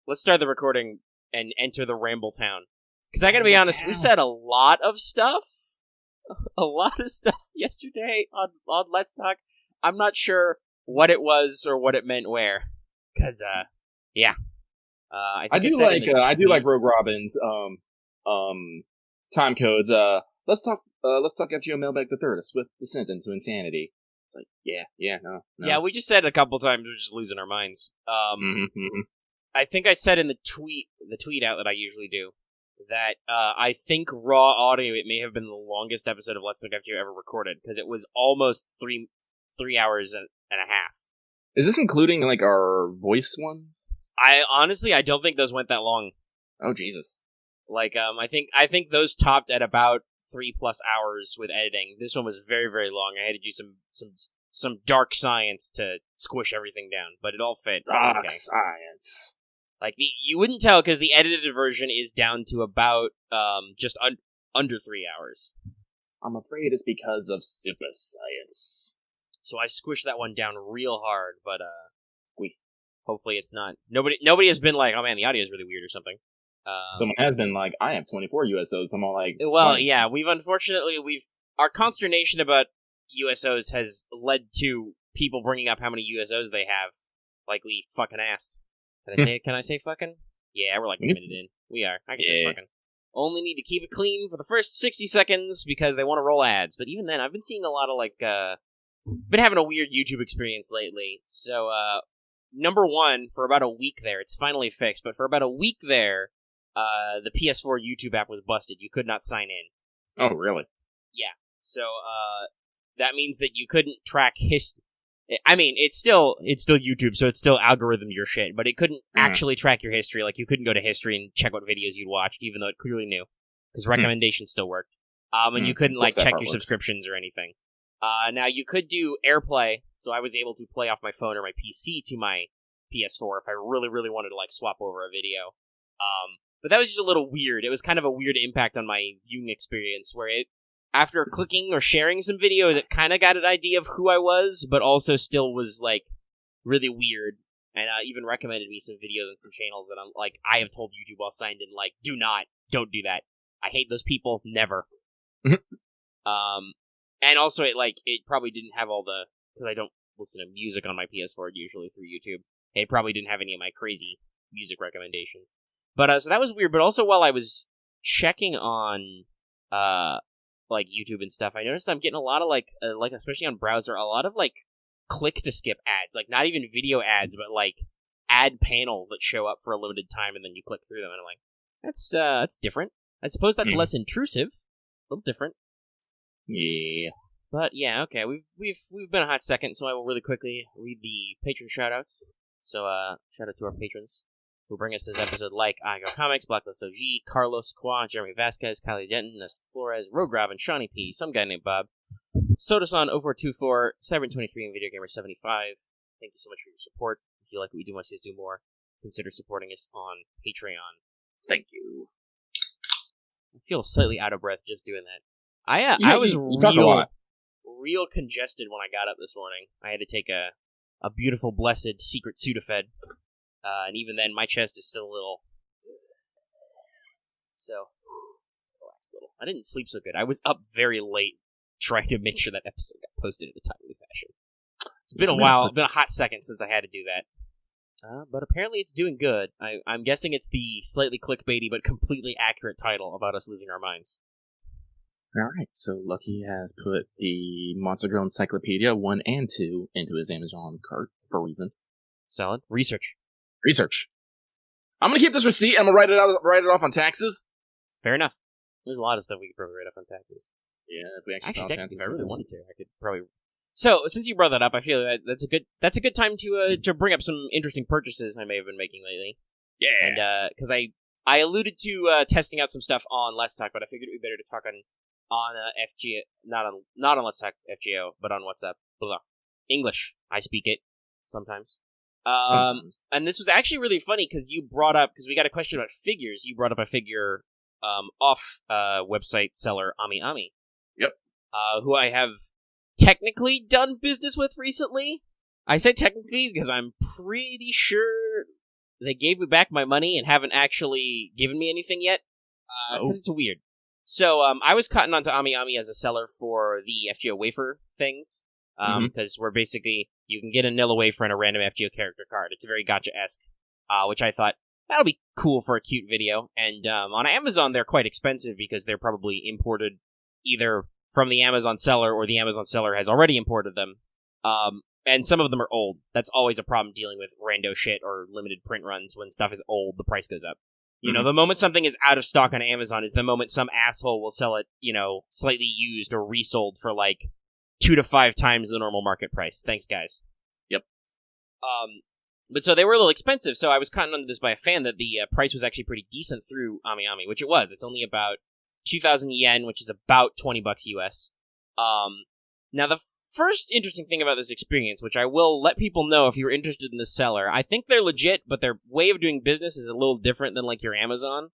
let's start the recording and enter the Ramble Town. Because I gotta be honest, we said a lot of stuff yesterday on Let's Talk. I'm not sure what it was or what it meant where. Because, yeah. I do like Rogue Robin's time codes. Let's talk FGO Mailbag the Third, a swift descent into insanity. It's like, no. Yeah, we just said a couple times we're just losing our minds. I think I said in the tweet out that I usually do, that I think raw audio, it may have been the longest episode of Let's Talk FGO ever recorded, because it was almost 3 hours and a half. Is this including, like, our voice ones? I don't think those went that long. Oh, Jesus. Like, I think those topped at about 3+ hours with editing. This one was very, very long. I had to do some dark science to squish everything down, but it all fit. Dark science. Like, you wouldn't tell, because the edited version is down to about just under 3 hours. I'm afraid it's because of super science. So I squished that one down real hard, but hopefully it's not. Nobody has been like, oh man, the audio is really weird or something. Someone has been like, I have 24 USOs. I'm all like, well, yeah, our consternation about USOs has led to people bringing up how many USOs they have, like we fucking asked. Can I say fucking? Yeah, we're like a minute in. We are. I can say fucking. Only need to keep it clean for the first 60 seconds because they want to roll ads. But even then, I've been seeing a lot of been having a weird YouTube experience lately. So, number one, for about a week there, it's finally fixed, but for about a week there, the PS4 YouTube app was busted. You could not sign in. Oh, really? Yeah. So, that means that you couldn't track history. I mean, it's still YouTube, so it's still algorithm your shit, but it couldn't actually track your history. Like, you couldn't go to history and check what videos you'd watched, even though it clearly knew, because recommendations still worked. And you couldn't, check your subscriptions or anything. Now, you could do AirPlay, so I was able to play off my phone or my PC to my PS4 if I really, really wanted to, swap over a video. But that was just a little weird. It was kind of a weird impact on my viewing experience, where after clicking or sharing some videos, it kind of got an idea of who I was, but also still was, really weird, and even recommended me some videos and some channels that I have told YouTube while signed in, don't do that. I hate those people, never. And also, it probably didn't have all the, because I don't listen to music on my PS4 usually through YouTube, it probably didn't have any of my crazy music recommendations. But, so that was weird, but also while I was checking on, YouTube and stuff, I noticed I'm getting a lot of, especially on browser, a lot of, click-to-skip ads. Not even video ads, but, ad panels that show up for a limited time, and then you click through them, and I'm like, that's different. I suppose that's less intrusive. A little different. Yeah. But, yeah, okay, we've been a hot second, so I will really quickly read the patron shoutouts. So, shout out to our patrons who bring us this episode, Igo Comics, Blacklist OG, Carlos Qua, Jeremy Vasquez, Kylie Denton, Nestor Flores, Rogue Robin, Shawnee P, some guy named Bob, Sodasan 0424, Cyber23, and Video Gamer 75. Thank you so much for your support. If you like what we do, want to see us do more, consider supporting us on Patreon. Thank you. I feel slightly out of breath just doing that. I was real congested when I got up this morning. I had to take a beautiful, blessed, secret Sudafed. And even then, my chest is still a little. So, relax a little. I didn't sleep so good. I was up very late trying to make sure that episode got posted in a timely fashion. It's been a while. It's been a hot second since I had to do that. But apparently it's doing good. I'm guessing it's the slightly clickbaity but completely accurate title about us losing our minds. Alright, so Lucky has put the Monster Girl Encyclopedia 1 and 2 into his Amazon cart for reasons. Solid. Research. I'm gonna keep this receipt and I'm gonna write it off on taxes. Fair enough. There's a lot of stuff we could probably write off on taxes. Yeah, if we actually technically, if I really wanted to, I could probably. So, since you brought that up, I feel that's a good time to bring up some interesting purchases I may have been making lately. Yeah, and because I alluded to testing out some stuff on Let's Talk, but I figured it'd be better to talk on FGO, not on Let's Talk FGO, but on WhatsApp. Blah. English, I speak it sometimes. And this was actually really funny because you brought up, because we got a question about figures. You brought up a figure off website seller Ami Ami. Yep. Who I have technically done business with recently. I say technically because I'm pretty sure they gave me back my money and haven't actually given me anything yet. Because it's weird. So, I was cotton onto Ami Ami as a seller for the FGO wafer things. Because we're basically, you can get a Nilla wafer and a random FGO character card. It's very gacha-esque. Which I thought, that'll be cool for a cute video. And on Amazon, they're quite expensive because they're probably imported either from the Amazon seller or the Amazon seller has already imported them. And some of them are old. That's always a problem dealing with rando shit or limited print runs. When stuff is old, the price goes up. You know, the moment something is out of stock on Amazon is the moment some asshole will sell it, slightly used or resold for like 2 to 5 times the normal market price. Thanks, guys. Yep. But so they were a little expensive, so I was cotton onto this by a fan that the price was actually pretty decent through Ami Ami, which it was. It's only about 2,000 yen, which is about $20 US. Now, the first interesting thing about this experience, which I will let people know if you're interested in this seller, I think they're legit, but their way of doing business is a little different than, like, your Amazon.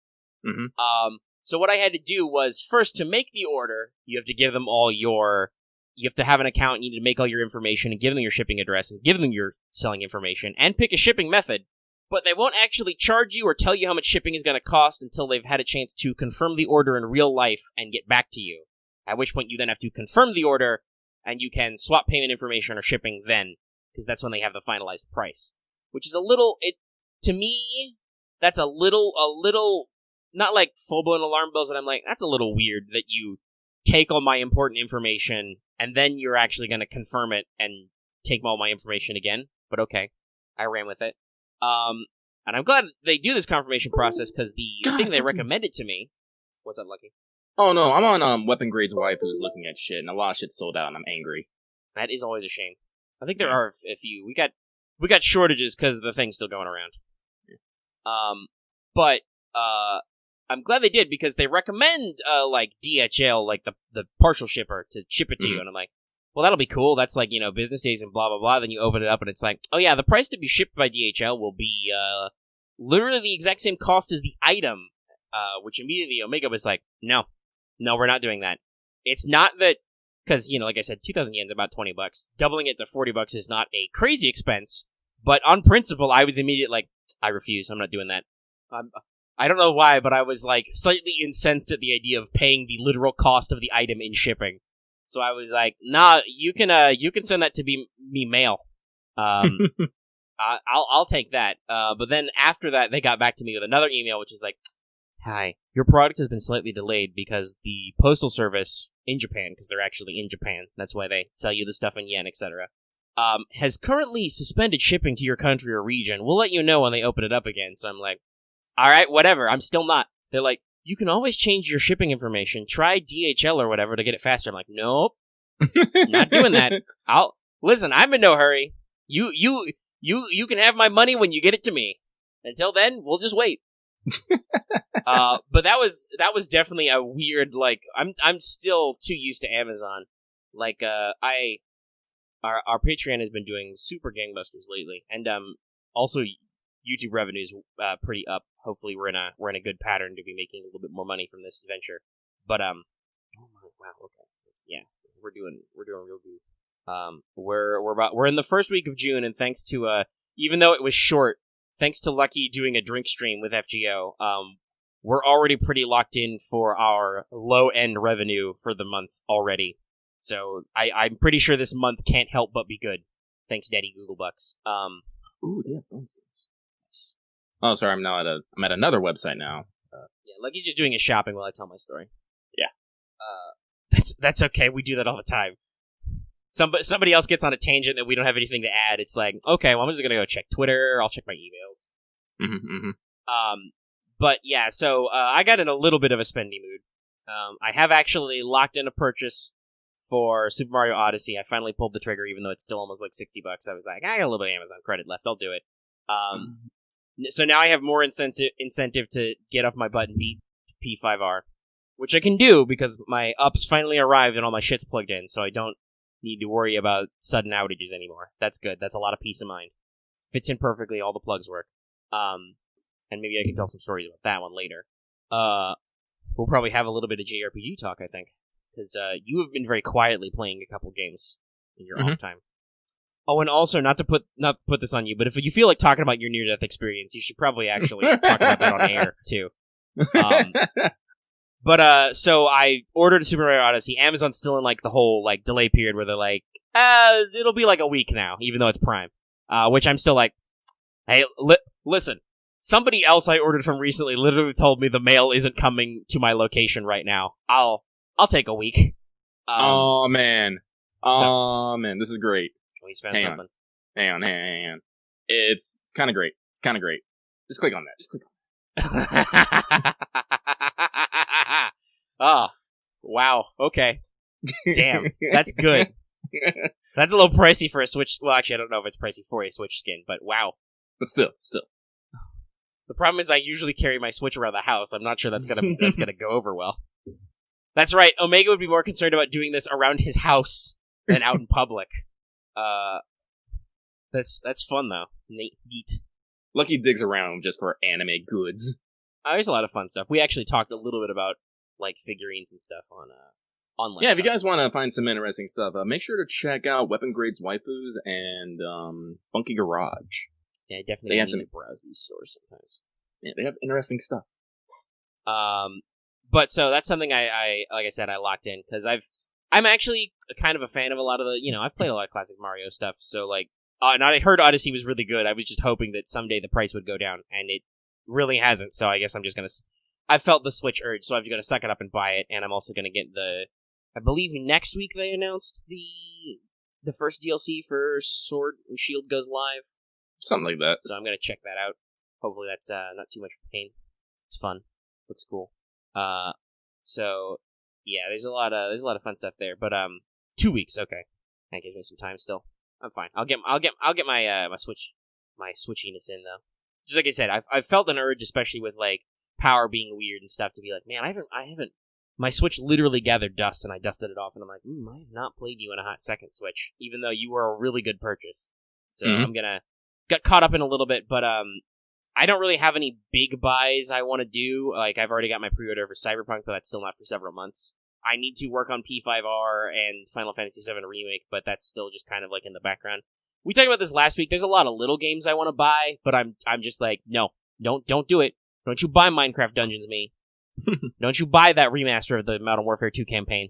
So what I had to do was, first, to make the order, you have to give them all your... You have to have an account, you need to make all your information, and give them your shipping address, and give them your selling information, and pick a shipping method. But they won't actually charge you or tell you how much shipping is going to cost until they've had a chance to confirm the order in real life and get back to you. At which point you then have to confirm the order, and you can swap payment information or shipping then, because that's when they have the finalized price. Which is a little, to me, that's a little, not like full-blown alarm bells, but I'm like, that's a little weird that you take all my important information, and then you're actually going to confirm it and take all my information again. But okay, I ran with it. And I'm glad they do this confirmation process, because the thing they recommended to me... What's up, Lucky? Oh no, I'm on Weapon Grade's wife who's looking at shit, and a lot of shit's sold out, and I'm angry. That is always a shame. I think there are a few. We got shortages because the thing's still going around. But I'm glad they did, because they recommend like DHL, like the partial shipper, to ship it to you, and I'm like, well, that'll be cool. That's like, business days and blah blah blah. Then you open it up and it's like, oh yeah, the price to be shipped by DHL will be literally the exact same cost as the item. Which immediately Omega was like, no, we're not doing that. It's not that, because, like I said, 2,000 yen is about $20. Doubling it to $40 is not a crazy expense, but on principle, I was immediately like, I refuse. I'm not doing that. I don't know why, but I was like slightly incensed at the idea of paying the literal cost of the item in shipping. So I was like, nah, you can send that to me mail. I'll take that. But then after that, they got back to me with another email, which is like, hi, your product has been slightly delayed because the postal service in Japan, because they're actually in Japan, that's why they sell you the stuff in yen, etc., has currently suspended shipping to your country or region. We'll let you know when they open it up again. So I'm like, all right, whatever. I'm still not. They're like, you can always change your shipping information. Try DHL or whatever to get it faster. I'm like, nope, not doing that. Listen. I'm in no hurry. You can have my money when you get it to me. Until then, we'll just wait. But that was definitely a weird, like, I'm still too used to Amazon. Like, our Patreon has been doing super gangbusters lately, and also YouTube revenue's pretty up. Hopefully, we're in a good pattern to be making a little bit more money from this venture. But oh my, wow, okay, we're doing real good. We're in the first week of June, and thanks to even though it was short. Thanks to Lucky doing a drink stream with FGO, we're already pretty locked in for our low-end revenue for the month already. So I'm pretty sure this month can't help but be good. Thanks, Daddy Google Bucks. Ooh, they have phone skins. Oh, sorry, I'm at another website now. Yeah, Lucky's just doing his shopping while I tell my story. Yeah. That's okay. We do that all the time. Somebody else gets on a tangent that we don't have anything to add. It's like, okay, well, I'm just gonna go check Twitter. I'll check my emails. But yeah, so I got in a little bit of a spendy mood. I have actually locked in a purchase for Super Mario Odyssey. I finally pulled the trigger, even though it's still almost like $60. I was like, I got a little bit of Amazon credit left. I'll do it. So now I have more incentive to get off my butt and beat P5R, which I can do because my ups finally arrived and all my shit's plugged in, so I don't need to worry about sudden outages anymore. That's good. That's a lot of peace of mind. Fits in perfectly. All the plugs work. And maybe I can tell some stories about that one later. We'll probably have a little bit of JRPG talk, I think, because you have been very quietly playing a couple games in your off time. Oh, and also, not to put this on you, but if you feel like talking about your near-death experience, you should probably actually talk about that on air, too. So I ordered a Super Mario Odyssey. Amazon's still in, like, the whole, like, delay period where they're like, it'll be, like, a week now, even though it's Prime. Which I'm still like, hey, listen, somebody else I ordered from recently literally told me the mail isn't coming to my location right now. I'll take a week. Oh, man. Man, this is great. He's found something. Hang on. It's kind of great. Just click on that. Oh, wow. Okay. Damn, that's good. That's a little pricey for a Switch. Well, actually, I don't know if it's pricey for a Switch skin, but wow. But still. The problem is I usually carry my Switch around the house. I'm not sure that's gonna go over well. That's right. Omega would be more concerned about doing this around his house than out in public. That's fun though. Neat. Lucky digs around just for anime goods. There's a lot of fun stuff. We actually talked a little bit about like figurines and stuff on online. Yeah, stuff. if you guys want to find some interesting stuff, make sure to check out Weapon Grades Waifus and Funky Garage. Yeah, definitely need to browse these stores sometimes. Yeah, they have interesting stuff. But so that's something I like I said, I locked in because I'm actually kind of a fan of a lot of the, I've played a lot of classic Mario stuff, so like, and I heard Odyssey was really good. I was just hoping that someday the price would go down, and it really hasn't, so I guess I'm just gonna, I felt the Switch urge, so I'm gonna suck it up and buy it, and I'm also gonna get I believe next week they announced the first DLC for Sword and Shield goes live. Something like that. So I'm gonna check that out. Hopefully that's not too much pain. It's fun. Looks cool. So yeah, there's a lot of fun stuff there. But 2 weeks, okay. That gives me some time still. I'm fine. I'll get my my switchiness in though. Just like I said, I've felt an urge, especially with like power being weird and stuff, to be like, man, I haven't. My Switch literally gathered dust, and I dusted it off, and I'm like, I have not played you in a hot second, Switch, even though you were a really good purchase. So I'm gonna got caught up in a little bit, but I don't really have any big buys I want to do. Like, I've already got my pre-order for Cyberpunk, but that's still not for several months. I need to work on P5R and Final Fantasy VII Remake, but that's still just kind of like in the background. We talked about this last week. There's a lot of little games I want to buy, but I'm just like, no, don't do it. Don't you buy Minecraft Dungeons, me. Don't you buy that remaster of the Modern Warfare 2 campaign,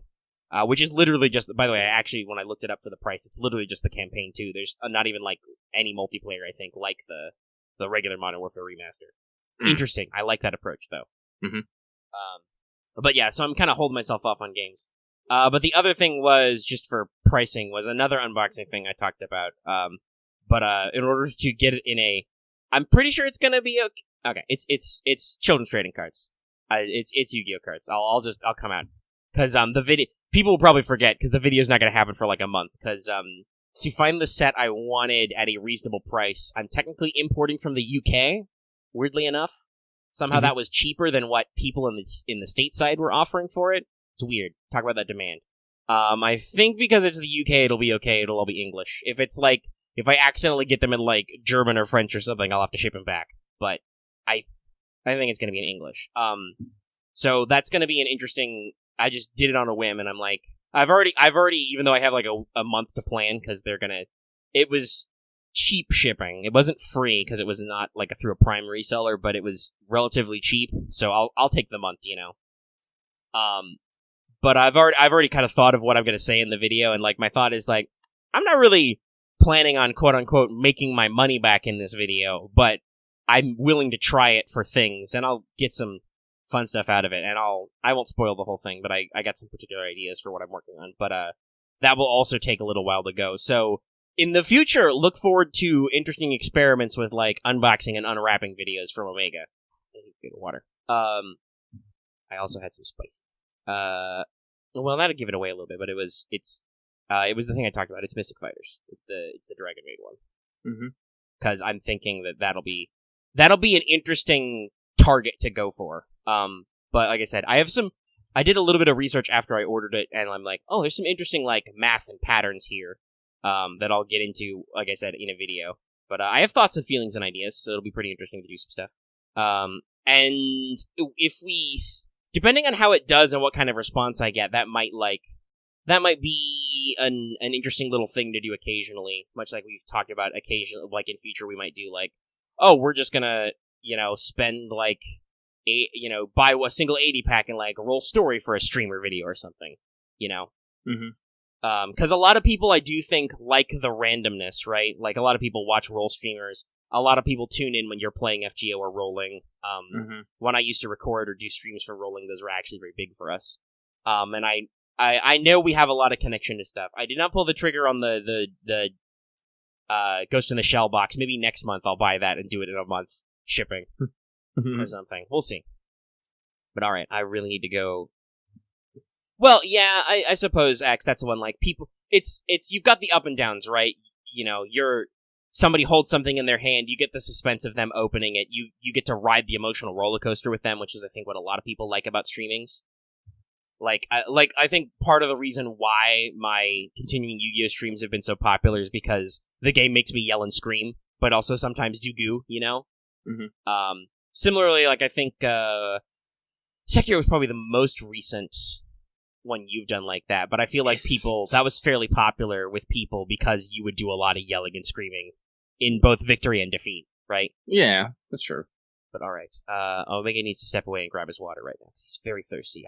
which is literally just, by the way, when I looked it up for the price, it's literally just the campaign too. There's not even like any multiplayer, I think, like the regular Modern Warfare remaster. Interesting. I like that approach though. But yeah, so I'm kind of holding myself off on games. But the other thing was, just for pricing, was another unboxing thing I talked about. But in order to get it in I'm pretty sure it's gonna be okay. It's children's trading cards. It's Yu-Gi-Oh cards. I'll come out because the video, people will probably forget because the video's not gonna happen for like a month. Because to find the set I wanted at a reasonable price, I'm technically importing from the UK. Weirdly enough, somehow that was cheaper than what people in the stateside were offering for it. It's weird. Talk about that demand. I think because it's the UK, it'll be okay. It'll all be English. If it's like, if I accidentally get them in like German or French or something, I'll have to ship them back. But I think it's gonna be in English. So that's gonna be an interesting. I just did it on a whim, and I'm like, I've already, even though I have like a month to plan, because it was cheap shipping. It wasn't free because it was not like through a Prime reseller, but it was relatively cheap. So I'll take the month, But I've already kind of thought of what I'm going to say in the video, and like my thought is like, I'm not really planning on quote unquote making my money back in this video, but I'm willing to try it for things, and I'll get some fun stuff out of it, and I won't spoil the whole thing, but I got some particular ideas for what I'm working on, but that will also take a little while to go. So in the future, look forward to interesting experiments with like unboxing and unwrapping videos from Omega. Get water. I also had some spicy. Well, that'll give it away a little bit, but it was the thing I talked about. It's Mystic Fighters. It's the Dragon Maid one. Because I'm thinking that'll be an interesting target to go for. But like I said, I did a little bit of research after I ordered it, and I'm like, oh, there's some interesting like math and patterns here that I'll get into, like I said, in a video. But I have thoughts and feelings and ideas, so it'll be pretty interesting to do some stuff. And if depending on how it does and what kind of response I get, that might like that might be an interesting little thing to do occasionally, much like we've talked about occasionally, like in future we might do like, oh, we're just gonna, spend like, buy a single 80 pack and like roll story for a streamer video or something, Mm-hmm. Because a lot of people, I do think, like the randomness, right? Like, a lot of people watch roll streamers. A lot of people tune in when you're playing FGO or rolling. When I used to record or do streams for rolling, those were actually very big for us. And I know we have a lot of connection to stuff. I did not pull the trigger on the Ghost in the Shell box. Maybe next month I'll buy that and do it in a month shipping or something. We'll see. But alright, I really need to go. Well, yeah, I suppose, Axe, that's one, like, people, it's, you've got the up and downs, right? Somebody holds something in their hand, you get the suspense of them opening it, you get to ride the emotional roller coaster with them, which is, I think, what a lot of people like about streamings. I think part of the reason why my continuing Yu-Gi-Oh! Streams have been so popular is because the game makes me yell and scream, but also sometimes do goo, Mm-hmm. Similarly, like, I think, Sekiro was probably the most recent one you've done like that, but I feel like that was fairly popular with people because you would do a lot of yelling and screaming in both victory and defeat, right? Yeah, that's true. But alright, Omega needs to step away and grab his water right now, because he's very thirsty.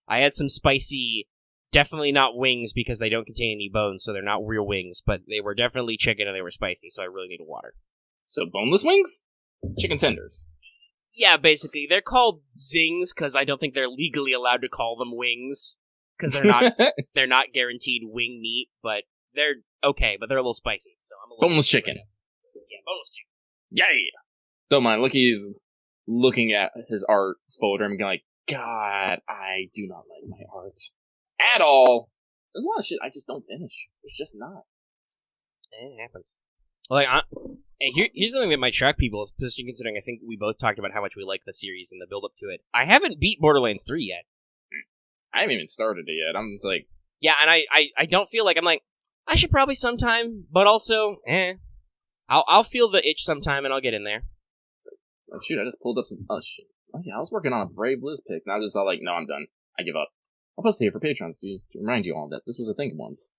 I had some spicy, definitely not wings because they don't contain any bones, so they're not real wings, but they were definitely chicken and they were spicy, so I really need water. So boneless wings? Chicken tenders. Yeah, basically. They're called zings because I don't think they're legally allowed to call them wings. Because they're not guaranteed wing meat, but they're okay, but they're a little spicy, so I'm a little... Boneless chicken. Yeah, boneless chicken. Yay! Don't mind, Lucky's looking at his art folder and being like, God, I do not like my art. At all. There's a lot of shit I just don't finish. It's just not. It happens. Like, here's something that might shock people, especially considering I think we both talked about how much we like the series and the build-up to it. I haven't beat Borderlands 3 yet. I haven't even started it yet. I'm just like... Yeah, and I don't feel like... I'm like, I should probably sometime, but also, I'll feel the itch sometime and I'll get in there. Oh, shoot, I just pulled up some... Oh, shit. Oh, yeah, I was working on a Brave Blizz pick, and I was just all like, no, I'm done. I give up. I'll post it here for Patreon to remind you all that this was a thing once.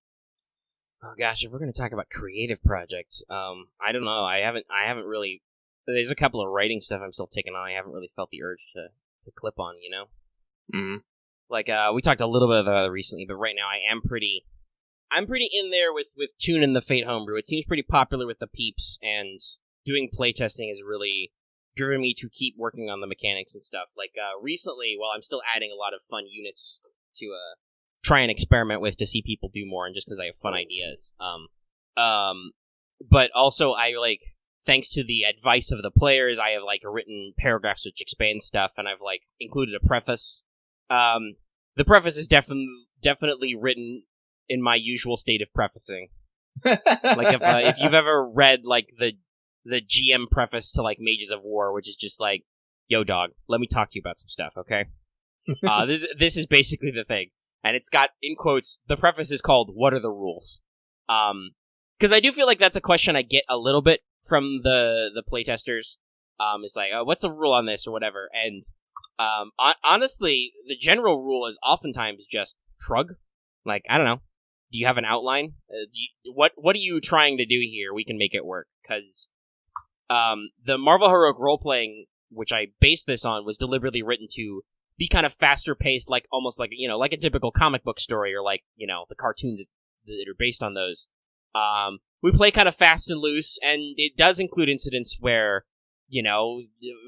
Oh, gosh, if we're going to talk about creative projects, I don't know. I haven't really... There's a couple of writing stuff I'm still taking on. I haven't really felt the urge to clip on, Mm-hmm. Like, we talked a little bit about it recently, but right now I'm pretty in there with Toon and the Fate homebrew. It seems pretty popular with the peeps, and doing playtesting has really driven me to keep working on the mechanics and stuff. Like, recently, while I'm still adding a lot of fun units to try and experiment with to see people do more, and just because I have fun ideas. But also, thanks to the advice of the players, I have, written paragraphs which expand stuff, and I've, included a preface. The preface is definitely written in my usual state of prefacing. If you've ever read the GM preface to Mages of War, which is just yo dog, let me talk to you about some stuff, okay? This is basically the thing, and it's got in quotes. The preface is called "What are the rules?" Because I do feel like that's a question I get a little bit from the playtesters. It's like, oh, what's the rule on this or whatever, and honestly, the general rule is oftentimes just shrug. I don't know. Do you have an outline? What are you trying to do here? We can make it work. Because the Marvel Heroic role-playing, which I based this on, was deliberately written to be kind of faster paced, almost like a typical comic book story, or the cartoons that are based on those. We play kind of fast and loose, and it does include incidents where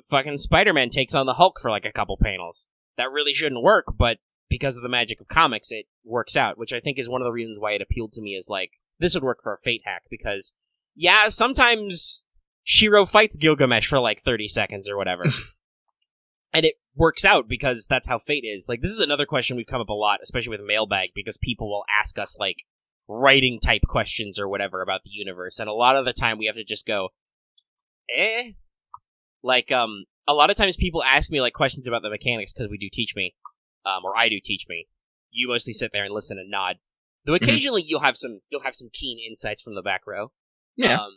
fucking Spider-Man takes on the Hulk for a couple panels. That really shouldn't work, but because of the magic of comics, it works out, which I think is one of the reasons why it appealed to me is this would work for a Fate hack, because, yeah, sometimes Shiro fights Gilgamesh for 30 seconds or whatever. And it works out because that's how Fate is. This is another question we've come up a lot, especially with Mailbag, because people will ask us, writing type questions or whatever about the universe, and a lot of the time we have to just go, a lot of times people ask me, questions about the mechanics because we do Teach Me, or I do Teach Me. You mostly sit there and listen and nod. Though occasionally you'll have some keen insights from the back row. Yeah.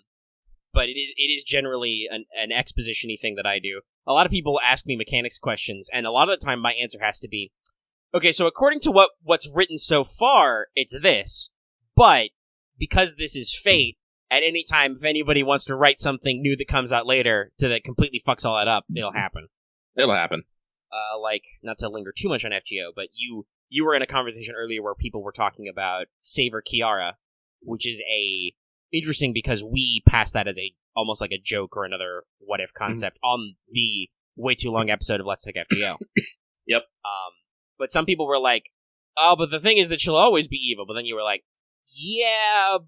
But it is generally an exposition-y thing that I do. A lot of people ask me mechanics questions, and a lot of the time my answer has to be, okay, so according to what's written so far, it's this. But because this is fate, at any time, if anybody wants to write something new that comes out later that completely fucks all that up, it'll happen. It'll happen. Like, not to linger too much on FGO, but you were in a conversation earlier where people were talking about Savor Kiara, which is interesting because we passed that as almost like a joke or another what-if concept on the way too long episode of Let's Take FGO. Yep. But some people were like, oh, but the thing is that she'll always be evil. But then you were like, yeah,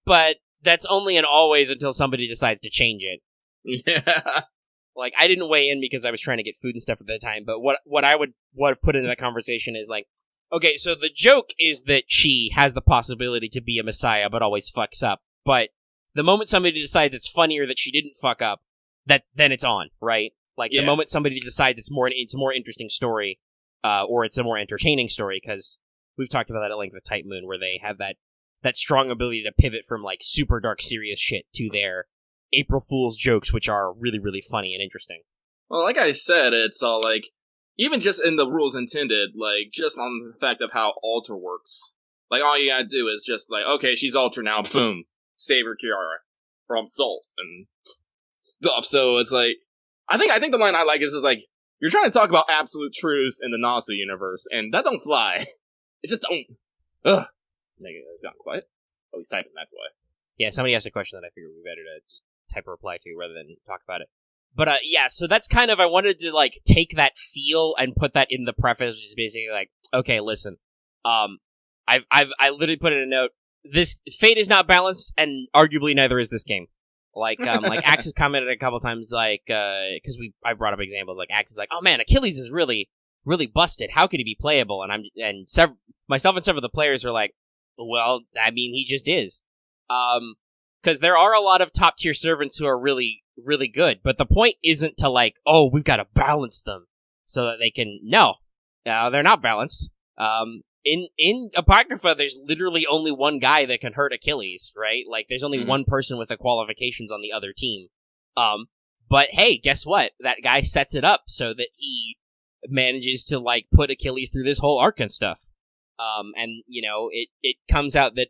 but that's only an always until somebody decides to change it. Yeah. Like, I didn't weigh in because I was trying to get food and stuff at the time, but what I would have put into that conversation is like, okay, so the joke is that she has the possibility to be a messiah, but always fucks up. But the moment somebody decides it's funnier that she didn't fuck up, then it's on, right? Like, the moment somebody decides it's a more interesting story, or it's a more entertaining story, because we've talked about that at length with Type Moon, where they have that strong ability to pivot from, like, super dark, serious shit to their April Fool's jokes, which are really, really funny and interesting. Well, like I said, it's all, like, even just in the rules intended, like, just on the fact of how Alter works. Like, all you gotta do is just, like, okay, she's Alter now, boom, save her Kiara from Salt and stuff. So it's like, I think the line I like is like, you're trying to talk about absolute truths in the Nasu universe, and that don't fly. It just don't. Ugh. Negative. It's gotten quiet. Oh, he's typing, that's why. Yeah, somebody asked a question that I figured would be better to just type a reply to rather than talk about it. But, yeah, so that's kind of, I wanted to, like, take that feel and put that in the preface, which is basically like, okay, listen, I literally put in a note, this fate is not balanced, and arguably neither is this game. Like, like, Axe has commented a couple times, like, because I brought up examples, like, Axe is like, oh man, Achilles is really, really busted, how could he be playable? And myself and several of the players are like, well, I mean, he just is. Because there are a lot of top-tier servants who are really, really good, but the point isn't to, like, oh, we've got to balance them so that they can... No, they're not balanced. In Apocrypha, there's literally only one guy that can hurt Achilles, right? Like, there's only one person with the qualifications on the other team. But hey, guess what? That guy sets it up so that he manages to, like, put Achilles through this whole arc and stuff. And, you know, it comes out that,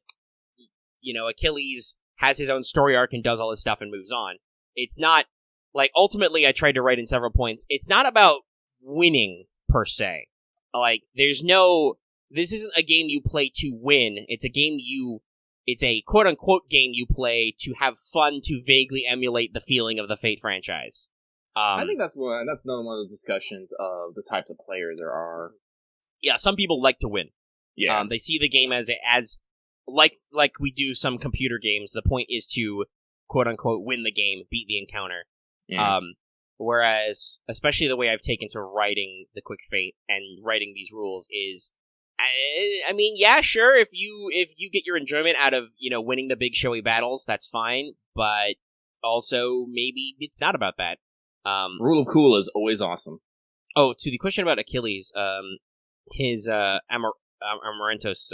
you know, Achilles has his own story arc and does all this stuff and moves on. It's not, like, ultimately, I tried to write in several points, it's not about winning, per se. Like, this isn't a game you play to win, it's a quote-unquote game you play to have fun, to vaguely emulate the feeling of the Fate franchise. I think that's another one of the discussions of the types of players there are. Yeah, some people like to win. Yeah. They see the game as like we do some computer games, the point is to, quote-unquote, win the game, beat the encounter. Yeah. Whereas, especially the way I've taken to writing the Quick Fate and writing these rules is, I mean, yeah, sure, if you get your enjoyment out of, you know, winning the big showy battles, that's fine, but also maybe it's not about that. Rule of cool is always awesome. Oh, to the question about Achilles, his Amarantos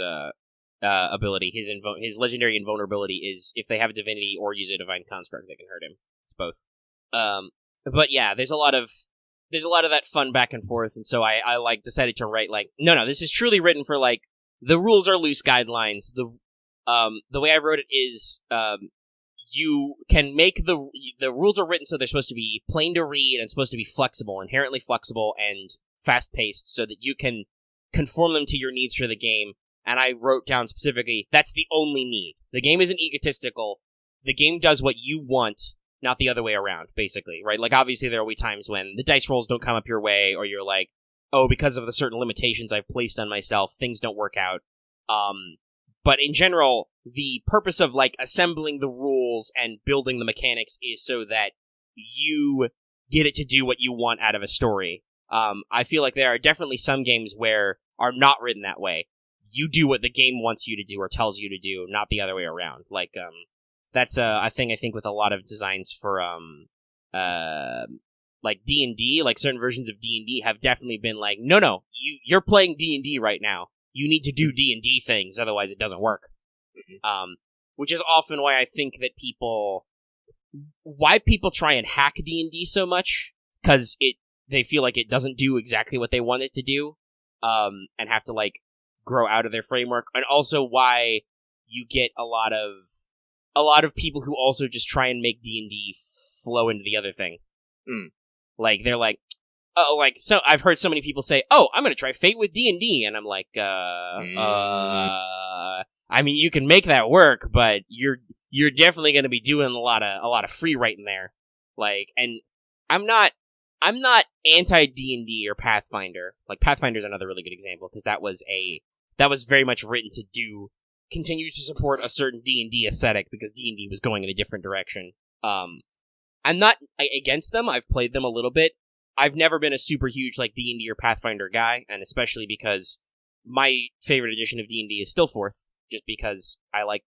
ability, his legendary invulnerability is if they have a divinity or use a divine construct that can hurt him. It's both. But yeah, there's a lot of that fun back and forth, and so I like decided to write like, no, this is truly written for like, the rules are loose guidelines. The way I wrote it is, you can make the rules are written so they're supposed to be plain to read and supposed to be flexible, inherently flexible and fast paced, so that you can conform them to your needs for the game. And I wrote down specifically, that's the only need. The game isn't egotistical. The game does what you want, not the other way around, basically, right? Like, obviously, there will be times when the dice rolls don't come up your way, or you're like, oh, because of the certain limitations I've placed on myself, things don't work out. But in general, the purpose of, like, assembling the rules and building the mechanics is so that you get it to do what you want out of a story. I feel like there are definitely some games where are not written that way. You do what the game wants you to do or tells you to do, not the other way around. Like, that's a thing I think with a lot of designs for, like D&D, like certain versions of D&D have definitely been like, no, you're playing D&D right now. You need to do D&D things, otherwise it doesn't work. Which is often why I think that why people try and hack D&D so much, because they feel like it doesn't do exactly what they want it to do. and have to like grow out of their framework, and also why you get a lot of people who also just try and make D&D flow into the other thing. Like they're like, oh, like so I've heard so many people say, oh, I'm gonna try Fate with D&D, and I'm like, I mean, you can make that work, but you're definitely gonna be doing a lot of free writing there. Like, and I'm not anti D&D or Pathfinder. Like Pathfinder's another really good example because that was very much written to continue to support a certain D&D aesthetic because D&D was going in a different direction. I'm not against them. I've played them a little bit. I've never been a super huge like D&D or Pathfinder guy, and especially because my favorite edition of D&D is still 4th, just because I like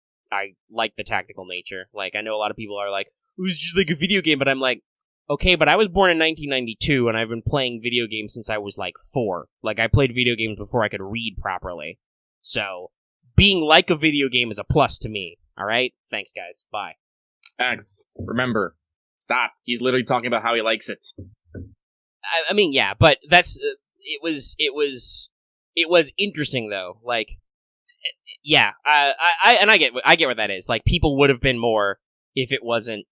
the tactical nature. Like, I know a lot of people are like, it was just like a video game, but I'm like, okay, but I was born in 1992, and I've been playing video games since I was like 4. Like, I played video games before I could read properly. So, being like a video game is a plus to me. Alright? Thanks, guys. Bye. Max, remember, stop. He's literally talking about how he likes it. I mean, yeah, but that's it was interesting though. Like, yeah, I get what that is. Like, people would have been more if it wasn't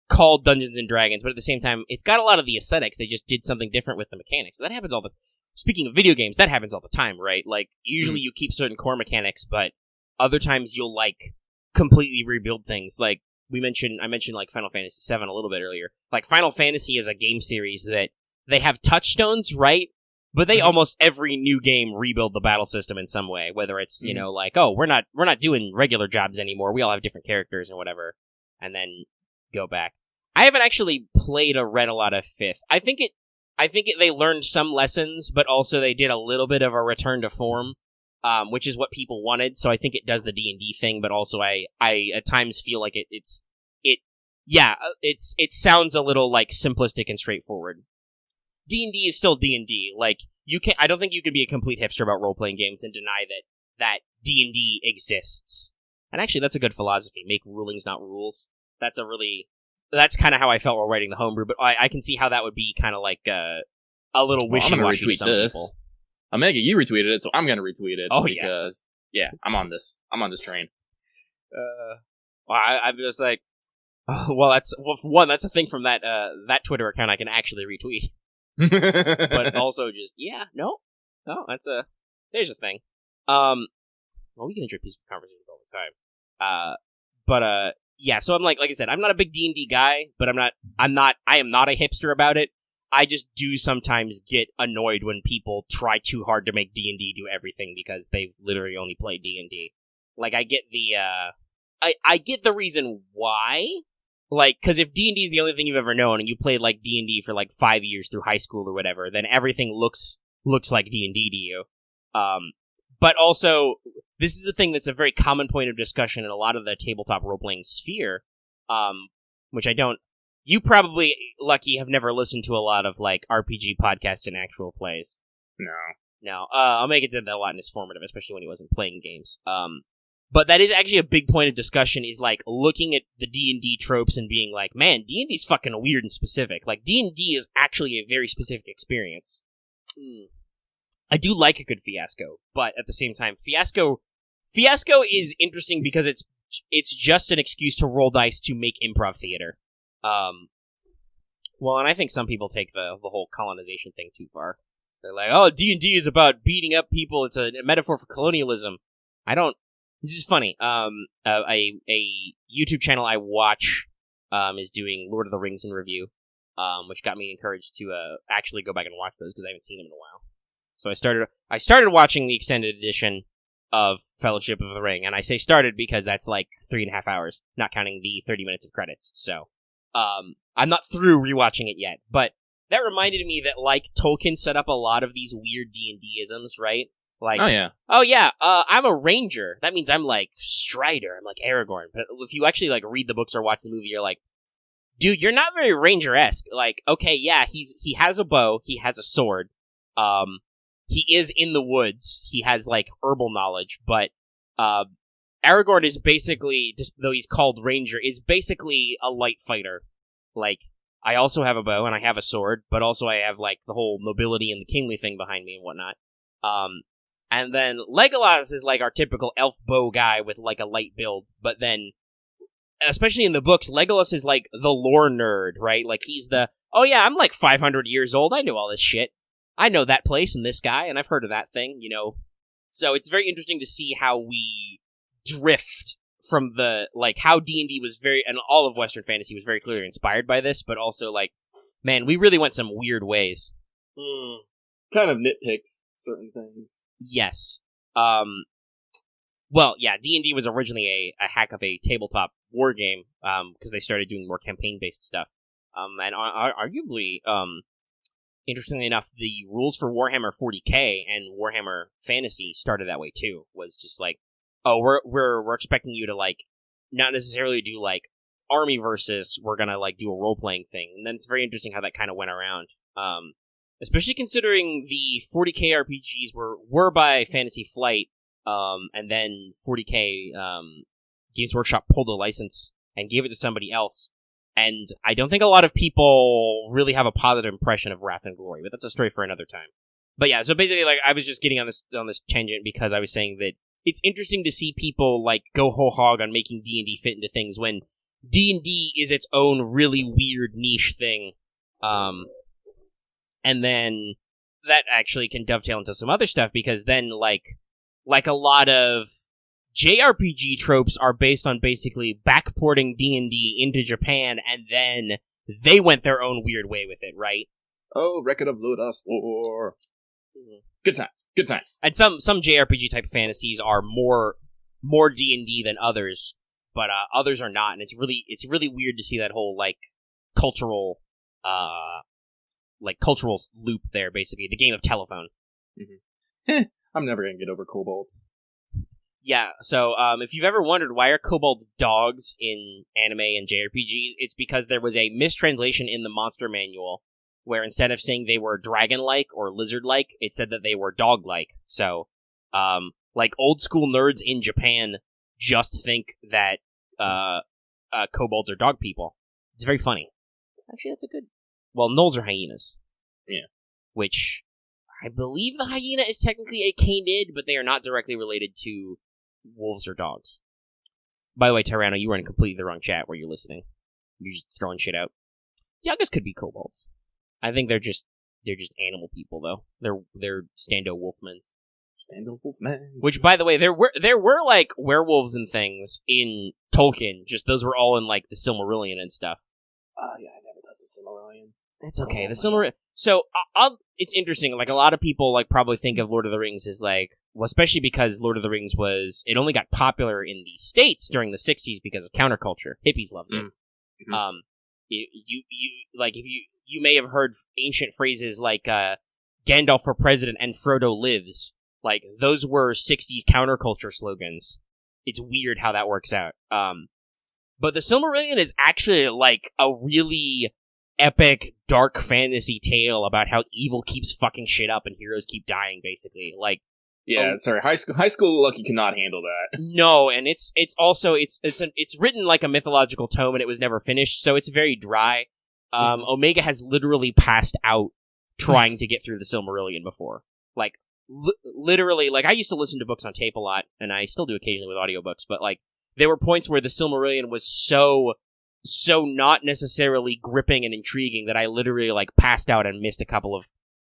called Dungeons and Dragons, but at the same time, it's got a lot of the aesthetics. They just did something different with the mechanics. So that happens all the. Speaking of video games, that happens all the time, right? Like, usually you keep certain core mechanics, but other times you'll like completely rebuild things. Like. I mentioned like Final Fantasy VII a little bit earlier. Like Final Fantasy is a game series that they have touchstones, right? But they almost every new game rebuild the battle system in some way. Whether it's you know like, oh, we're not doing regular jobs anymore. We all have different characters and whatever, and then go back. I haven't actually played or read a lot of 5th. I think they learned some lessons, but also they did a little bit of a return to form. Which is what people wanted, so I think it does the D&D thing, but also I at times feel like it sounds a little like simplistic and straightforward. D&D is still D&D. Like, I don't think you can be a complete hipster about role-playing games and deny that D&D exists. And actually, that's a good philosophy. Make rulings, not rules. That's kind of how I felt while writing the homebrew, but I can see how that would be kind of like a little wishy-washy to some people. Omega, you retweeted it, so I'm gonna retweet it. Oh, because, yeah, I'm on this train. Well, I'm just like, oh, well, that's a thing from that Twitter account I can actually retweet. But also just, there's a thing. Well, we can enjoy peaceful conversations all the time. Yeah, so I'm like I said, I'm not a big D&D guy, but I am not a hipster about it. I just do sometimes get annoyed when people try too hard to make D&D do everything because they've literally only played D&D. Like, I get the, I get the reason why. Like, because if D&D is the only thing you've ever known and you played, like, D&D for, like, 5 years through high school or whatever, then everything looks like D&D to you. But also, this is a thing that's a very common point of discussion in a lot of the tabletop role-playing sphere, which I don't. You probably, Lucky, have never listened to a lot of, like, RPG podcasts and actual plays. No. Omega did that a lot in his formative, especially when he wasn't playing games. But that is actually a big point of discussion, is, like, looking at the D&D tropes and being like, man, D&D's fucking weird and specific. Like, D&D is actually a very specific experience. I do like a good fiasco, but at the same time, fiasco is interesting because it's just an excuse to roll dice to make improv theater. Well, and I think some people take the whole colonization thing too far. They're like, oh, D&D is about beating up people. It's a metaphor for colonialism. This is funny. A YouTube channel I watch, is doing Lord of the Rings in review, which got me encouraged to, actually go back and watch those because I haven't seen them in a while. So I started watching the extended edition of Fellowship of the Ring, and I say started because that's like 3.5 hours, not counting the 30 minutes of credits. So, I'm not through rewatching it yet, but that reminded me that, like, Tolkien set up a lot of these weird D&D-isms, right? Like, oh yeah, I'm a ranger. That means I'm like Strider. I'm like Aragorn. But if you actually like read the books or watch the movie, you're like, dude, you're not very ranger-esque. Like, okay, yeah, he has a bow, he has a sword, he is in the woods, he has like herbal knowledge, but Aragorn is basically, just though he's called ranger, is basically a light fighter. Like, I also have a bow and I have a sword, but also I have like the whole nobility and the kingly thing behind me and whatnot. And then Legolas is like our typical elf bow guy with like a light build, but then, especially in the books, Legolas is like the lore nerd, right? Like he's oh yeah, I'm like 500 years old, I know all this shit. I know that place and this guy, and I've heard of that thing, you know. So it's very interesting to see how we drift from how D&D was and all of Western fantasy was very clearly inspired by this, but also like, man, we really went some weird ways. Kind of nitpicked certain things. Yes. Well, yeah, D&D was originally a hack of a tabletop war game, because they started doing more campaign-based stuff. And arguably, interestingly enough, the rules for Warhammer 40k and Warhammer Fantasy started that way too. Was just like, oh, we're expecting you to like not necessarily do like army versus, we're gonna like do a role playing thing, and then it's very interesting how that kind of went around. Especially considering the 40k RPGs were by Fantasy Flight, and then 40k Games Workshop pulled a license and gave it to somebody else. And I don't think a lot of people really have a positive impression of Wrath and Glory, but that's a story for another time. But yeah, so basically, like, I was just getting on this tangent because I was saying that it's interesting to see people like go whole hog on making D&D fit into things when D&D is its own really weird niche thing. And then that actually can dovetail into some other stuff, because then like a lot of JRPG tropes are based on basically backporting D&D into Japan, and then they went their own weird way with it, right? Oh, Record of Lodas War. Good times. And some JRPG type fantasies are more D&D than others, but others are not, and it's really weird to see that whole like cultural loop there. Basically, the game of telephone. Mm-hmm. I'm never gonna get over kobolds. Yeah, so if you've ever wondered why are kobolds dogs in anime and JRPGs, it's because there was a mistranslation in the monster manual where instead of saying they were dragon-like or lizard-like, it said that they were dog-like. So, like old school nerds in Japan just think that kobolds are dog people. It's very funny. Actually, that's a good... Well, gnolls are hyenas. Yeah. Which, I believe the hyena is technically a canid, but they are not directly related to wolves or dogs. By the way, Tyranno, you were in completely the wrong chat where you're listening. You're just throwing shit out. Yagas could be kobolds. I think they're just animal people, though. They're Stando Wolfmans. Stando Wolfmans. Which, by the way, there were like werewolves and things in Tolkien. Just those were all in like the Silmarillion and stuff. Oh yeah, I never touched the Silmarillion. It's okay. The Silmarillion. So it's interesting. Like a lot of people like probably think of Lord of the Rings as like, well, especially because Lord of the Rings it only got popular in the States during the 60s because of counterculture. Hippies loved it. Mm-hmm. You may have heard ancient phrases like Gandalf for president and Frodo lives. Like those were 60s counterculture slogans. It's weird how that works out. But the Silmarillion is actually like a really epic dark fantasy tale about how evil keeps fucking shit up and heroes keep dying, basically. Like, yeah, sorry, high school Lucky cannot handle that. No, and it's also it's written like a mythological tome, and it was never finished, so it's very dry. Omega has literally passed out trying to get through the Silmarillion before. Like, literally, like, I used to listen to books on tape a lot, and I still do occasionally with audiobooks, but, like, there were points where the Silmarillion was so not necessarily gripping and intriguing that I literally, like, passed out and missed a couple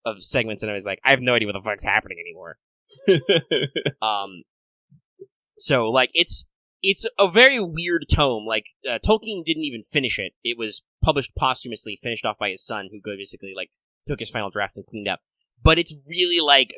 of segments, and I was like, I have no idea what the fuck's happening anymore. So, like, it's a very weird tome. Like, Tolkien didn't even finish it. It was published posthumously, finished off by his son, who basically, like, took his final drafts and cleaned up. But it's really, like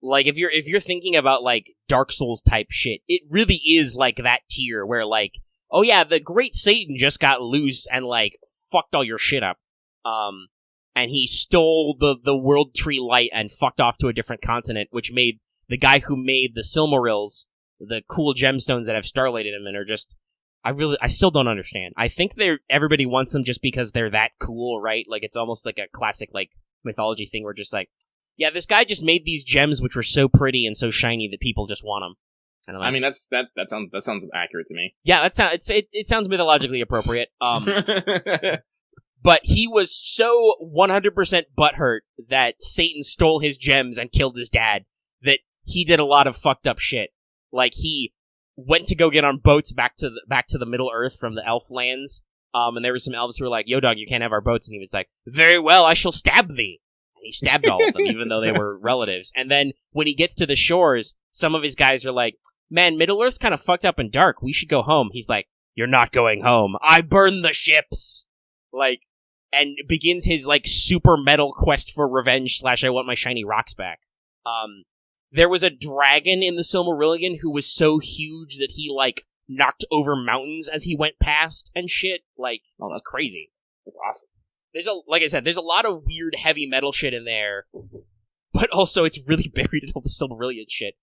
if you're thinking about, like, Dark Souls type shit, it really is, like, that tier where, like, oh yeah, the Great Satan just got loose and, like, fucked all your shit up. And he stole the World Tree Light and fucked off to a different continent, which made the guy who made the Silmarils, the cool gemstones that have starlight in them and are just... I still don't understand. I think everybody wants them just because they're that cool, right? Like, it's almost like a classic, like, mythology thing where just like, yeah, this guy just made these gems which were so pretty and so shiny that people just want them. And I'm like, I mean, that sounds accurate to me. Yeah, it sounds mythologically appropriate. But he was so 100% butthurt that Satan stole his gems and killed his dad that he did a lot of fucked up shit. Like, he went to go get on boats back to the Middle Earth from the elf lands. And there were some elves who were like, "Yo, dog, you can't have our boats." And he was like, "Very well, I shall stab thee." And he stabbed all of them, even though they were relatives. And then when he gets to the shores, some of his guys are like, "Man, Middle Earth's kind of fucked up and dark. We should go home." He's like, "You're not going home. I burn the ships." Like, and begins his, like, super metal quest for revenge / I want my shiny rocks back. There was a dragon in the Silmarillion who was so huge that he, like, knocked over mountains as he went past and shit. Like, that's crazy. That's awesome. Like I said, there's a lot of weird heavy metal shit in there, but also it's really buried in all the Silmarillion shit.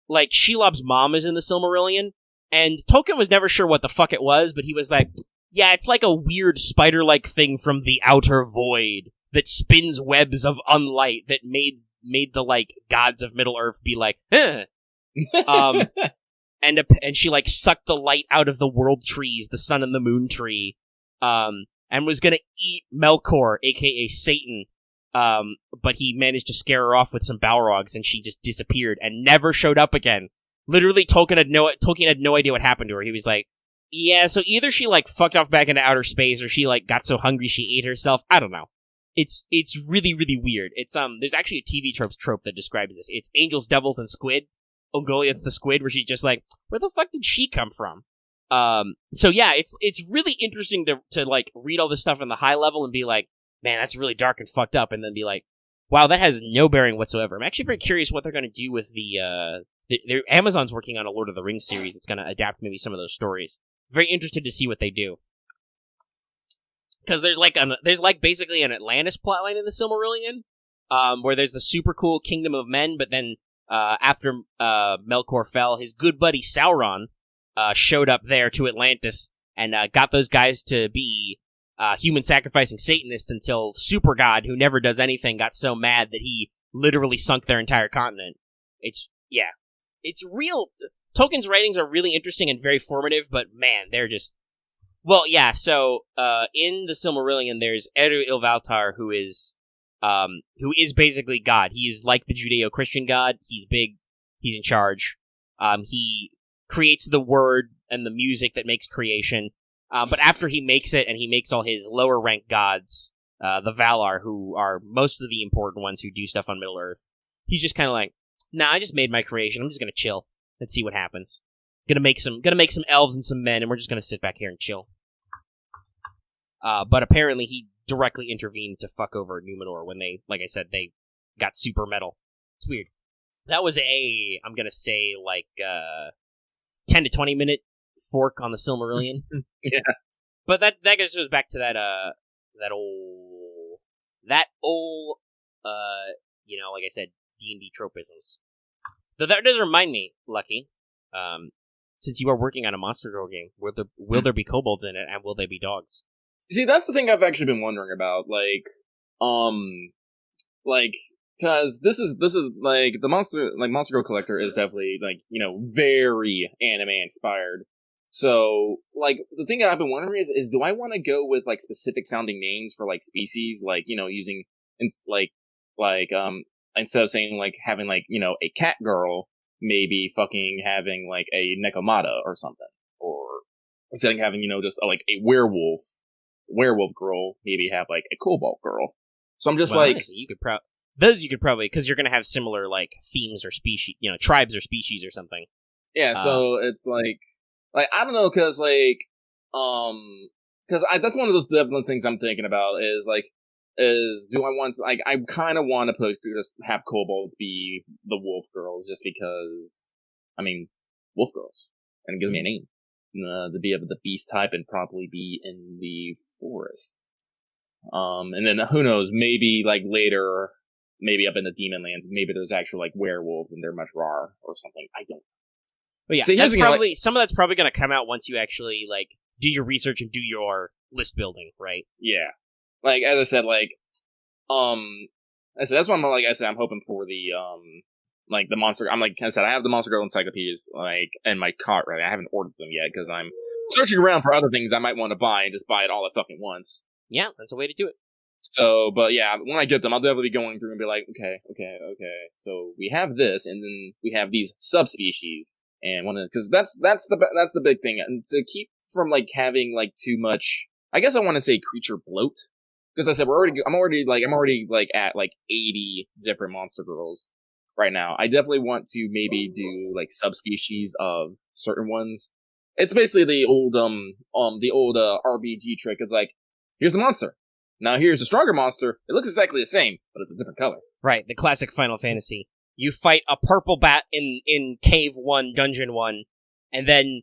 Like, Shelob's mom is in the Silmarillion, and Tolkien was never sure what the fuck it was, but he was like, yeah, it's like a weird spider-like thing from the outer void that spins webs of unlight that made the, like, gods of Middle-earth be like, huh. And she, like, sucked the light out of the world trees, the sun and the moon tree, and was gonna eat Melkor, aka Satan, but he managed to scare her off with some Balrogs, and she just disappeared and never showed up again. Literally, Tolkien had no idea what happened to her. He was like, yeah, so either she, like, fucked off back into outer space, or she, like, got so hungry she ate herself. I don't know. It's really, really weird. It's, there's actually a TV trope that describes this. It's angels, devils, and squid. Ungoliant's the squid, where she's just like, where the fuck did she come from? So yeah, it's really interesting to like, read all this stuff on the high level and be like, man, that's really dark and fucked up, and then be like, wow, that has no bearing whatsoever. I'm actually very curious what they're gonna do with Amazon's working on a Lord of the Rings series that's gonna adapt maybe some of those stories. Very interested to see what they do. Because there's like basically an Atlantis plotline in the Silmarillion, where there's the super cool Kingdom of Men, but then after Melkor fell, his good buddy Sauron showed up there to Atlantis and got those guys to be human sacrificing Satanists until Super God, who never does anything, got so mad that he literally sunk their entire continent. It's real. Tolkien's writings are really interesting and very formative, but man, they're just... Well, yeah, so in the Silmarillion, there's Eru Ilvaltar, who is basically God. He's like the Judeo-Christian God. He's big. He's in charge. He creates the word and the music that makes creation. But after he makes it, and he makes all his lower-ranked gods, the Valar, who are most of the important ones who do stuff on Middle-earth, he's just kind of like, nah, I just made my creation. I'm just gonna chill and see what happens. Gonna make some elves and some men, and we're just gonna sit back here and chill. But apparently he directly intervened to fuck over Numenor when they, like I said, they got super metal. It's weird. That was I'm gonna say, like, 10 to 20 minute fork on the Silmarillion. Yeah. But that just goes back to that old, like I said, D&D tropisms. Though that does remind me, Lucky, since you are working on a Monster Girl game, will there be kobolds in it, and will they be dogs? See, that's the thing I've actually been wondering about, because this is like the Monster Girl Collector is definitely, like, very anime inspired. So, like, the thing that I've been wondering is do I want to go with, like, specific sounding names for, like, species, like, using instead of saying, like, having, like, a cat girl, maybe fucking having, like, a Nekomata or something, or instead of having, just like a werewolf girl, maybe have, like, a kobold girl. So I'm just honestly, you could probably, because you're gonna have similar, like, themes or species, tribes or species or something. Yeah, so it's like I don't know, because that's one of those definite things I'm thinking about is do I want to, like, I kind of want to just have kobolds be the wolf girls, just because, I mean, wolf girls, and it gives me a name. To be of the beast type and probably be in the forests. And then who knows, maybe, like, later, maybe up in the demon lands, maybe there's actual, like, werewolves and they're much rawer or something. I don't know. But yeah, that's probably, some of that's probably going to come out once you actually, like, do your research and do your list building, right? Yeah. Like, as I said, that's why I'm hoping for the, the monster. I have the Monster Girl encyclopedias, like, in my cart, right? I haven't ordered them yet, because I'm searching around for other things I might want to buy and just buy it all at fucking once. Yeah, that's a way to do it. So, but yeah, when I get them, I'll definitely be going through and be like, okay. So we have this, and then we have these subspecies, and because that's the big thing, and to keep from like having like too much. I guess I want to say creature bloat, because I said I'm already at like 80 different monster girls right now. I definitely want to maybe do like subspecies of certain ones. It's basically the old RBG trick. It's like, here's a monster. Now here's a stronger monster. It looks exactly the same, but it's a different color. Right, the classic Final Fantasy. You fight a purple bat in Cave 1, Dungeon 1, and then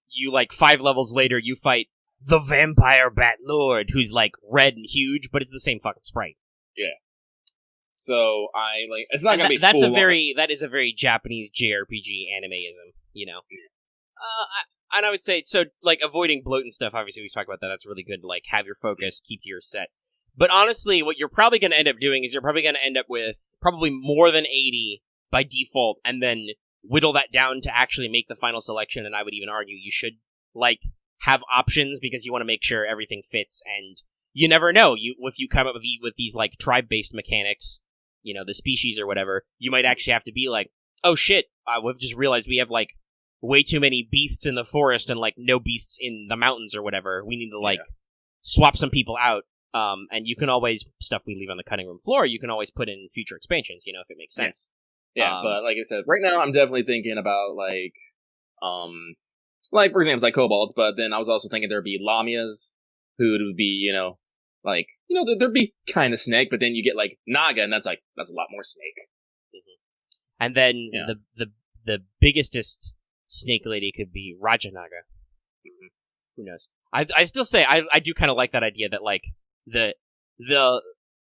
you, like, 5 levels later, you fight the Vampire Bat Lord, who's, like, red and huge, but it's the same fucking sprite. Yeah. So, it's not gonna be that is a very Japanese JRPG animeism, you know? And I would say, so, like, avoiding bloat and stuff, obviously we talked about that, that's really good to, like, have your focus, keep to your set. But honestly, what you're probably going to end up doing is you're probably going to end up with probably more than 80 by default, and then whittle that down to actually make the final selection, and I would even argue you should, like, have options, because you want to make sure everything fits, and you never know, if you come up with these, like, tribe-based mechanics, you know, the species or whatever, you might actually have to be like, oh shit, we've just realized we have, like, way too many beasts in the forest and, like, no beasts in the mountains or whatever. We need to, like, swap some people out. And you can always, stuff we leave on the cutting room floor, you can always put in future expansions, you know, if it makes sense. Yeah, but like I said, right now I'm definitely thinking about, like, for example, like Kobold, but then I was also thinking there'd be Lamias, who would be, you know, like, you know, there'd be kind of snake, but then you get, like, Naga, and that's a lot more snake. Mm-hmm. And then the biggestest snake lady could be Rajanaga. Mm-hmm. Who knows? I still say I do kind of like that idea that, like,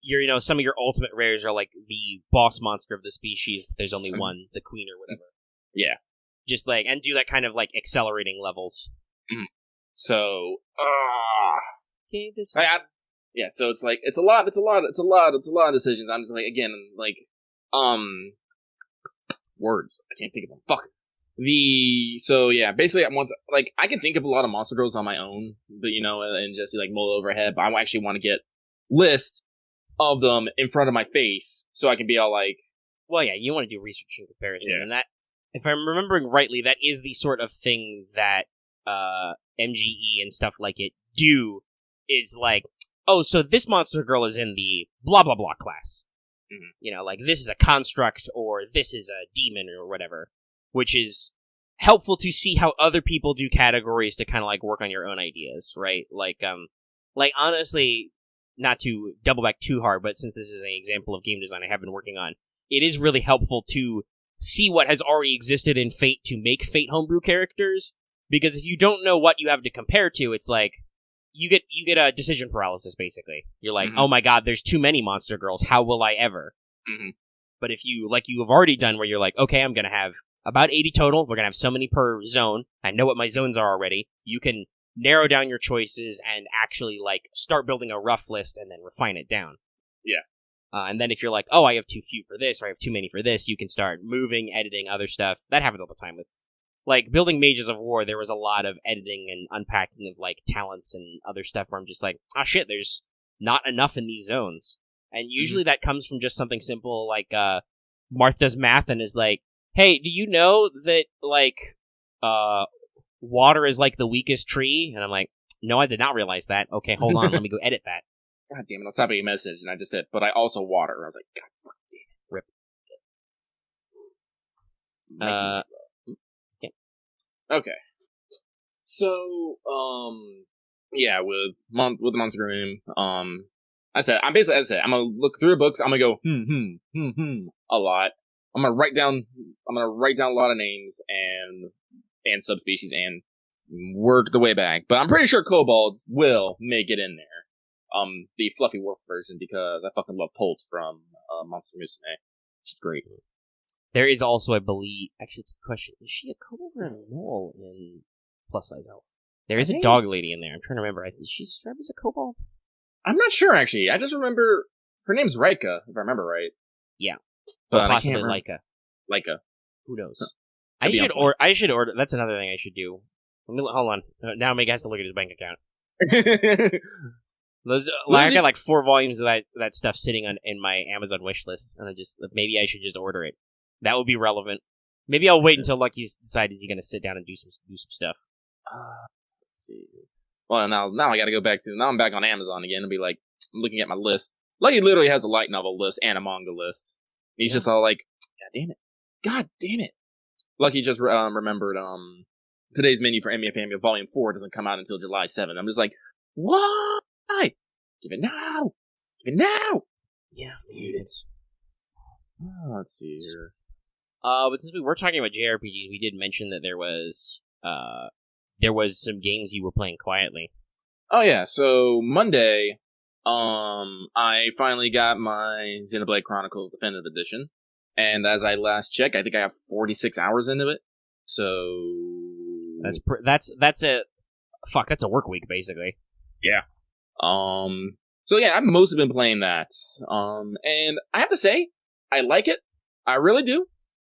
you know, some of your ultimate rares are like the boss monster of the species, but there's only one, the queen or whatever. Yeah. Just like, and do that kind of like accelerating levels. Mm-hmm. So, yeah, so it's like, it's a lot of decisions. I'm just like, again, like, words. I can't think of them. Fuck. So yeah, basically I can think of a lot of monster girls on my own, but you know, and just like mull overhead, but I actually want to get lists of them in front of my face so I can be all like, well, yeah, you want to do research and comparison, and that, if I'm remembering rightly, that is the sort of thing that MGE and stuff like it do, is like, oh, so this monster girl is in the blah blah blah class. Mm-hmm. You know, like, this is a construct, or this is a demon, or whatever. Which is helpful to see how other people do categories to kind of, like, work on your own ideas, right? Like, honestly, not to double back too hard, but since this is an example of game design I have been working on, it is really helpful to see what has already existed in Fate to make Fate homebrew characters, because if you don't know what you have to compare to, it's like, you get a decision paralysis, basically. You're like, mm-hmm. Oh my god, there's too many monster girls, how will I ever? Mm-hmm. But if you, like you have already done, where you're like, okay, I'm gonna have about 80 total, we're going to have so many per zone, I know what my zones are already, you can narrow down your choices and actually, like, start building a rough list and then refine it down. Yeah. And then if you're like, oh, I have too few for this, or I have too many for this, you can start moving, editing, other stuff. That happens all the time with, like, building Mages of War, there was a lot of editing and unpacking of, like, talents and other stuff where I'm just like, ah, shit, there's not enough in these zones. And usually that comes from just something simple, like, Marth does math and is like, hey, do you know that, like, water is, like, the weakest tree? And I'm like, no, I did not realize that. Okay, hold on, let me go edit that. God damn it, I'll stop a message, and I just said, but I also water. I was like, God fuck damn it. Rip. Yeah. Okay. So, yeah, with the Monster Room, I'm gonna look through the books, I'm gonna go, a lot. I'm gonna write down a lot of names and subspecies and work the way back. But I'm pretty sure kobolds will make it in there. The fluffy wolf version, because I fucking love Polt from Monster Musume. Which is great. There is also, I believe, actually it's a question, is she a kobold or a gnoll in Plus Size Elf? There is a dog lady in there. I'm trying to remember. Is she described as a kobold? I'm not sure, actually. I just remember her name's Rika, if I remember right. Yeah. But possibly Leica. Who knows? I should order. That's another thing I should do. Hold on. Now Meg has to look at his bank account. I got like 4 volumes of that stuff sitting in my Amazon wish list, and maybe I should just order it. That would be relevant. Maybe I'll wait until Lucky's decides he's going to sit down and do some stuff. Let's see. Well, now I got to go back to. Now I'm back on Amazon again and be like, I'm looking at my list. Lucky literally has a light novel list and a manga list. He's just all like, God damn it. Lucky just remembered today's menu for MF Family Volume 4 doesn't come out until July 7th. I'm just like, why? Give it now. Yeah, it's. Let's see here. But since we were talking about JRPGs, we did mention that there was some games you were playing quietly. Oh yeah, so Monday, I finally got my Xenoblade Chronicles Definitive Edition, and as I last checked, I think I have 46 hours into it. So that's a work week basically. Yeah. So yeah, I've mostly been playing that. And I have to say, I like it. I really do.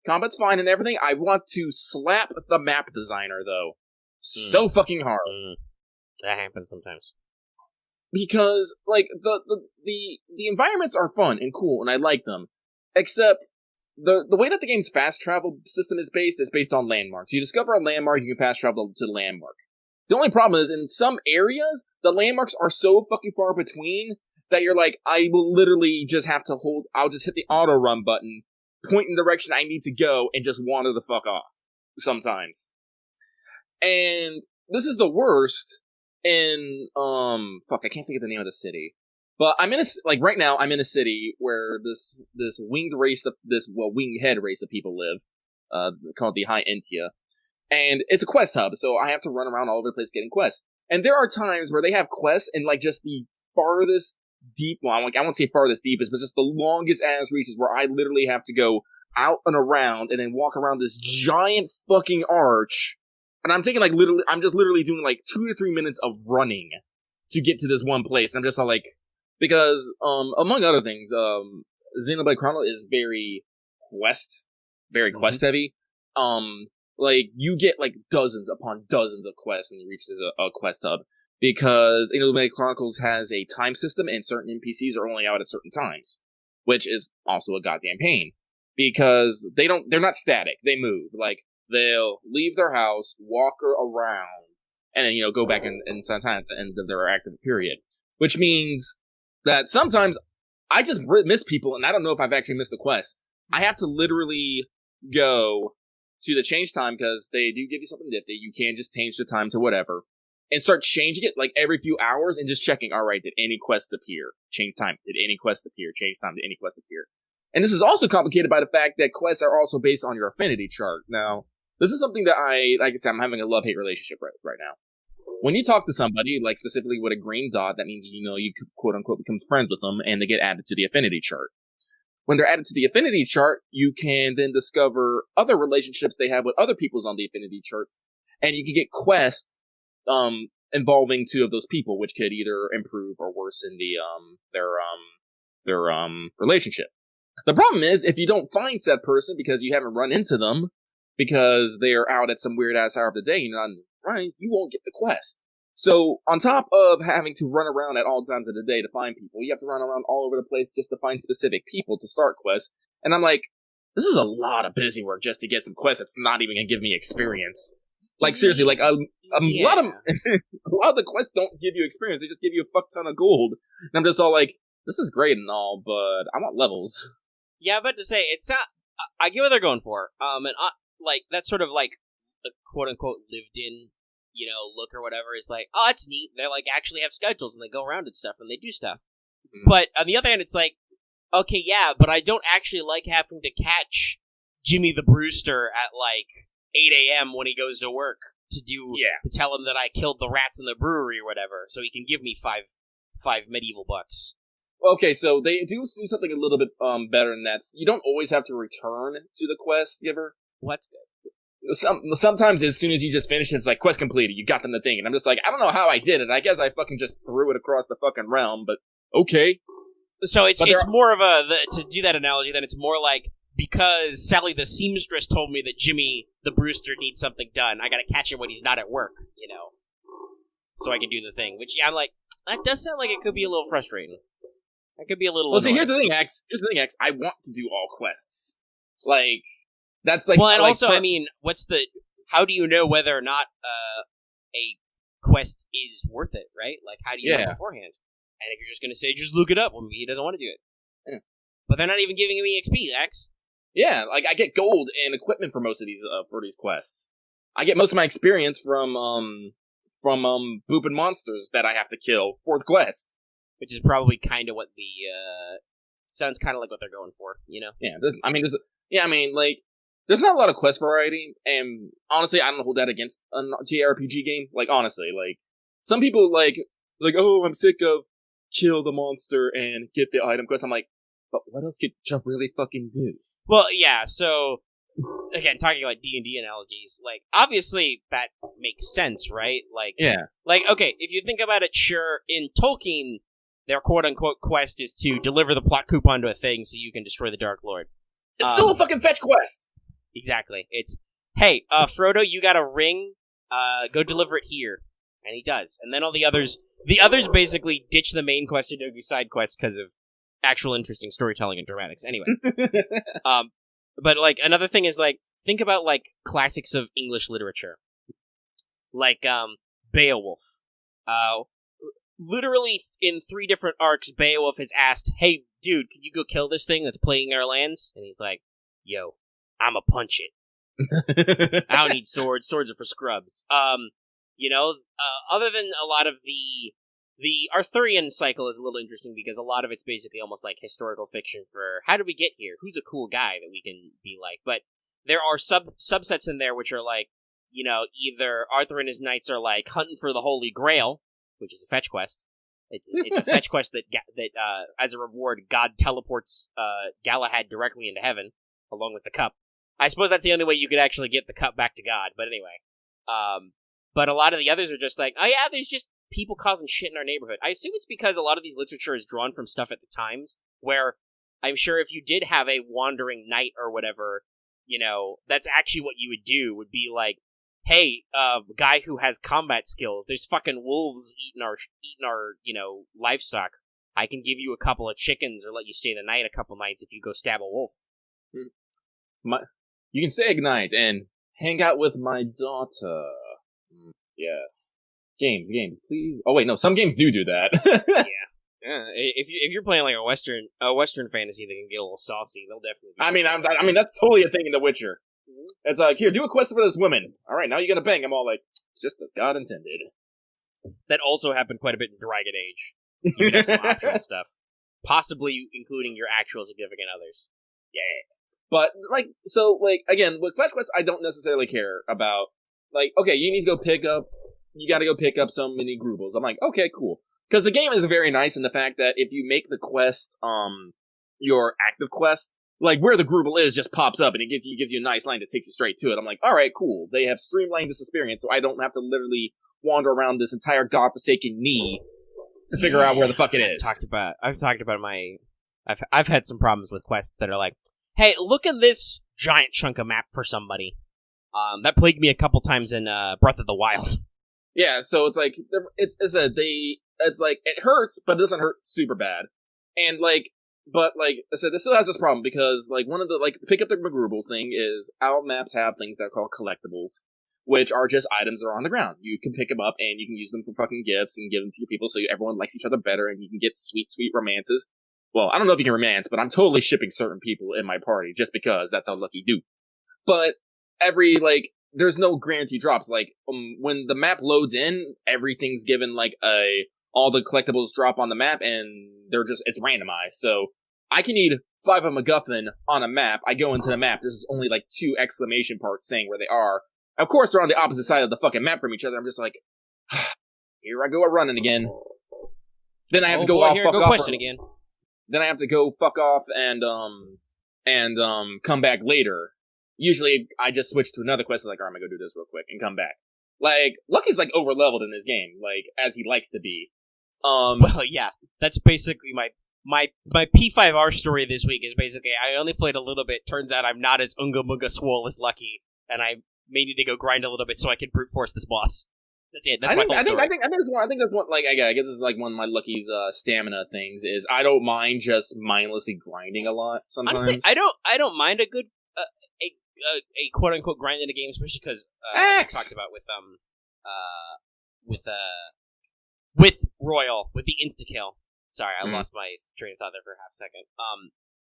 Combat's fine and everything. I want to slap the map designer though. So fucking hard. That happens sometimes. Because like the environments are fun and cool and I like them. Except the way that the game's fast travel system is based on landmarks. You discover a landmark, you can fast travel to the landmark. The only problem is, in some areas, the landmarks are so fucking far between that you're like, I will literally just have to I'll just hit the auto run button, point in the direction I need to go, and just wander the fuck off. Sometimes. And this is the worst in, I can't think of the name of the city. But right now, I'm in a city where this winged head race of people live, called the High Entia. And it's a quest hub, so I have to run around all over the place getting quests. And there are times where they have quests in like just the farthest deep, I won't say farthest deepest, but just the longest ass reaches where I literally have to go out and around and then walk around this giant fucking arch. And I'm taking I'm just literally doing like 2 to 3 minutes of running to get to this one place. And I'm just all like, because, among other things, Xenoblade Chronicles is very quest heavy. Like, you get, like, dozens upon dozens of quests when you reach a quest hub. Because Xenoblade Chronicles has a time system, and certain NPCs are only out at certain times. Which is also a goddamn pain. Because they're not static. They move. Like, they'll leave their house, walk around, and then, go back in some time at the end of their active period. Which means that sometimes I just miss people, and I don't know if I've actually missed a quest. I have to literally go to the change time, because they do give you something nifty. You can just change the time to whatever. And start changing it, like, every few hours, and just checking, alright, did any quests appear? Change time. Did any quests appear? Change time. Did any quests appear? And this is also complicated by the fact that quests are also based on your affinity chart. Now, this is something that like I said, I'm having a love-hate relationship right now. When you talk to somebody, like specifically with a green dot, that means, you quote-unquote becomes friends with them, and they get added to the affinity chart. When they're added to the affinity chart, you can then discover other relationships they have with other peoples on the affinity charts, and you can get quests involving 2 of those people, which could either improve or worsen their relationship. The problem is, if you don't find said person because you haven't run into them, because they are out at some weird ass hour of the day, you're not right, you won't get the quest. So, on top of having to run around at all times of the day to find people, you have to run around all over the place just to find specific people to start quests. And I'm like, this is a lot of busy work just to get some quests that's not even going to give me experience. Like, seriously, like, a lot of the quests don't give you experience, they just give you a fuck ton of gold. And I'm just all like, this is great and all, but I want levels. Yeah, I'm about to say, it's not, I get what they're going for. And that's sort of like the quote-unquote lived-in, look or whatever is like, oh, that's neat. They like actually have schedules and they go around and stuff and they do stuff. Mm-hmm. But on the other hand, it's like, okay, yeah, but I don't actually like having to catch Jimmy the Brewster at like 8 a.m. when he goes to work to tell him that I killed the rats in the brewery or whatever, so he can give me five medieval bucks. Okay, so they do something a little bit better than that. You don't always have to return to the quest giver. Well, that's good. Sometimes as soon as you just finish it, it's like, quest completed, you got them the thing. And I'm just like, I don't know how I did it. I guess I fucking just threw it across the fucking realm, but okay. So it's more of to do that analogy, then it's more like, because Sally the seamstress told me that Jimmy the Brewster needs something done, I gotta catch him when he's not at work, so I can do the thing. Which, yeah, I'm like, That does sound like it could be a little frustrating. That could be a little. Well, see, annoying. Here's the thing, X. I want to do all quests. Like, that's like. Well, and like, also, I mean, how do you know whether or not a quest is worth it, right? Like, how do you know beforehand? And if you're just going to say, just look it up, well, maybe he doesn't want to do it. Yeah. But they're not even giving me XP, X. Yeah, like, I get gold and equipment for most of these quests. I get most of my experience from booping monsters that I have to kill for the quest. Which is probably kind of what sounds kind of like what they're going for, you know? Yeah, there's not a lot of quest variety, and honestly, I don't hold that against a JRPG game. Like, honestly, like, some people, like, oh, I'm sick of kill the monster and get the item quest. I'm like, but what else could you really fucking do? Well, yeah, so, again, talking about D&D analogies, like, obviously that makes sense, right? Like, yeah. Like, okay, if you think about it, sure, in Tolkien, their quote-unquote quest is to deliver the plot coupon to a thing so you can destroy the Dark Lord. It's still a fucking fetch quest! Exactly. It's, hey, Frodo, you got a ring, go deliver it here. And he does. And then all the others basically ditch the main quest to do side quests because of actual interesting storytelling and dramatics. Anyway. But, like, another thing is, like, think about, like, classics of English literature. Like, Beowulf. Literally, in 3 different arcs, Beowulf has asked, hey, dude, can you go kill this thing that's plaguing our lands? And he's like, yo, I'ma punch it. I don't need swords. Swords are for scrubs. Other than a lot of the Arthurian cycle is a little interesting because a lot of it's basically almost like historical fiction for how did we get here? Who's a cool guy that we can be like? But there are subsets in there which are like, you know, either Arthur and his knights are like hunting for the Holy Grail, which is a fetch quest. It's a fetch quest that as a reward, God teleports Galahad directly into heaven along with the cup. I suppose that's the only way you could actually get the cup back to God. But anyway, but a lot of the others are just like, oh yeah, there's just people causing shit in our neighborhood. I assume it's because a lot of these literature is drawn from stuff at the times where I'm sure if you did have a wandering knight or whatever, you know, that's actually what you would do. Would be like, hey, guy who has combat skills, there's fucking wolves eating our you know, livestock. I can give you a couple of chickens or let you stay the night a couple nights if you go stab a wolf. You can stay ignite and hang out with my daughter. Yes. Games, please. Oh wait, no, some games do that. Yeah. If you're playing like a Western fantasy that can get a little saucy, they'll definitely. I mean, that's totally a thing in The Witcher. Mm-hmm. It's like, here, do a quest for this woman. All right, now you gotta bang. I'm all like, just as God intended. That also happened quite a bit in Dragon Age. You can have some optional stuff, possibly including your actual significant others. Yeah. But again, with fetch quests, I don't necessarily care about. Like, okay, you gotta go pick up so many Grubbles. I'm like, okay, cool. Because the game is very nice in the fact that if you make the quest, your active quest, like where the Grubble is just pops up and it gives you a nice line that takes you straight to it. I'm like, alright, cool. They have streamlined this experience so I don't have to literally wander around this entire godforsaken knee to figure out where the fuck it is. I've talked about I've had some problems with quests that are like, hey, look at this giant chunk of map for somebody. That plagued me a couple times in Breath of the Wild. Yeah, so it's like it hurts, but it doesn't hurt super bad. And but I said, this still has this problem because one of the the pick up the McGruble thing is our maps have things that are called collectibles, which are just items that are on the ground. You can pick them up and you can use them for fucking gifts and give them to your people so everyone likes each other better and you can get sweet, sweet romances. Well, I don't know if you can romance, but I'm totally shipping certain people in my party just because that's how lucky do. But there's no guarantee drops. When the map loads in, everything's given all the collectibles drop on the map and it's randomized. So I can need 5 of MacGuffin on a map. I go into the map. There's only 2 exclamation parts saying where they are. Of course, they're on the opposite side of the fucking map from each other. I'm just like, here I go running again. Then I have to go off. Fuck off question again. Then I have to go fuck off and come back later. Usually, I just switch to another quest. Alright, I'm gonna go do this real quick and come back. Lucky's over-leveled in this game, as he likes to be. Well, yeah, that's basically my P5R story this week is basically, I only played a little bit, turns out I'm not as unga-munga swole as Lucky, and I may need to go grind a little bit so I can brute force this boss. That's it. That's my whole story. I think that's one. Like, I guess this is like one of my Lucky's stamina things. Is I don't mind just mindlessly grinding a lot. Sometimes, honestly, I don't mind a good a quote unquote grind in a game, especially because we talked about with Royal with the insta kill. Sorry, I lost my train of thought there for a half second.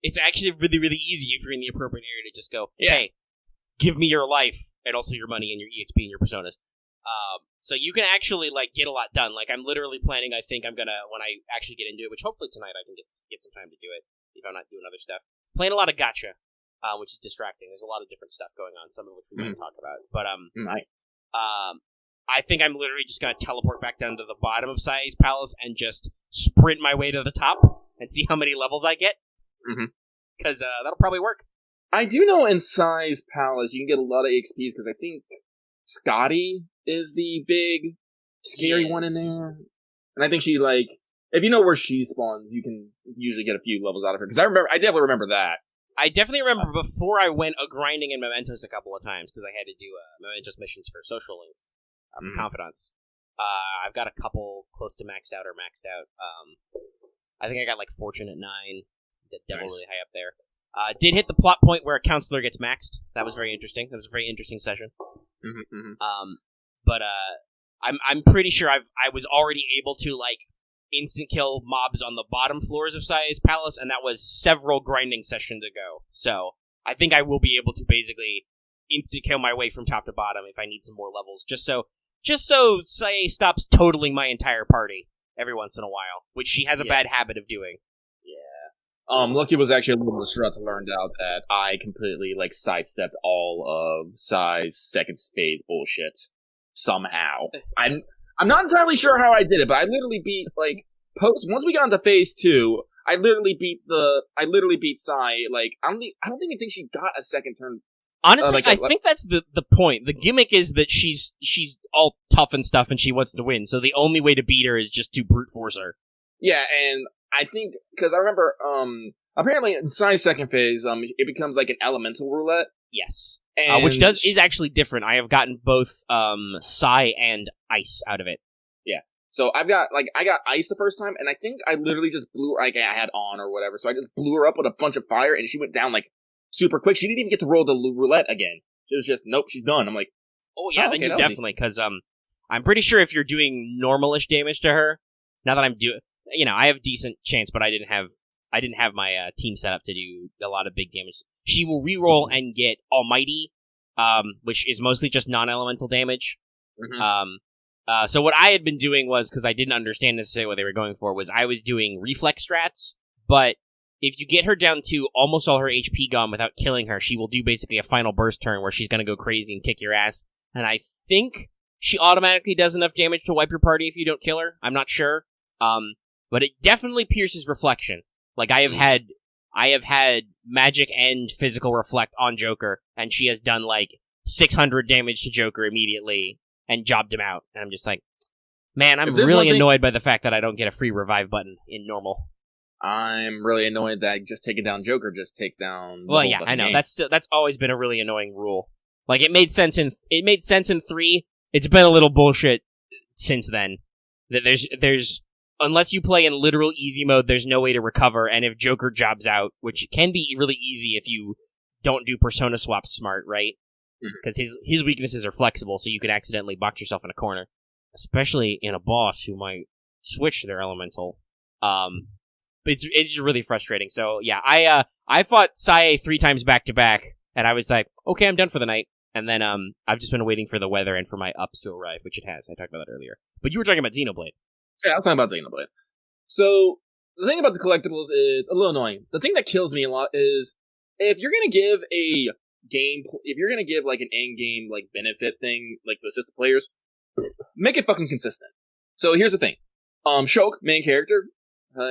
It's actually really, really easy if you're in the appropriate area to just go, hey, give me your life and also your money and your EXP and your personas. So you can actually like get a lot done. Like I'm literally planning. I think I'm gonna when I actually get into it, which hopefully tonight I can get some time to do it if I'm not doing other stuff. Playing a lot of gacha, which is distracting. There's a lot of different stuff going on, some of which we might talk about. But I think I'm literally just gonna teleport back down to the bottom of Sai's palace and just sprint my way to the top and see how many levels I get. Because that'll probably work. I do know in Sai's palace you can get a lot of XPs because I think Scotty is the big scary one in there, and I think she like if you know where she spawns, you can usually get a few levels out of her. Because I definitely remember that. I definitely remember before I went grinding in Mementos a couple of times because I had to do Mementos missions for social links, confidants. I've got a couple close to maxed out or maxed out. I think I got like Fortune at 9. The devil really high up there. Did hit the plot point where a counselor gets maxed. That was very interesting. That was a very interesting session. But I'm pretty sure I was already able to like instant kill mobs on the bottom floors of Sai's palace, and that was several grinding sessions ago. So I think I will be able to basically instant kill my way from top to bottom if I need some more levels, just so Sai stops totaling my entire party every once in a while, which she has a bad habit of doing. Lucky was actually a little distraught to learn out that I completely like sidestepped all of Sai's second phase bullshit somehow. I'm not entirely sure how I did it, but I literally beat like once we got into phase 2, I literally beat Sai. Like I don't even think she got a second turn. Honestly, I think that's the point. The gimmick is that she's all tough and stuff, and she wants to win. So the only way to beat her is just to brute force her. Yeah, and I think because I remember, apparently in Sai's second phase, it becomes like an elemental roulette. Yes, which is actually different. I have gotten both Sai and ice out of it. Yeah, so I got ice the first time, and I think I literally just blew her, like I had on or whatever. So I just blew her up with a bunch of fire, and she went down like super quick. She didn't even get to roll the roulette again. It was just nope, she's done. I'm like, then you definitely because I'm pretty sure if you're doing normalish damage to her, now that I'm doing. I have decent chance, but I didn't have my team set up to do a lot of big damage. She will reroll and get Almighty, which is mostly just non-elemental damage. So what I had been doing was, because I didn't understand necessarily what they were going for, was I was doing reflex strats, but if you get her down to almost all her HP gone without killing her, she will do basically a final burst turn where she's going to go crazy and kick your ass. And I think she automatically does enough damage to wipe your party if you don't kill her. I'm not sure. But it definitely pierces reflection. Like I have had magic and physical reflect on Joker, and she has done like 600 damage to Joker immediately and jobbed him out. And I'm just like, man, I'm really annoyed by the fact that I don't get a free revive button in normal. I'm really annoyed that just taking down Joker just takes down. Well, yeah, I know game. That's always been a really annoying rule. Like it made sense in 3. It's been a little bullshit since then. That there's unless you play in literal easy mode, there's no way to recover, and if Joker jobs out, which can be really easy if you don't do persona swaps smart, right? Because his weaknesses are flexible, so you can accidentally box yourself in a corner. Especially in a boss who might switch their elemental. It's just really frustrating. So, yeah, I fought Sai 3 times back-to-back, and I was like, okay, I'm done for the night. And then I've just been waiting for the weather and for my ups to arrive, which it has. I talked about that earlier. But you were talking about Xenoblade. Yeah, I was talking about Xenoblade. So, the thing about the collectibles is a little annoying. The thing that kills me a lot is if you're going to give like an end-game like benefit thing, like to assist the players, make it fucking consistent. So, here's the thing. Shulk, main character,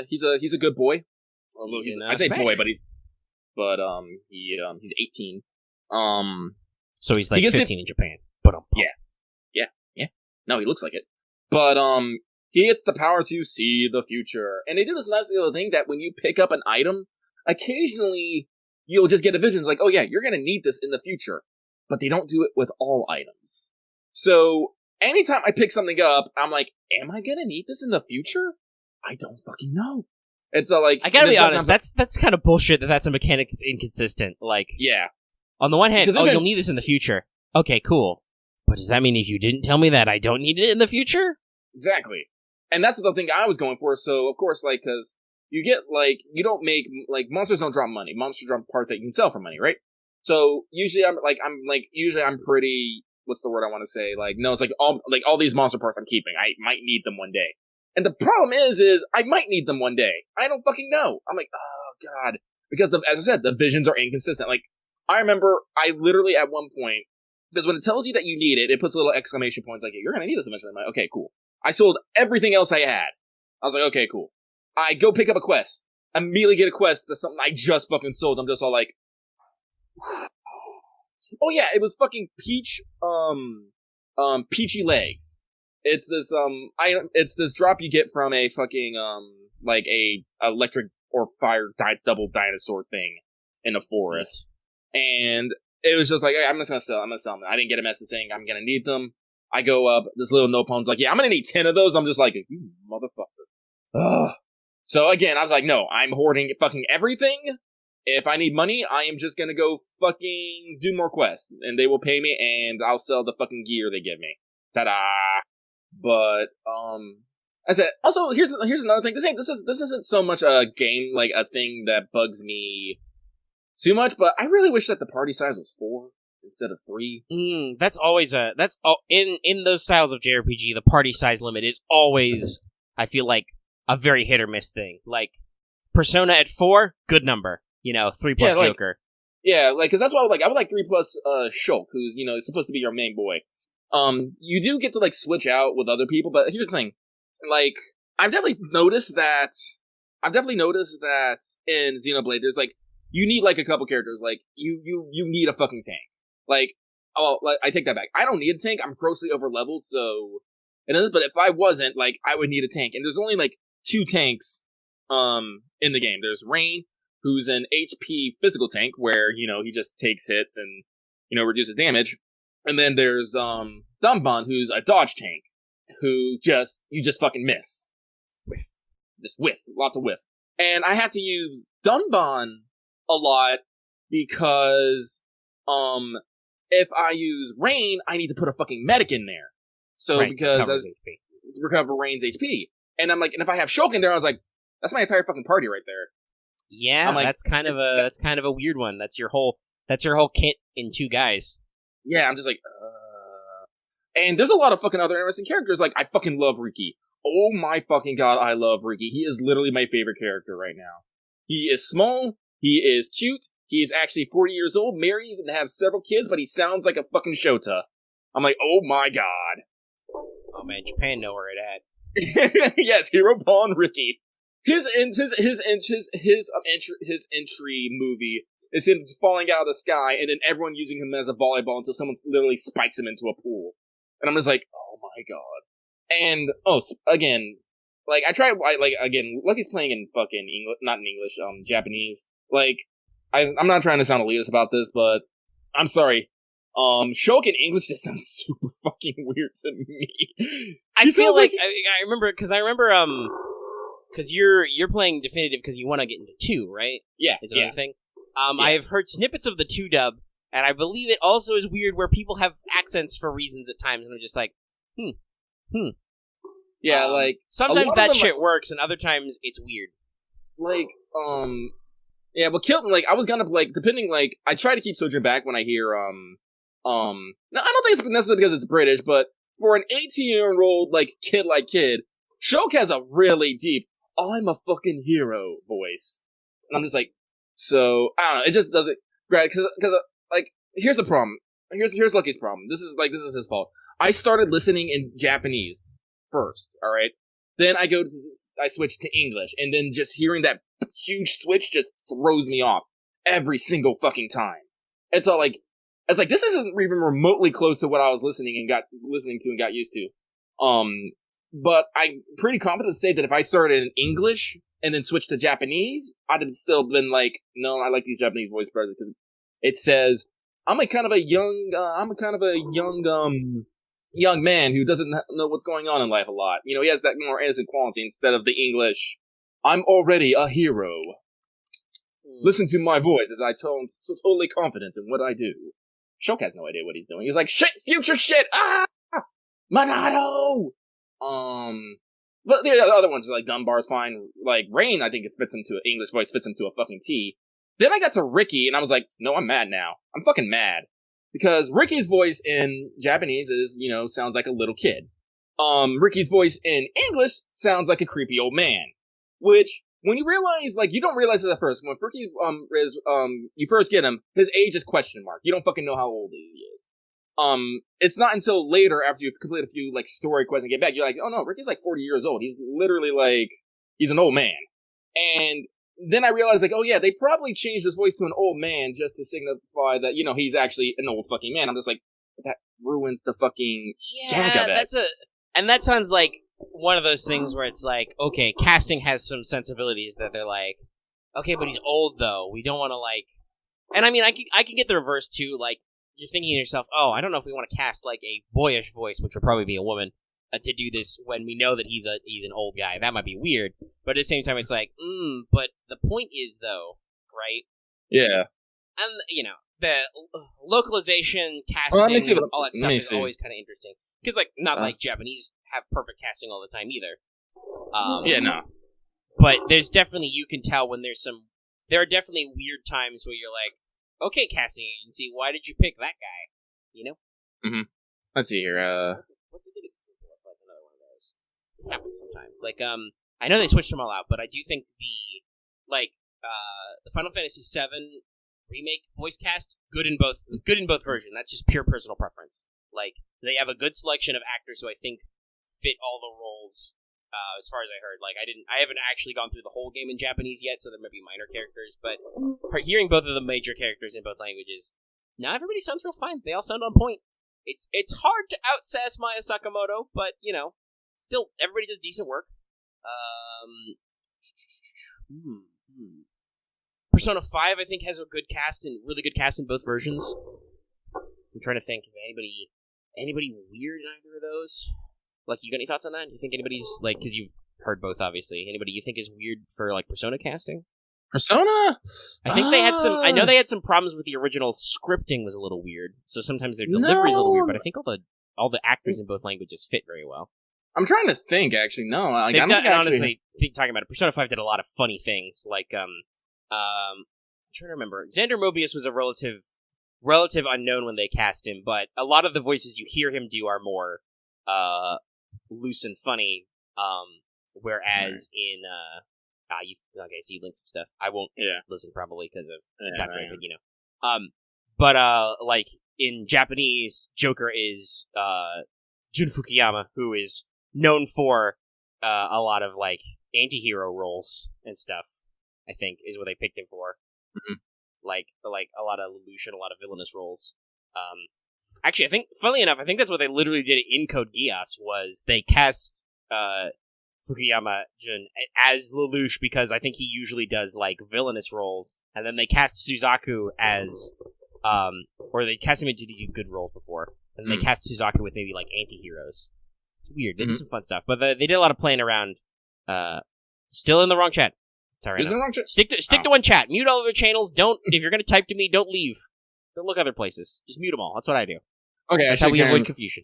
he's a good boy. I say boy, but he's 18. So he's like 15 in Japan. Yeah. No, he looks like it. But he gets the power to see the future. And they do this nice little thing that when you pick up an item, occasionally you'll just get a vision like, oh yeah, you're going to need this in the future. But they don't do it with all items. So anytime I pick something up, I'm like, am I gonna need this in the future? I don't fucking know. It's like, I gotta be honest, that's kind of bullshit that's a mechanic that's inconsistent. Like, yeah. On the one hand, you'll need this in the future. Okay, cool. But does that mean if you didn't tell me that I don't need it in the future? Exactly. And that's the thing I was going for. So, of course, like, because you get, like, you don't make, like, monsters don't drop money. Monsters drop parts that you can sell for money, right? So, usually I'm pretty, what's the word I want to say? Like, no, it's like all these monster parts I'm keeping. I might need them one day. And the problem is I might need them one day. I don't fucking know. I'm like, oh, God. Because, as I said, the visions are inconsistent. Like, I remember I literally at one point, because when it tells you that you need it, it puts little exclamation points like, you're going to need this eventually. I'm like, okay, cool. I sold everything else I had. I was like, okay, cool. I go pick up a quest. Immediately get a quest to something I just fucking sold. I'm just all like, oh yeah, it was fucking peachy legs. It's this item. It's this drop you get from a fucking like a electric or fire double dinosaur thing in the forest, and it was just like, hey, I'm just gonna sell. I'm gonna sell them. I didn't get a message saying I'm gonna need them. I go up. This little no poem's like, yeah, I'm gonna need 10 of those. I'm just like, you motherfucker. Ugh. So again, I was like, no, I'm hoarding fucking everything. If I need money, I am just gonna go fucking do more quests, and they will pay me, and I'll sell the fucking gear they give me. Ta-da! But I said also here's another thing. This isn't so much a game, like a thing that bugs me too much, but I really wish that the party size was 4 instead of 3. That's always in those styles of JRPG, the party size limit is always, I feel like, a very hit or miss thing. Like Persona at 4, good number. 3 plus Joker. Yeah, like, because that's why I would like 3 plus Shulk, who's supposed to be your main boy. You do get to like switch out with other people, but here's the thing. Like, I've definitely noticed that in Xenoblade, there's like, you need like a couple characters. Like, you need a fucking tank. Like, I take that back. I don't need a tank. I'm grossly over leveled, so but if I wasn't, like, I would need a tank. And there's only like 2 tanks in the game. There's Rain, who's an HP physical tank where, he just takes hits and, reduces damage. And then there's Dunban, who's a dodge tank, who you just fucking miss. Whiff. Lots of whiff. And I have to use Dunban a lot because if I use Rain, I need to put a fucking medic in there. So right, because recover Rain's HP. And I'm like, and if I have Shulk in there, I was like, that's my entire fucking party right there. Yeah, like, that's kind of a weird one. That's your whole kit in 2 guys. Yeah, I'm just like, And there's a lot of fucking other interesting characters. Like, I fucking love Riki. Oh my fucking god, I love Riki. He is literally my favorite character right now. He is small. He is cute. He is actually 40 years old, married, and has several kids, but he sounds like a fucking Shota. I'm like, oh my god. Oh man, Japan know where it at. Yes, Hero Pawn Riki. His entry movie is him falling out of the sky and then everyone using him as a volleyball until someone literally spikes him into a pool. And I'm just like, oh my god. And, again, like, Lucky's playing in fucking English, not in English, Japanese. Like, I'm not trying to sound elitist about this, but I'm sorry. Shulk in English just sounds super fucking weird to me. I feel like I remember, because you're playing definitive because you want to get into 2, right? Yeah, is another thing. I have heard snippets of the 2 dub, and I believe it also is weird where people have accents for reasons at times, and they're just like, Yeah, like, sometimes that shit works, and other times it's weird. Like, yeah, but Kilton, like, I was gonna, like, depending, like, I try to keep Sojourn back when I hear, no, I don't think it's necessarily because it's British, but for an 18-year-old, like, kid, Shulk has a really deep, I'm a fucking hero voice. And I'm just like, so, I don't know, it just doesn't, because, like, here's the problem. Here's Lucky's problem. This is his fault. I started listening in Japanese first, alright? Then I switch to English, and then just hearing that huge switch just throws me off every single fucking time. It's like, this isn't even remotely close to what I was listening to and got used to. But I'm pretty confident to say that if I started in English and then switched to Japanese, I'd have still been like, no, I like these Japanese voice better because it says, I'm a kind of a young young man who doesn't know what's going on in life a lot. He has that more innocent quality instead of the English, I'm already a hero. Listen to my voice as I tone so totally confident in what I do. Shulk has no idea what he's doing. He's like, shit, future shit, Monado! But the other ones are like Dunbar's fine. Like, Rain, I think it fits into English voice, fits into a fucking T. Then I got to Ricky, and I was like, no, I'm mad now. I'm fucking mad. Because Ricky's voice in Japanese is, sounds like a little kid. Ricky's voice in English sounds like a creepy old man. Which, when you realize, like, you don't realize this at first. When Ricky, you first get him, his age is question mark. You don't fucking know how old he is. It's not until later, after you've completed a few, like, story quests and get back, you're like, oh no, Ricky's like 40 years old. He's literally like, he's an old man. And then I realized, like, oh yeah, they probably changed his voice to an old man just to signify that, he's actually an old fucking man. I'm just like, that ruins the fucking gag of it. And that sounds like one of those things where it's like, okay, casting has some sensibilities that they're like, okay, but he's old though. We don't want to like, and I mean, I can get the reverse too. Like, you're thinking to yourself, oh, I don't know if we want to cast like a boyish voice, which would probably be a woman, to do this when we know that he's an old guy. That might be weird, but at the same time, it's like, but the point is though, right? Yeah. And the localization, casting, all that stuff is always kind of interesting because like not like Japanese have perfect casting all the time either. No. But there's definitely, you can tell when there are definitely weird times where you're like, okay, casting agency, why did you pick that guy? Mm-hmm. Let's see here. What's a good example of like another one of those? It happens sometimes. Like, I know they switched them all out, but I do think the Final Fantasy VII remake voice cast good in both versions. That's just pure personal preference. Like, they have a good selection of actors who I think fit all the roles. As far as I heard, like I haven't actually gone through the whole game in Japanese yet, so there might be minor characters. But hearing both of the major characters in both languages, now everybody sounds real fine. They all sound on point. It's hard to outsass Maya Sakamoto, but still everybody does decent work. Persona 5, I think, has a good cast and really good cast in both versions. I'm trying to think, is anybody weird in either of those? Like, you got any thoughts on that? You think anybody's, like, because you've heard both, obviously. Anybody you think is weird for, like, Persona casting? Persona? I think I know they had some problems with the original scripting was a little weird, so sometimes their delivery's a little weird, but I think all the actors in both languages fit very well. I'm trying to think, actually. No. Like, honestly, talking about it, Persona 5 did a lot of funny things, like, I'm trying to remember. Xander Mobius was a relative unknown when they cast him, but a lot of the voices you hear him do are more, loose and funny, whereas in so you linked some stuff. I won't listen probably because of copyright, but like in Japanese, Joker is Jun Fukuyama, who is known for a lot of like anti-hero roles and stuff. I think is what they picked him for, like a lot of Lelouch and a lot of villainous roles. Actually, I think, funnily enough, I think that's what they literally did in Code Geass, was they cast Fukuyama Jun as Lelouch because I think he usually does, like, villainous roles, and then they cast Suzaku as, or they cast him to do good roles before, and they cast Suzaku with maybe, like, anti-heroes. It's weird. They did some fun stuff, but they did a lot of playing around. Still in the wrong chat. Sorry, the wrong chat? Stick to one chat. Mute all other channels. If you're going to type to me, don't leave. Don't look other places. Just mute them all. That's what I do. Okay, that's how we avoid confusion.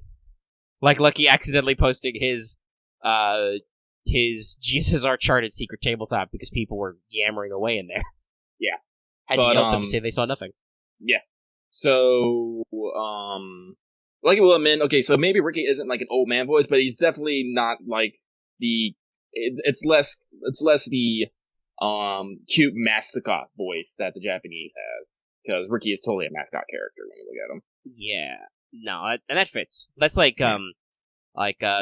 Like Lucky accidentally posting his GSSR charted secret tabletop because people were yammering away in there. Yeah. Had to yell at them to say they saw nothing. Yeah. So, Lucky will admit, okay, so maybe Ricky isn't like an old man voice, but he's definitely not like it's less the cute mascot voice that the Japanese has. Because Ricky is totally a mascot character when you look at him. Yeah. No, and that fits. That's like,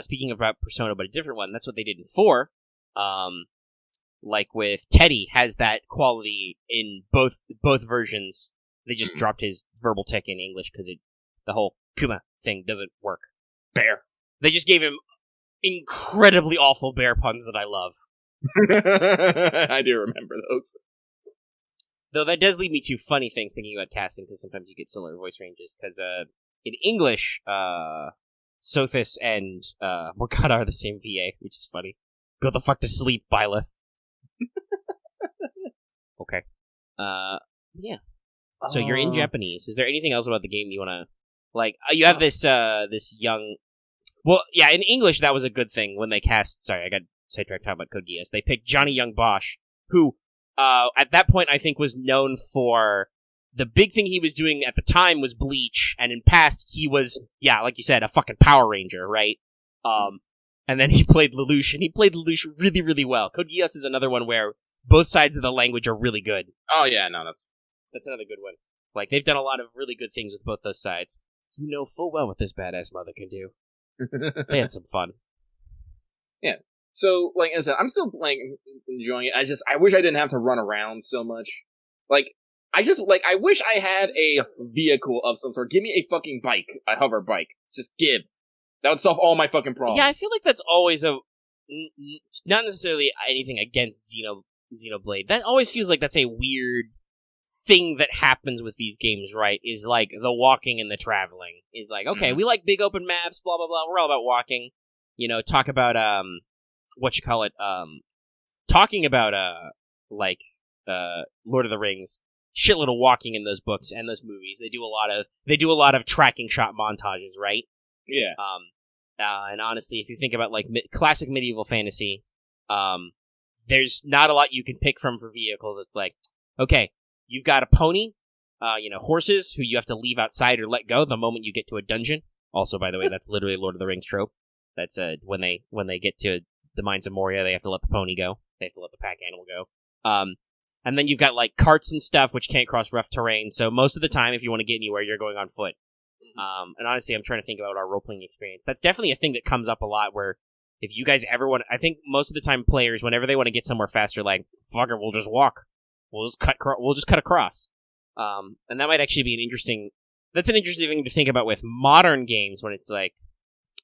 speaking about Persona, but a different one, that's what they did in 4. Like with Teddy has that quality in both versions. They just dropped his verbal tick in English because the whole Kuma thing doesn't work. Bear. They just gave him incredibly awful bear puns that I love. I do remember those. Though that does lead me to funny things thinking about casting, because sometimes you get similar voice ranges. Because in English, Sothis and Morgana are the same VA, which is funny. Go the fuck to sleep, Byleth. Okay. Yeah. So you're in Japanese. Is there anything else about the game you want to... Like, you have this young... Well, yeah, in English, that was a good thing when they cast... Sorry, I got sidetracked talking about Code Geass. They picked Johnny Young Bosch, who, at that point, I think was known for... The big thing he was doing at the time was Bleach, and in past, he was, yeah, like you said, a fucking Power Ranger, right? And then he played Lelouch, and he played Lelouch really, really well. Code Geass is another one where both sides of the language are really good. Oh, yeah, no, That's another good one. Like, they've done a lot of really good things with both those sides. You know full well what this badass mother can do. They had some fun. Yeah. So, like I said, I'm still, like, enjoying it. I wish I didn't have to run around so much. Like, I wish I had a vehicle of some sort. Give me a fucking bike, a hover bike. Just give. That would solve all my fucking problems. Yeah, I feel like that's always not necessarily anything against Xenoblade. That always feels like that's a weird thing that happens with these games, right? Is like the walking and the traveling. Is like, okay, we like big open maps, blah, blah, blah. We're all about walking. You know, talk about, talking about, Lord of the Rings. Shitload of walking in those books and those movies. They do a lot of tracking shot montages, right? Yeah. And honestly, if you think about like classic medieval fantasy, there's not a lot you can pick from for vehicles. It's like, okay, you've got a pony, horses who you have to leave outside or let go the moment you get to a dungeon. Also, by the way, that's literally a Lord of the Rings trope. That's when they get to the Mines of Moria, they have to let the pony go. They have to let the pack animal go. And then you've got, like, carts and stuff, which can't cross rough terrain. So most of the time, if you want to get anywhere, you're going on foot. And honestly, I'm trying to think about our role-playing experience. That's definitely a thing that comes up a lot, where if you guys ever want... I think most of the time, players, whenever they want to get somewhere faster, like, fuck it, we'll just walk. We'll just cut across. And that might actually be an interesting... That's an interesting thing to think about with modern games, when it's like...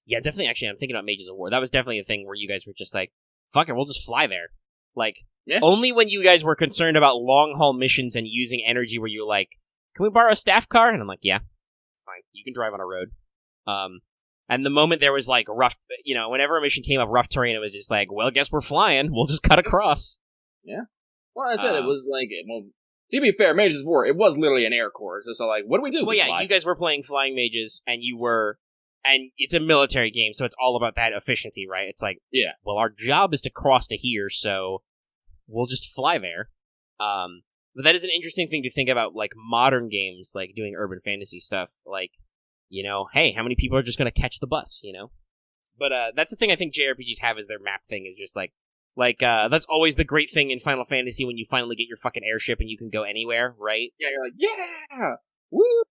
Yeah, definitely, actually, I'm thinking about Mages of War. That was definitely a thing where you guys were just like, fuck it, we'll just fly there. Like... Yeah. Only when you guys were concerned about long-haul missions and using energy were you like, can we borrow a staff car? And I'm like, yeah, it's fine. You can drive on a road. And the moment there was, like, rough, whenever a mission came up, rough terrain, it was just like, well, I guess we're flying. We'll just cut across. Yeah. Well, I said it was like, to be fair, Mages of War, it was literally an air corps. So, like, what do we do? Well, yeah, you guys were playing Flying Mages, and and it's a military game, so it's all about that efficiency, right? It's like, yeah, well, our job is to cross to here, so... We'll just fly there. But that is an interesting thing to think about, like, modern games, like, doing urban fantasy stuff. Like, hey, how many people are just going to catch the bus, But that's the thing I think JRPGs have is their map thing is just, like, that's always the great thing in Final Fantasy when you finally get your fucking airship and you can go anywhere, right? Yeah, you're like, yeah! Woo!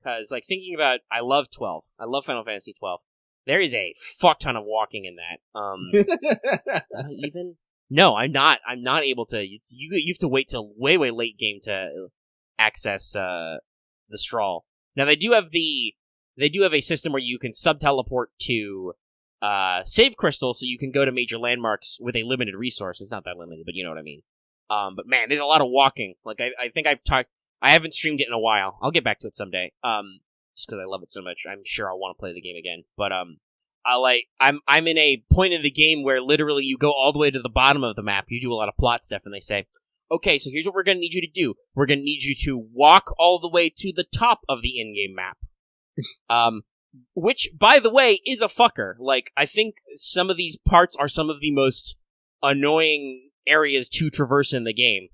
Because, like, thinking about... I love 12. I love Final Fantasy 12. There is a fuck ton of walking in that. Even... No, I'm not. I'm not able to. You have to wait till way late game to access the Strahl. Now they do have a system where you can sub-teleport to save crystal, so you can go to major landmarks with a limited resource. It's not that limited, but you know what I mean. But man, there's a lot of walking. Like I think I haven't streamed it in a while. I'll get back to it someday. Just because I love it so much. I'm sure I'll want to play the game again. But I'm in a point in the game where literally you go all the way to the bottom of the map. You do a lot of plot stuff, and they say, okay, so here's what we're going to need you to do. We're going to need you to walk all the way to the top of the in-game map. Which, by the way, is a fucker. Like, I think some of these parts are some of the most annoying areas to traverse in the game.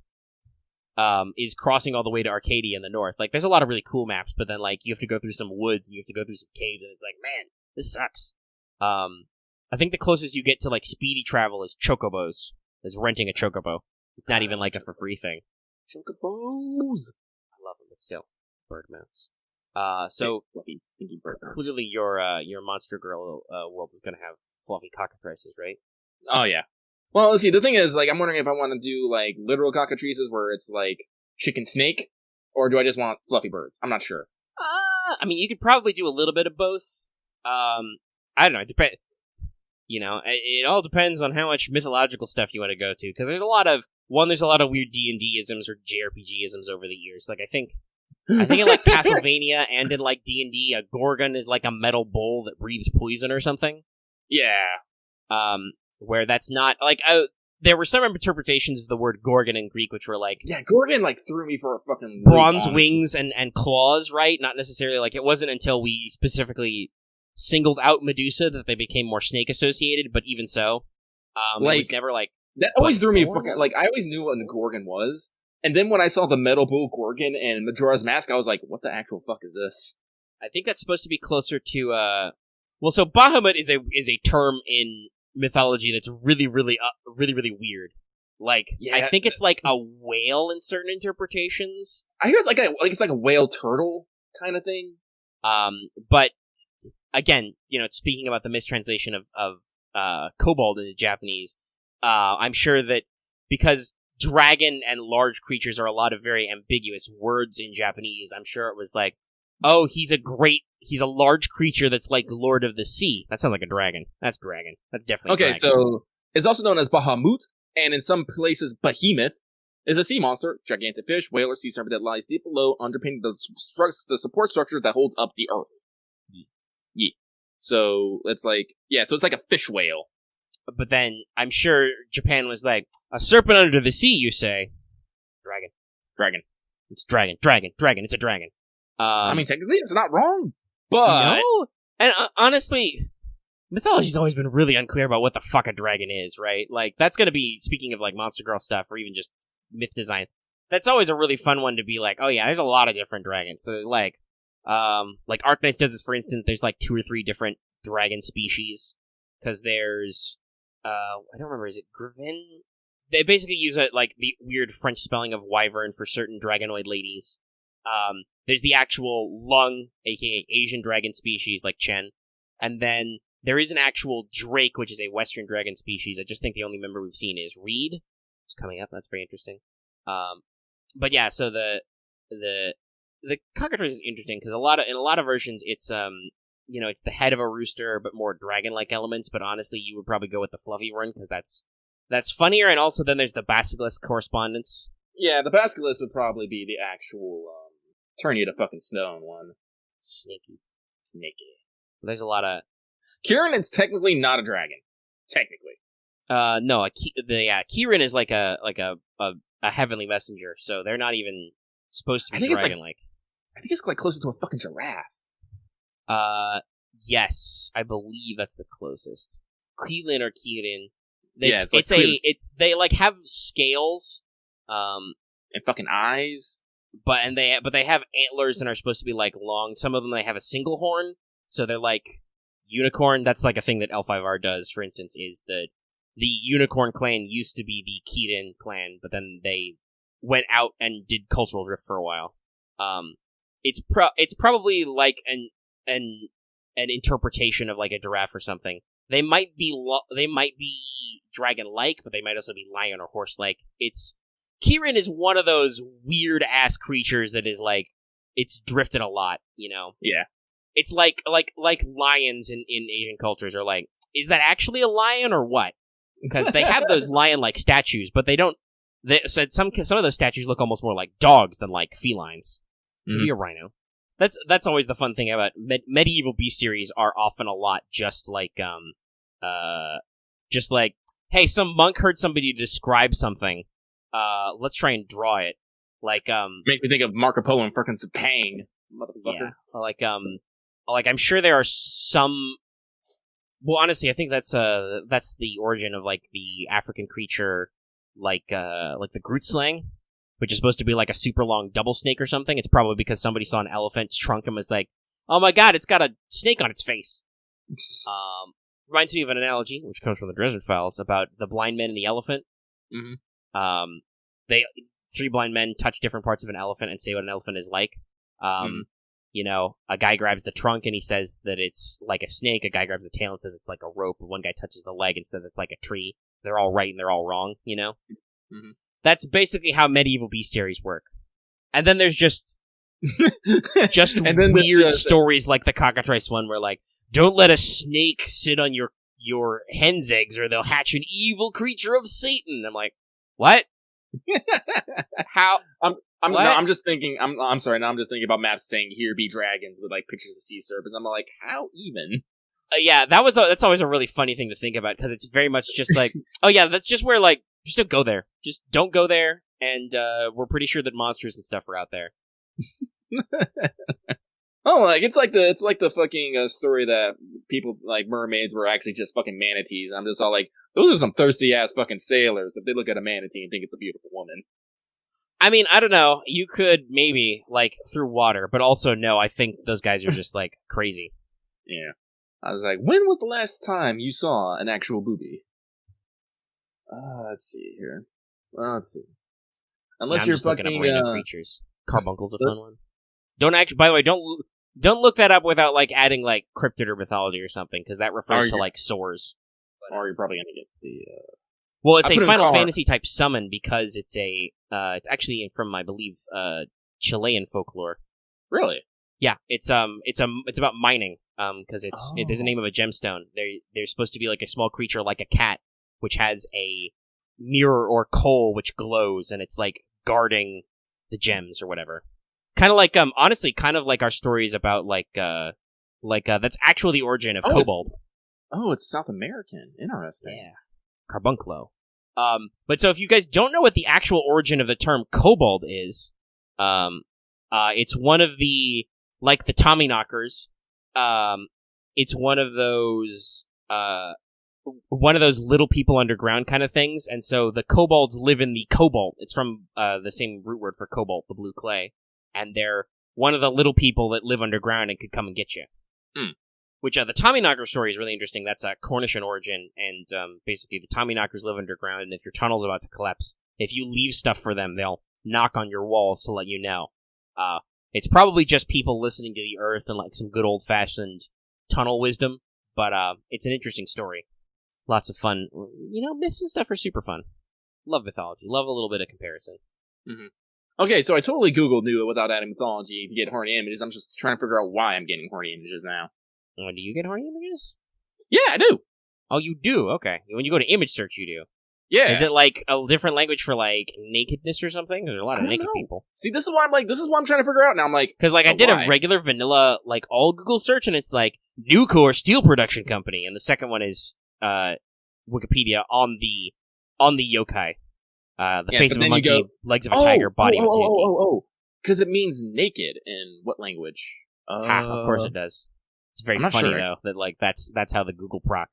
Is crossing all the way to Arcadia in the north. Like, there's a lot of really cool maps, but then, like, you have to go through some woods, and you have to go through some caves, and it's like, man, this sucks. I think the closest you get to, like, speedy travel is chocobos. Is renting a chocobo. It's not even, like, a for-free thing. Chocobos! I love them, but still. Bird mounts. So, stinky bird mounts. Clearly your Monster Girl world is gonna have fluffy cockatrices, right? Oh, yeah. Well, let's see, the thing is, like, I'm wondering if I want to do, like, literal cockatrices where it's, like, chicken snake, or do I just want fluffy birds? I'm not sure. I mean, you could probably do a little bit of both. I don't know. It all depends on how much mythological stuff you want to go to. Because there's a lot of weird D&D isms or JRPG isms over the years. Like, I think I think in like Castlevania and in like D&D, a Gorgon is like a metal bull that breathes poison or something. Yeah. Where that's not like there were some interpretations of the word Gorgon in Greek, which were like Gorgon like threw me for a fucking bronze wings and claws, right? Not necessarily like it wasn't until we specifically singled out Medusa that they became more snake associated. But even so, it was never like that always threw me. Fucking, like I always knew what a Gorgon was, and then when I saw the metal bull Gorgon and Majora's Mask, I was like, "What the actual fuck is this?" I think that's supposed to be closer to well, so Bahamut is a term in mythology that's really weird. Like, yeah, I think it's like a whale in certain interpretations. I heard like it's like a whale turtle kind of thing. But again, speaking about the mistranslation of kobold into Japanese, I'm sure that because dragon and large creatures are a lot of very ambiguous words in Japanese, I'm sure it was like, oh, he's a large creature that's like Lord of the Sea. That sounds like a dragon. That's dragon. That's definitely okay. Dragon. So it's also known as Bahamut, and in some places, Behemoth is a sea monster, gigantic fish, whale, or sea serpent that lies deep below, underpinning the support structure that holds up the earth. Yeah. So it's like, so it's like a fish whale. But then I'm sure Japan was like, a serpent under the sea, you say? Dragon. It's dragon. It's a dragon. I mean, technically, it's not wrong, but... No? And honestly, mythology's always been really unclear about what the fuck a dragon is, right? Like, that's gonna be, speaking of, like, Monster Girl stuff, or even just myth design, that's always a really fun one to be like, oh yeah, there's a lot of different dragons. So there's, like Arknights does this, for instance, there's, like, 2 or 3 different dragon species, because there's, I don't remember, is it Griffin? They basically use the weird French spelling of wyvern for certain dragonoid ladies. There's the actual lung, aka Asian dragon species, like Chen. And then there is an actual drake, which is a Western dragon species. I just think the only member we've seen is Reed. It's coming up. That's very interesting. But yeah, so the cockatrice is interesting because in a lot of versions, it's it's the head of a rooster, but more dragon-like elements. But honestly, you would probably go with the fluffy one because that's funnier. And also, then there's the basilisk correspondence. Yeah, the basilisk would probably be the actual turn you to fucking stone one. Sneaky. There's a lot of... Kirin is technically not a dragon. Technically. No, Kirin is like a heavenly messenger, so they're not even supposed to be dragon-like. I think it's like closer to a fucking giraffe. Yes, I believe that's the closest. Quilin or Kirin. They like have scales, and fucking eyes. But they have antlers and are supposed to be like long. Some of them they have a single horn, so they're like unicorn. That's like a thing that L5R does. For instance, is the unicorn clan used to be the Kirin clan, but then they went out and did cultural drift for a while. It's probably like an interpretation of like a giraffe or something. They might be dragon-like, but they might also be lion or horse-like. Kirin is one of those weird-ass creatures that is, like, it's drifted a lot, Yeah. It's like lions in Asian cultures are like, is that actually a lion or what? Because they have those lion-like statues, but they don't... some of those statues look almost more like dogs than like felines. Maybe a rhino. That's always the fun thing about... medieval bestiaries are often a lot just like, hey, some monk heard somebody describe something. Let's try and draw it. Like, makes me think of Marco Polo and frickin' Sepang, motherfucker. Yeah. Like I'm sure there are some. Well, honestly, I think that's the origin of like the African creature, like the Groot slang, which is supposed to be like a super long double snake or something. It's probably because somebody saw an elephant's trunk and was like, "Oh my god, it's got a snake on its face." Reminds me of an analogy, which comes from the Dresden Files, about the blind man and the elephant. Mm-hmm. 3 blind men touch different parts of an elephant and say what an elephant is like. A guy grabs the trunk and he says that it's like a snake. A guy grabs the tail and says it's like a rope. One guy touches the leg and says it's like a tree. They're all right and they're all wrong, Mm-hmm. That's basically how medieval bestiaries work. And then there's just weird stories like the cockatrice one where like, don't let a snake sit on your hen's eggs or they'll hatch an evil creature of Satan. I'm like, what? How? I'm just thinking. I'm sorry. Now I'm just thinking about maps saying "Here be dragons" with like pictures of sea serpents. I'm like, how even? Yeah, that's always a really funny thing to think about because it's very much just like, oh yeah, that's just where like just don't go there. Just don't go there, and we're pretty sure that monsters and stuff are out there. Oh, like it's like the fucking story that people like mermaids were actually just fucking manatees. I'm just all like, those are some thirsty ass fucking sailors if they look at a manatee and think it's a beautiful woman. I mean, I don't know. You could maybe like through water, but also no. I think those guys are just like crazy. Yeah. I was like, when was the last time you saw an actual booby? Let's see here. Let's see. Unless you're fucking looking up random creatures. Carbuncle's a fun one. Don't actually. By the way, don't look that up without like adding like cryptid or mythology or something because that refers to like sores. Or you're probably gonna get the. Well, it's a Final Fantasy type summon because it's it's actually from I believe Chilean folklore. Really? Yeah, it's about mining. Because there's a name of a gemstone. There's supposed to be like a small creature like a cat, which has a mirror or coal which glows, and it's like guarding the gems or whatever. Kind of like honestly, kind of like our stories about like that's actually the origin of Kobold. It's South American. Interesting. Yeah, Carbunclo. But so if you guys don't know what the actual origin of the term Kobold is, it's one of the like the Tommyknockers. It's one of those little people underground kind of things, and so the kobolds live in the cobalt. It's from the same root word for cobalt, the blue clay, and they're one of the little people that live underground and could come and get you. Which the Tommyknocker story is really interesting. That's a Cornish in origin, and basically the Tommyknockers live underground, and if your tunnel's about to collapse, if you leave stuff for them, they'll knock on your walls to let you know. It's probably just people listening to the earth and like some good old-fashioned tunnel wisdom, but it's an interesting story. Lots of fun. Myths and stuff are super fun. Love mythology. Love a little bit of comparison. Mm-hmm. Okay, so I totally Googled it without adding mythology to get horny images. I'm just trying to figure out why I'm getting horny images now. Oh, do you get horny images? Yeah, I do. Oh, you do? Okay. When you go to image search, you do. Yeah. Is it like a different language for like nakedness or something? There's a lot of naked people. See, this is why I'm trying to figure out now. I'm like, because like I did a regular vanilla like all Google search, and it's like Nucor Steel Production Company, and the second one is Wikipedia on the yokai, the face of a monkey, legs of a tiger, body of a Tanuki. Because it means naked in what language? Of course it does. It's very funny though that like that's how the Google proc.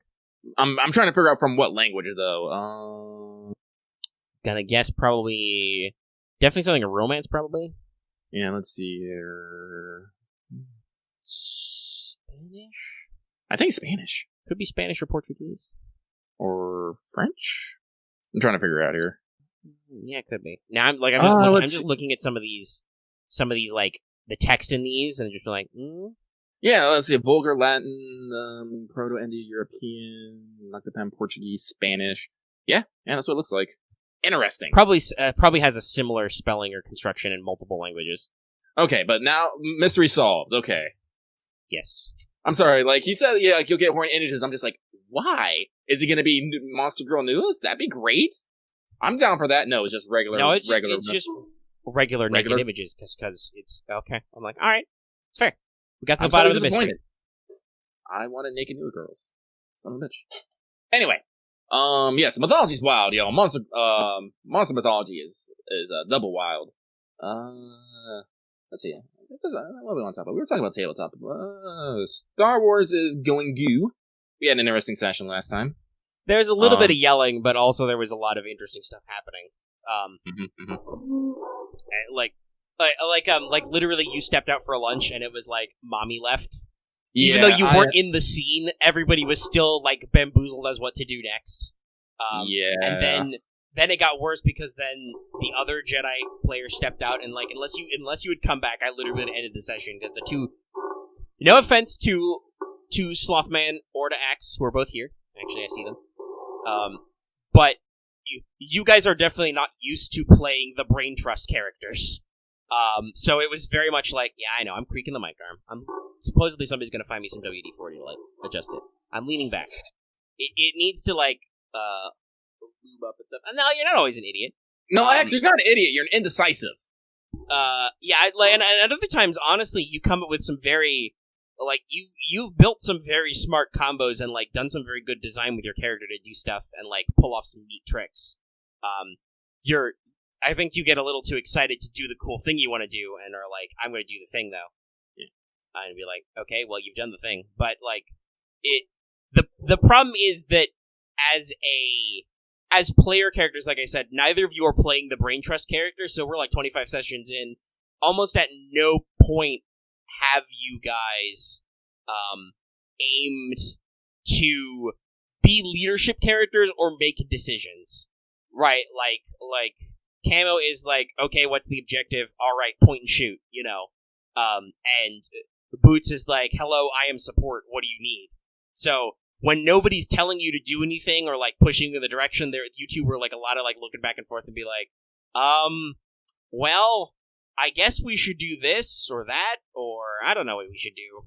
I'm trying to figure out from what language though. Gonna guess probably definitely something a romance probably. Yeah, let's see here. Spanish? I think Spanish. Could be Spanish or Portuguese. Or French? I'm trying to figure out here. Yeah, it could be. Now I'm just looking at some of these like the text in these and just like Yeah, let's see. Vulgar Latin, Proto-Indo-European, Lactapan, Portuguese, Spanish. Yeah, that's what it looks like. Interesting. Probably has a similar spelling or construction in multiple languages. Okay, but now mystery solved. Okay. Yes. I'm sorry. Like he said, yeah, like you'll get horny images. I'm just like, why? Is it going to be Monster Girl news? That'd be great. I'm down for that. No, it's just regular. No, it's just regular naked images because it's okay. I'm like, all right, it's fair. We got to the bottom of the mystery. I wanted naked new girls. Son of a bitch. Anyway, yes, mythology's wild, yo. Monster mythology is double wild. Let's see. What we want to talk about? We were talking about tabletop. Star Wars is going goo. We had an interesting session last time. There's a little bit of yelling, but also there was a lot of interesting stuff happening. Like literally, you stepped out for a lunch, and it was like mommy left. Yeah, even though you weren't in the scene, everybody was still like bamboozled as what to do next. And then it got worse because then the other Jedi player stepped out, and like unless you would come back, I literally would have ended the session because the two. No offense to Slothman or to Axe, who are both here. Actually, I see them. But you guys are definitely not used to playing the brain trust characters. So it was very much like, yeah, I know, I'm creaking the mic arm. Supposedly somebody's gonna find me some WD-40 to like adjust it. I'm leaning back. It needs to like lube up and stuff. No, you're not always an idiot. No, actually, you're not an idiot. You're an indecisive. and other times, honestly, you come up with some very, like, you've built some very smart combos and, like, done some very good design with your character to do stuff and, like, pull off some neat tricks. I think you get a little too excited to do the cool thing you want to do and are like, I'm going to do the thing, though. Yeah. And be like, okay, well, you've done the thing. But, like, the problem is that as player characters, like I said, neither of you are playing the brain trust character, so we're, like, 25 sessions in. Almost at no point have you guys aimed to be leadership characters or make decisions. Right, like Camo is like, okay, what's the objective? All right, point and shoot, you know. And Boots is like, hello, I am support. What do you need? So when nobody's telling you to do anything or like pushing you in the direction, you two were like a lot of like looking back and forth and be like, well, I guess we should do this or that, or I don't know what we should do.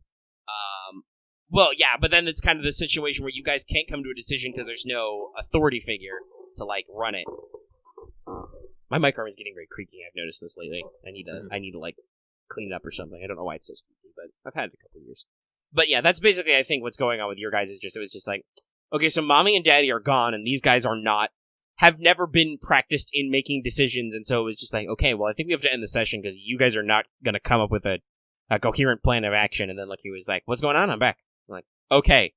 Well, yeah, but then it's kind of the situation where you guys can't come to a decision because there's no authority figure to like run it. My microphone is getting very creaky. I've noticed this lately. I need to like clean it up or something. I don't know why it's so squeaky, but I've had it a couple of years. But yeah, that's basically I think what's going on with your guys is it was just like, okay, so mommy and daddy are gone, and these guys have never been practiced in making decisions, and so it was just like, okay, well, I think we have to end the session because you guys are not going to come up with a coherent plan of action. And then Lucky was like, what's going on? I'm back. I'm like, okay,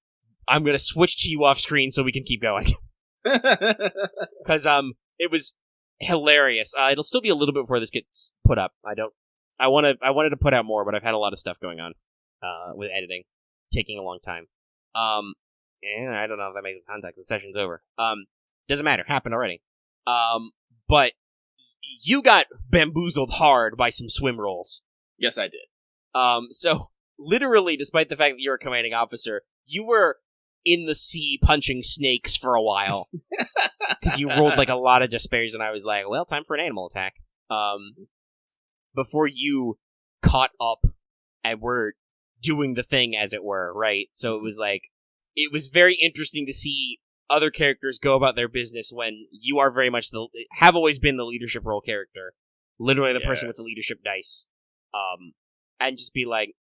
I'm going to switch to you off screen so we can keep going. Because it was hilarious. It'll still be a little bit before this gets put up. I wanted to put out more, but I've had a lot of stuff going on with editing, taking a long time. And I don't know if that makes contact. The session's over. Doesn't matter. Happened already. But you got bamboozled hard by some swim rolls. Yes, I did. So literally, despite the fact that you're a commanding officer, you were in the sea punching snakes for a while. Because you rolled like a lot of despairs, and I was like, well, time for an animal attack. Before you caught up and were doing the thing, as it were, right? So it was like, it was very interesting to see other characters go about their business when you are very much have always been the leadership role character. Literally the person with the leadership dice. And just be like,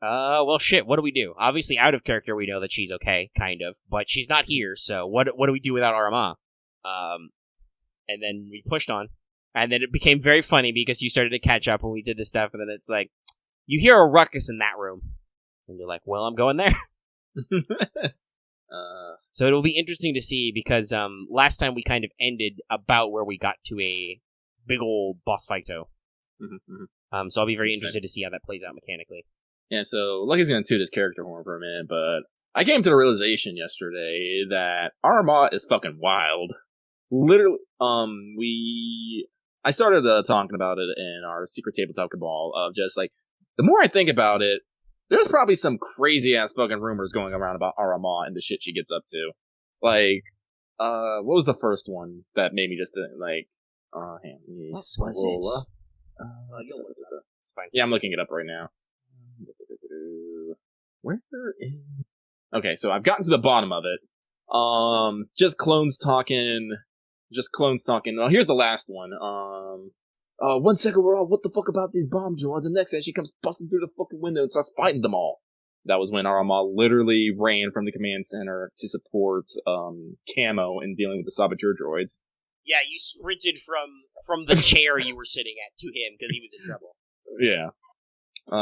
well, shit, what do we do? Obviously, out of character, we know that she's okay, kind of, but she's not here, so what do we do without Arama? And then we pushed on, and then it became very funny because you started to catch up when we did this stuff, and then it's like, you hear a ruckus in that room, and you're like, well, I'm going there. So it'll be interesting to see, because last time we kind of ended about where we got to a big old boss fight-o. So I'll be very interested to see how that plays out mechanically. Yeah, so Lucky's gonna toot his character horn for a minute, but I came to the realization yesterday that Arma is fucking wild. Literally, I started talking about it in our secret tabletop cabal of just like, the more I think about it, there's probably some crazy ass fucking rumors going around about Arama and the shit she gets up to. Like, what was the first one that made me just like, what was it? It's fine. Yeah, I'm looking it up right now. Where is... Okay, so I've gotten to the bottom of it. Just clones talking. Oh, here's the last one. 1 second we're all, what the fuck about these bomb droids? And next thing she comes busting through the fucking window and starts fighting them all. That was when Arama literally ran from the command center to support Camo in dealing with the saboteur droids. Yeah, you sprinted from the chair you were sitting at to him because he was in trouble. Yeah.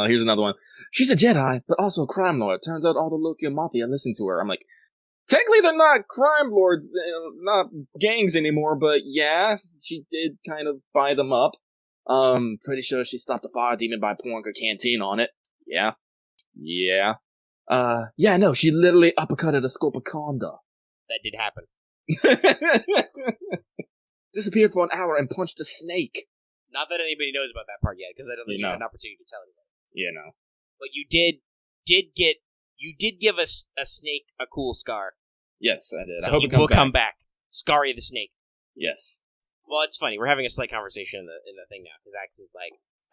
Here's another one. She's a Jedi, but also a crime lord. Turns out all the local mafia listen to her. I'm like, technically they're not crime lords, not gangs anymore, but yeah, she did kind of buy them up. Pretty sure she stopped a fire demon by pouring a canteen on it. Yeah. Yeah, no, she literally uppercutted a Scorpiconda. That did happen. Disappeared for an hour and punched a snake. Not that anybody knows about that part yet, because I don't think you had an opportunity to tell anybody. Yeah, no. But you did give us a snake a cool scar. Yes, I did. So I hope he it comes will back. come back. Scary the snake. Yes. Well, it's funny. We're having a slight conversation in the thing now, because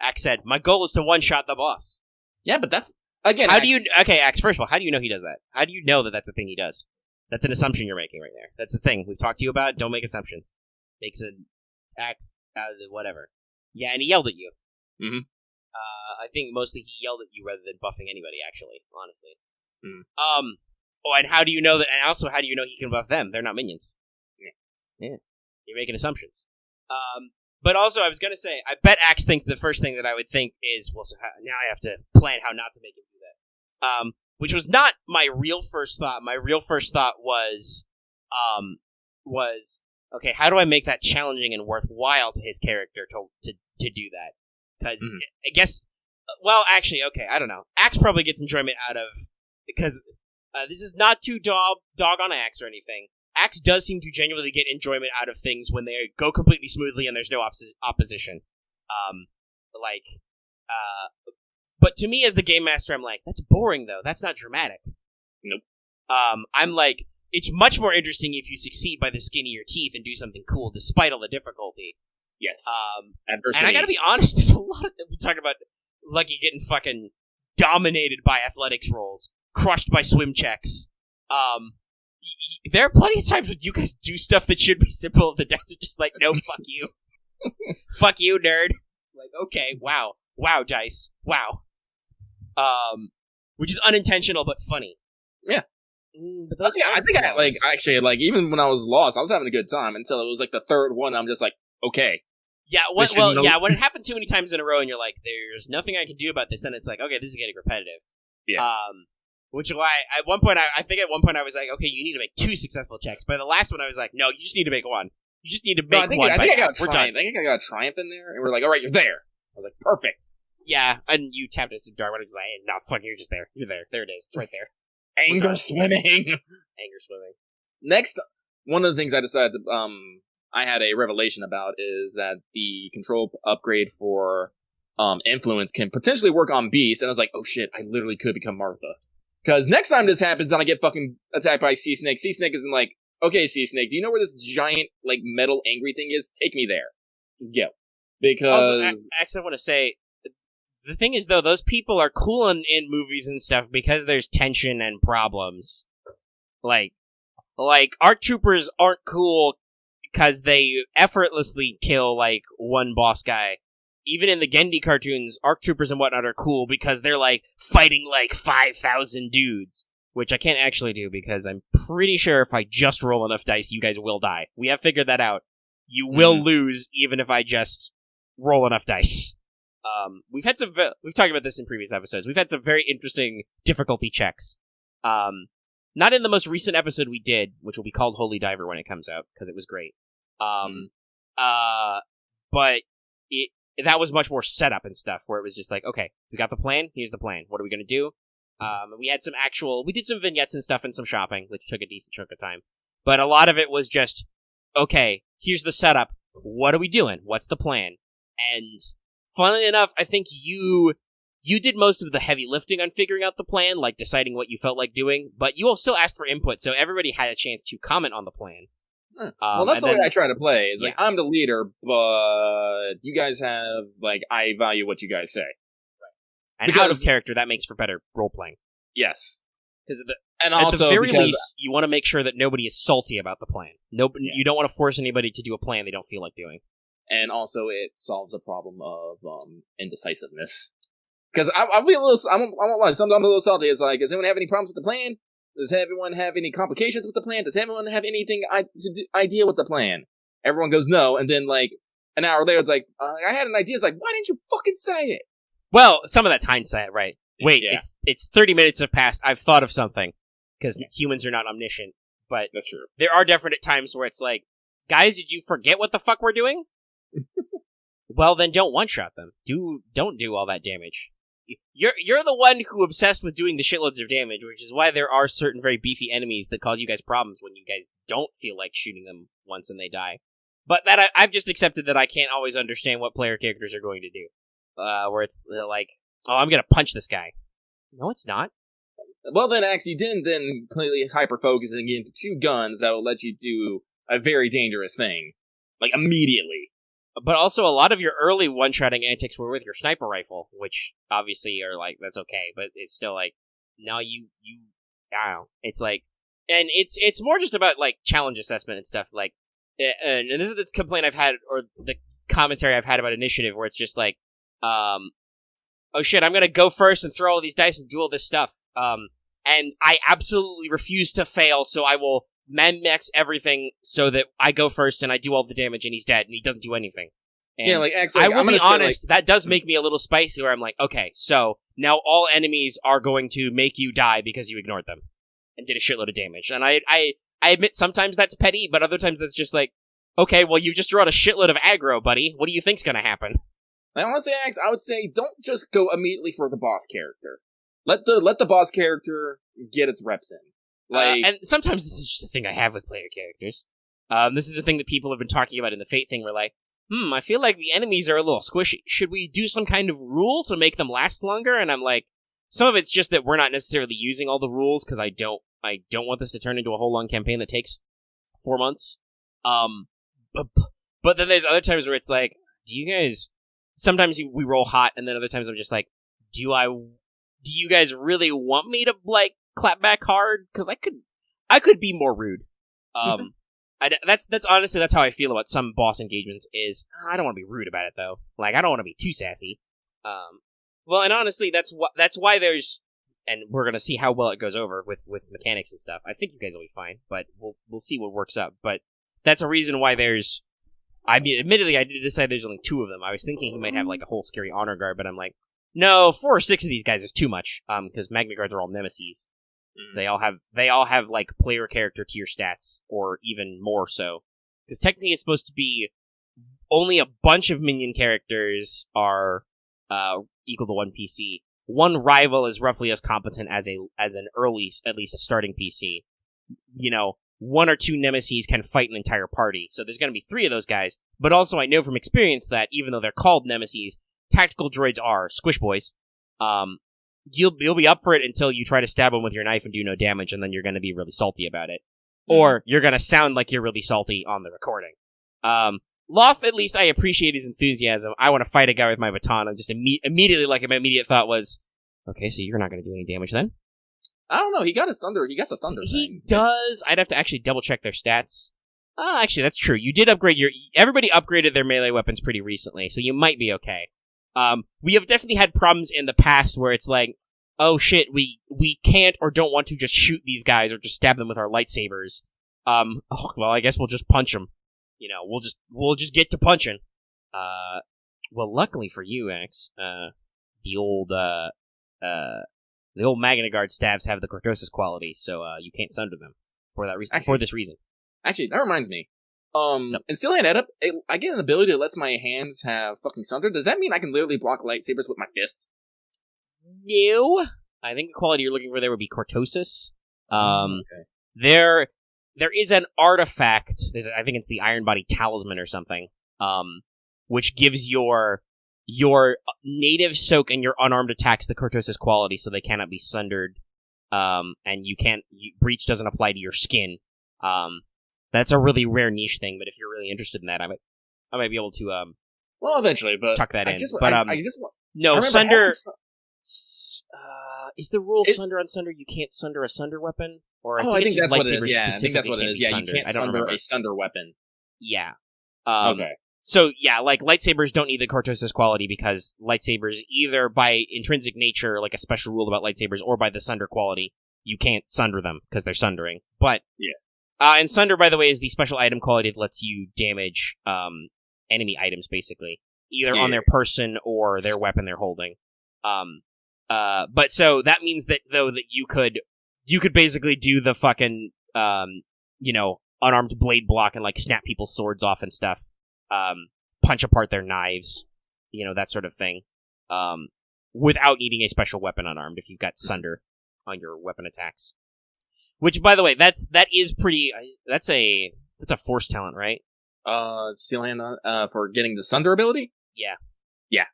Axe said, my goal is to one-shot the boss. Yeah, but that's, again, Okay, Axe, first of all, how do you know he does that? How do you know that that's a thing he does? That's an assumption you're making right there. That's the thing. We've talked to you about it. Don't make assumptions. Makes an Axe out of whatever. Yeah, and he yelled at you. Mm-hmm. I think mostly he yelled at you rather than buffing anybody, actually, honestly. Mm. Oh, and how do you know that? And also, how do you know he can buff them? They're not minions. Yeah. You're making assumptions. But also, I was going to say, I bet Axe thinks the first thing that I would think is, well, so now I have to plan how not to make him do that. Which was not my real first thought. My real first thought was, okay, how do I make that challenging and worthwhile to his character to do that? Because I guess, well, actually, okay, I don't know. Axe probably gets enjoyment out of, because this is not to dog on Axe or anything. Axe does seem to genuinely get enjoyment out of things when they go completely smoothly and there's no opposition. But to me as the game master, I'm like, that's boring though. That's not dramatic. Nope. I'm like, it's much more interesting if you succeed by the skin of your teeth and do something cool despite all the difficulty. Yes. And I gotta be honest, there's a lot of, we talk about Lucky getting fucking dominated by athletics rolls, crushed by swim checks. There are plenty of times when you guys do stuff that should be simple, the dice are just like, no, fuck you. Fuck you, nerd. Like, okay, wow, dice, wow. Which is unintentional but funny. Yeah. But those I think even when I was lost, I was having a good time until it was like the third one. I'm just like, okay. Yeah, when it happened too many times in a row, and you're like, "There's nothing I can do about this," and it's like, "Okay, this is getting repetitive." Yeah. Which is why I think at one point I was like, "Okay, you need to make 2 successful checks." By the last one, I was like, "No, you just need to make 1. You just need to make one." I think I got a triumph in there, and we're like, "All right, you're there." I was like, "Perfect." Yeah, and you tapped us to Dark One. It's like, "No, fuck, you're just there. You're there. There it is. It's right there." Anger swimming. Next, one of the things I decided to, I had a revelation about is that the control upgrade for influence can potentially work on Beast, and I was like, oh shit, I literally could become Martha. Because next time this happens and I get fucking attacked by Sea Snake isn't like, okay, Sea Snake, do you know where this giant, like, metal angry thing is? Take me there. Just go. Because... Also, I want to say, the thing is, though, those people are cool in movies and stuff because there's tension and problems. Like ARC Troopers aren't cool because they effortlessly kill, like, one boss guy. Even in the Gendy cartoons, ARC Troopers and whatnot are cool because they're, like, fighting, like, 5,000 dudes. Which I can't actually do because I'm pretty sure if I just roll enough dice, you guys will die. We have figured that out. You will lose even if I just roll enough dice. We've talked about this in previous episodes. We've had some very interesting difficulty checks. Not in the most recent episode we did, which will be called Holy Diver when it comes out, because it was great. But that was much more setup and stuff, where it was just like, okay, we got the plan, here's the plan. What are we gonna do? We did some vignettes and stuff and some shopping, which took a decent chunk of time. But a lot of it was just, okay, here's the setup. What are we doing? What's the plan? And funnily enough, I think you did most of the heavy lifting on figuring out the plan, like deciding what you felt like doing, but you all still asked for input, so everybody had a chance to comment on the plan. Well, that's the way I try to play. It's like, I'm the leader, but you guys have, like, I value what you guys say. Right. And out of character, that makes for better role-playing. Yes. Because at the very least, you want to make sure that nobody is salty about the plan. You don't want to force anybody to do a plan they don't feel like doing. And also, it solves a problem of indecisiveness. Because I'll be a little, I won't lie, sometimes I'm a little salty. It's like, does anyone have any problems with the plan? Does everyone have any complications with the plan? Does everyone have anything idea with the plan? Everyone goes no, and then, like, an hour later, it's like, I had an idea. It's like, why didn't you fucking say it? Well, some of that's hindsight, right? Wait, it's 30 minutes have passed. I've thought of something. Because humans are not omniscient. But that's true. There are definite times where it's like, guys, did you forget what the fuck we're doing? Well, then don't one-shot them. Don't do all that damage. You're the one who obsessed with doing the shitloads of damage, which is why there are certain very beefy enemies that cause you guys problems when you guys don't feel like shooting them once and they die. But that I've just accepted that I can't always understand what player characters are going to do. Where it's like, oh, I'm gonna punch this guy. No, it's not. Well, then, Axe, you didn't then completely hyper-focusing into 2 guns that will let you do a very dangerous thing. Like, immediately. But also, a lot of your early one-shotting antics were with your sniper rifle, which obviously are like, that's okay, but it's still like, no, I don't know. It's like, and it's more just about, like, challenge assessment and stuff, like, and this is the complaint I've had, or the commentary I've had about Initiative, where it's just like, oh shit, I'm gonna go first and throw all these dice and do all this stuff. And I absolutely refuse to fail, so I will min-max everything so that I go first and I do all the damage and he's dead and he doesn't do anything. And yeah, like, actually, I will be honest, that does make me a little spicy where I'm like, okay, so now all enemies are going to make you die because you ignored them and did a shitload of damage. And I admit sometimes that's petty, but other times that's just like, okay, well, you just brought a shitload of aggro, buddy. What do you think's gonna happen? I honestly, Axe, I would say don't just go immediately for the boss character. Let the boss character get its reps in. Like, and sometimes this is just a thing I have with player characters. This is a thing that people have been talking about in the Fate thing. We're like, I feel like the enemies are a little squishy. Should we do some kind of rule to make them last longer? And I'm like, some of it's just that we're not necessarily using all the rules because I don't want this to turn into a whole long campaign that takes 4 months. But then there's other times where it's like, do you guys? Sometimes we roll hot, and then other times I'm just like, do you guys really want me to like clap back hard? Because I could be more rude. That's honestly that's how I feel about some boss engagements. Is I don't want to be rude about it though. Like I don't want to be too sassy. Well, and honestly, that's why there's, and we're gonna see how well it goes over with mechanics and stuff. I think you guys will be fine, but we'll see what works out. But that's a reason why there's. I mean, admittedly, I did decide there's only 2 of them. I was thinking he might have like a whole scary honor guard, but I'm like, no, 4 or 6 of these guys is too much. Because Magna Guards are all nemesis. They all have like player character tier stats, or even more so. Because technically, it's supposed to be only a bunch of minion characters are equal to 1 PC. One rival is roughly as competent as an early, at least a starting PC. You know, 1 or 2 nemesis can fight an entire party. So there's going to be 3 of those guys. But also I know from experience that even though they're called nemesis, tactical droids are squish boys. You'll be up for it until you try to stab them with your knife and do no damage, and then you're going to be really salty about it. Or you're going to sound like you're really salty on the recording. Loth, at least I appreciate his enthusiasm. I want to fight a guy with my baton. I'm just immediately, like, my immediate thought was, okay, so you're not going to do any damage then? I don't know. He got his thunder. He got the thunder. He does. I'd have to actually double check their stats. Actually, that's true. You did upgrade everybody upgraded their melee weapons pretty recently, so you might be okay. We have definitely had problems in the past where it's like, oh shit, we can't or don't want to just shoot these guys or just stab them with our lightsabers. Well, I guess we'll just punch them. You know, we'll just get to punching. Well, luckily for you, X, the old Magna Guard stabs have the cortosis quality, so you can't sunder them for that reason. For this reason. Actually, that reminds me. In Steel Hand Edit, I get an ability that lets my hands have fucking sunder. Does that mean I can literally block lightsabers with my fist? No. I think the quality you're looking for there would be cortosis. Okay. There is an artifact. I think it's the Iron Body Talisman or something. Which gives your native soak and your unarmed attacks the cortosis quality, so they cannot be sundered. And breach doesn't apply to your skin. That's a really rare niche thing, but if you're really interested in that, I might be able to well, eventually, but tuck that in. No, sunder. Is the rule sunder on sunder? You can't sunder a sunder weapon, or I think that's what it is. Yeah, I think that's what it is. Yeah, you can't sunder a sunder weapon. Yeah. Okay. So yeah, like lightsabers don't need the cortosis quality because lightsabers, either by intrinsic nature, like a special rule about lightsabers, or by the sunder quality, you can't sunder them because they're sundering. But yeah. And Sunder, by the way, is the special item quality that lets you damage enemy items, basically. Either on their person or their weapon they're holding. But so that means that, though, that you could basically do the fucking, unarmed blade block and, like, snap people's swords off and stuff. Punch apart their knives, that sort of thing. Without needing a special weapon unarmed if you've got Sunder on your weapon attacks. Which, by the way, that's a force talent, right? Steel Hand for getting the Sunder ability? Yeah. Yeah.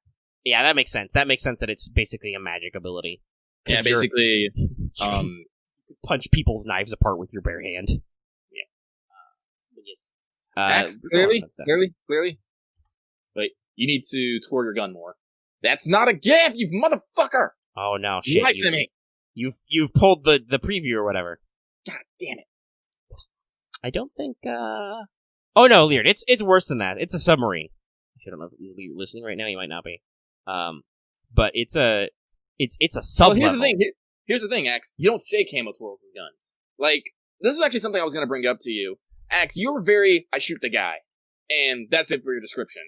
Yeah, that makes sense. That makes sense that it's basically a magic ability. Yeah, basically, punch people's knives apart with your bare hand. Yeah. Clearly. Wait, you need to twirl your gun more. That's not a gift, you motherfucker! Oh no, shit. You lied to me! You've pulled the preview or whatever. God damn it. I don't think, Oh no, Leard, it's worse than that. It's a submarine. I don't know if he's listening right now, he might not be. But it's a sub. Well, here's the thing, Axe. You don't say Camo twirls his guns. Like, this is actually something I was going to bring up to you. Axe, you were very, I shoot the guy. And that's it for your description.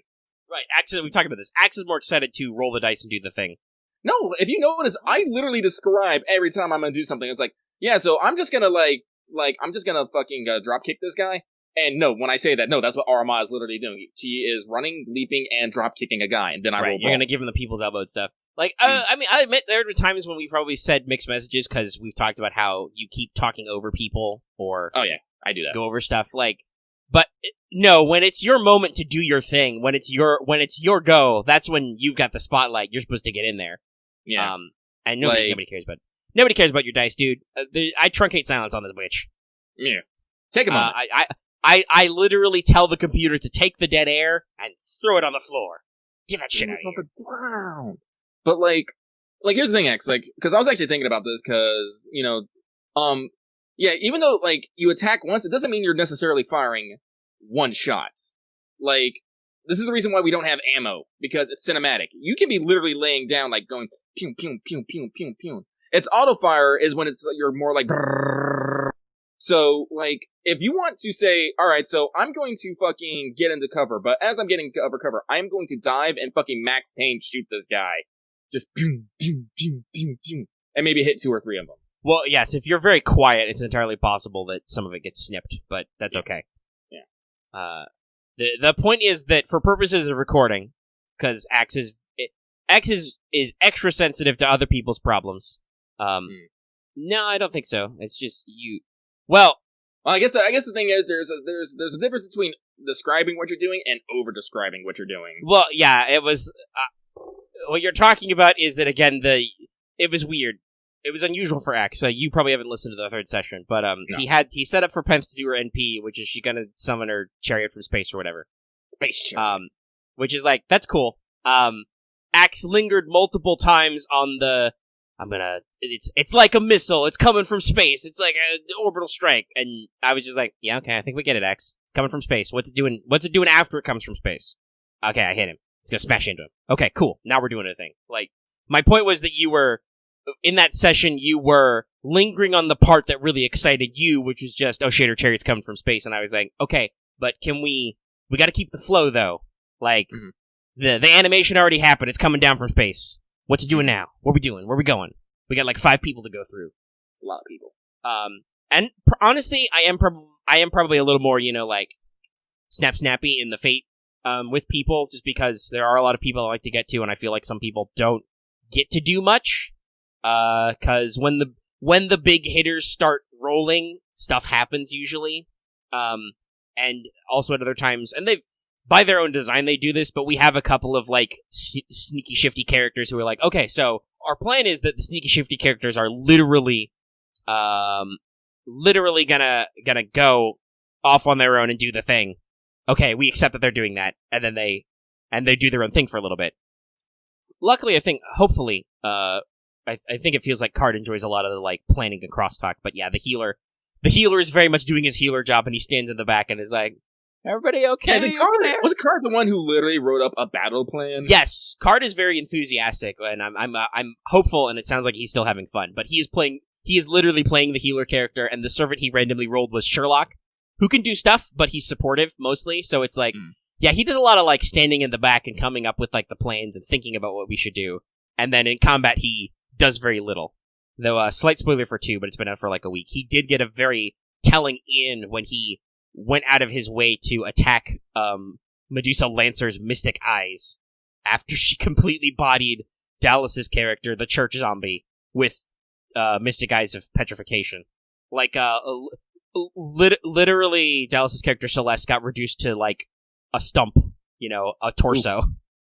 Right, Axe, we've talked about this. Axe is more excited to roll the dice and do the thing. No, if you notice, I literally describe every time I'm going to do something. It's like, yeah, so I'm just going to, I'm just going to fucking drop kick this guy. And no, when I say that, no, that's what Arma is literally doing. She is running, leaping, and drop kicking a guy. And then I roll. You're going to give him the people's elbow and stuff. Like, I mean, I admit there have been times when we probably said mixed messages because we've talked about how you keep talking over people or oh yeah, I do that. Go over stuff. Like, but no, when it's your moment to do your thing, when it's your go, that's when you've got the spotlight. You're supposed to get in there. Yeah. And nobody cares about your dice, dude. I truncate silence on this witch. Yeah. Take a moment. I literally tell the computer to take the dead air and throw it on the floor. Get that shit out of here. Ground. But like here's the thing, X. Like, because I was actually thinking about this, because yeah, even though like you attack once, it doesn't mean you're necessarily firing one shot. Like, this is the reason why we don't have ammo, because it's cinematic. You can be literally laying down, like going pew pew pew pew pew pew. It's auto fire is when you're more like. Brrr. So like, if you want to say, all right, so I'm going to fucking get into cover, but as I'm getting cover, I'm going to dive and fucking max pain shoot this guy. Just pew, pew, pew, pew, pew, and maybe hit 2 or 3 of them. Well, yes, if you're very quiet, it's entirely possible that some of it gets snipped, but that's okay. Yeah. The point is that for purposes of recording, because X is extra sensitive to other people's problems. No, I don't think so. It's just you. Well, I guess the thing is there's a difference between describing what you're doing and over describing what you're doing. Well, yeah, it was. What you're talking about is that again it was weird. It was unusual for X. So you probably haven't listened to the third session, but no. He set up for Pence to do her NP, which is she gonna summon her chariot from space or whatever. Space chariot. Which is like that's cool. Axe lingered multiple times on the. It's like a missile. It's coming from space. It's like an orbital strike, and I was just like, yeah, okay, I think we get it, X. It's coming from space. What's it doing? What's it doing after it comes from space? Okay, I hit him. It's gonna smash into him. Okay, cool. Now we're doing a thing. Like, my point was that you were in that session. You were lingering on the part that really excited you, which was just, oh shit, her chariot's coming from space, and I was like, okay, but can we got to keep the flow though. Like, the animation already happened. It's coming down from space. What's it doing now? What are we doing? Where are we going? We got like 5 people to go through. It's a lot of people. And honestly, I am probably a little more, like, snappy in the fate, with people, just because there are a lot of people I like to get to, and I feel like some people don't get to do much. Cause when the big hitters start rolling, stuff happens usually. And also at other times, and by their own design, they do this, but we have a couple of, like, sneaky, shifty characters who are like, okay, so our plan is that the sneaky, shifty characters are literally gonna go off on their own and do the thing. Okay, we accept that they're doing that, and then they do their own thing for a little bit. Luckily, I think, hopefully, I think it feels like Card enjoys a lot of the, like, planning and crosstalk, but yeah, the healer is very much doing his healer job, and he stands in the back and is like, everybody okay? Yeah, was Card the one who literally wrote up a battle plan? Yes, Card is very enthusiastic, and I'm hopeful, and it sounds like he's still having fun. But he is literally playing the healer character, and the servant he randomly rolled was Sherlock, who can do stuff, but he's supportive mostly. So it's like, yeah, he does a lot of like standing in the back and coming up with like the plans and thinking about what we should do. And then in combat, he does very little. Though, slight spoiler for 2, but it's been out for like a week. He did get a very telling in when he went out of his way to attack Medusa Lancer's Mystic Eyes after she completely bodied Dallas's character, the church zombie, with Mystic Eyes of Petrification. Like, literally, Dallas's character Celeste got reduced to, like, a stump, a torso,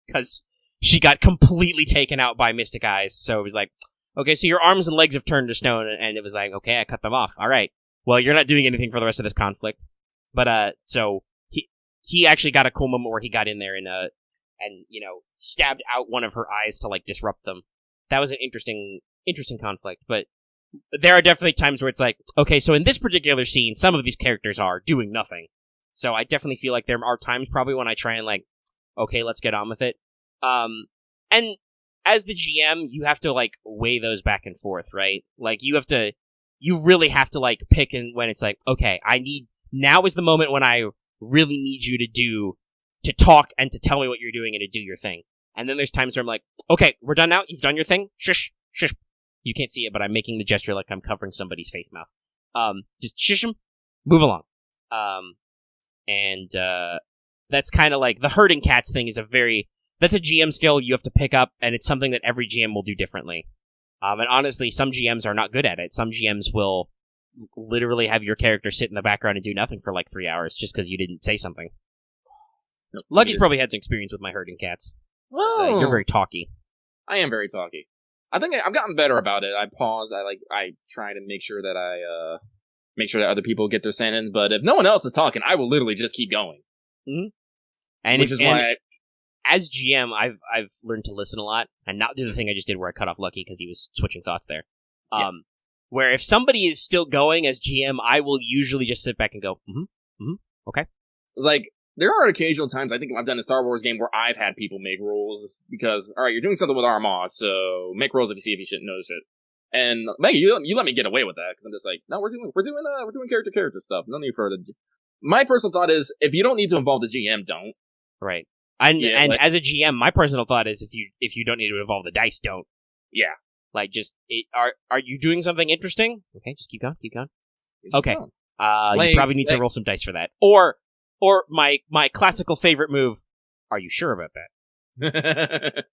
because she got completely taken out by Mystic Eyes. So it was like, okay, so your arms and legs have turned to stone, and it was like, okay, I cut them off. All right. Well, you're not doing anything for the rest of this conflict. But, so, he actually got a cool moment where he got in there and stabbed out one of her eyes to, like, disrupt them. That was an interesting conflict, but there are definitely times where it's like, okay, so in this particular scene, some of these characters are doing nothing. So I definitely feel like there are times probably when I try and, like, okay, let's get on with it. And and as the GM, you have to like weigh those back and forth, right? Like you really have to like pick and when it's like, okay, now is the moment when I really need you to talk and to tell me what you're doing and to do your thing. And then there's times where I'm like, okay, we're done now. You've done your thing. Shush, shush. You can't see it, but I'm making the gesture like I'm covering somebody's face mouth. Just shush them. Move along. And that's kind of like the herding cats thing that's a GM skill you have to pick up, and it's something that every GM will do differently. And honestly, some GMs are not good at it. Some GMs will literally have your character sit in the background and do nothing for like 3 hours just because you didn't say something. Lucky's probably had some experience with my herding cats. Whoa. You're very talky. I am very talky. I think I've gotten better about it. I pause. I try to make sure that other people get their sentence. But if no one else is talking, I will literally just keep going. Mm-hmm. As GM, I've learned to listen a lot and not do the thing I just did where I cut off Lucky because he was switching thoughts there. Yeah. Where if somebody is still going as GM, I will usually just sit back and go, okay. It's like, there are occasional times, I think I've done a Star Wars game where I've had people make rules because, alright, you're doing something with Armagh, so make rules if you shouldn't know shit. And Maggie, you let me get away with that because I'm just like, no, we're doing character stuff. No need for it. My personal thought is, if you don't need to involve the GM, don't. Right. And as a GM, my personal thought is, if you don't need to involve the dice, don't. Yeah. Like, are you doing something interesting? Okay, just keep going. Okay. You probably need to roll some dice for that. Or my classical favorite move, are you sure about that?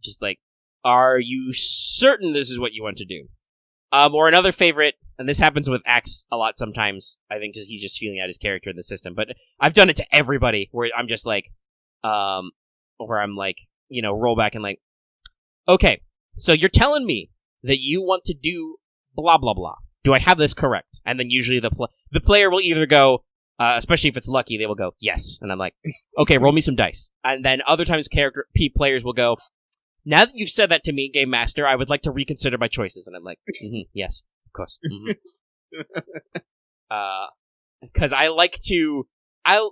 Just like, are you certain this is what you want to do? Or another favorite, and this happens with Axe a lot sometimes, I think he's just feeling out his character in the system, but I've done it to everybody, where I'm just like, where I'm like, roll back and like, okay, so you're telling me that you want to do blah, blah, blah. Do I have this correct? And then usually the player will either go, especially if it's lucky, they will go, yes. And I'm like, okay, roll me some dice. And then other times players will go, now that you've said that to me, Game Master, I would like to reconsider my choices. And I'm like, yes, of course. Because I like to, I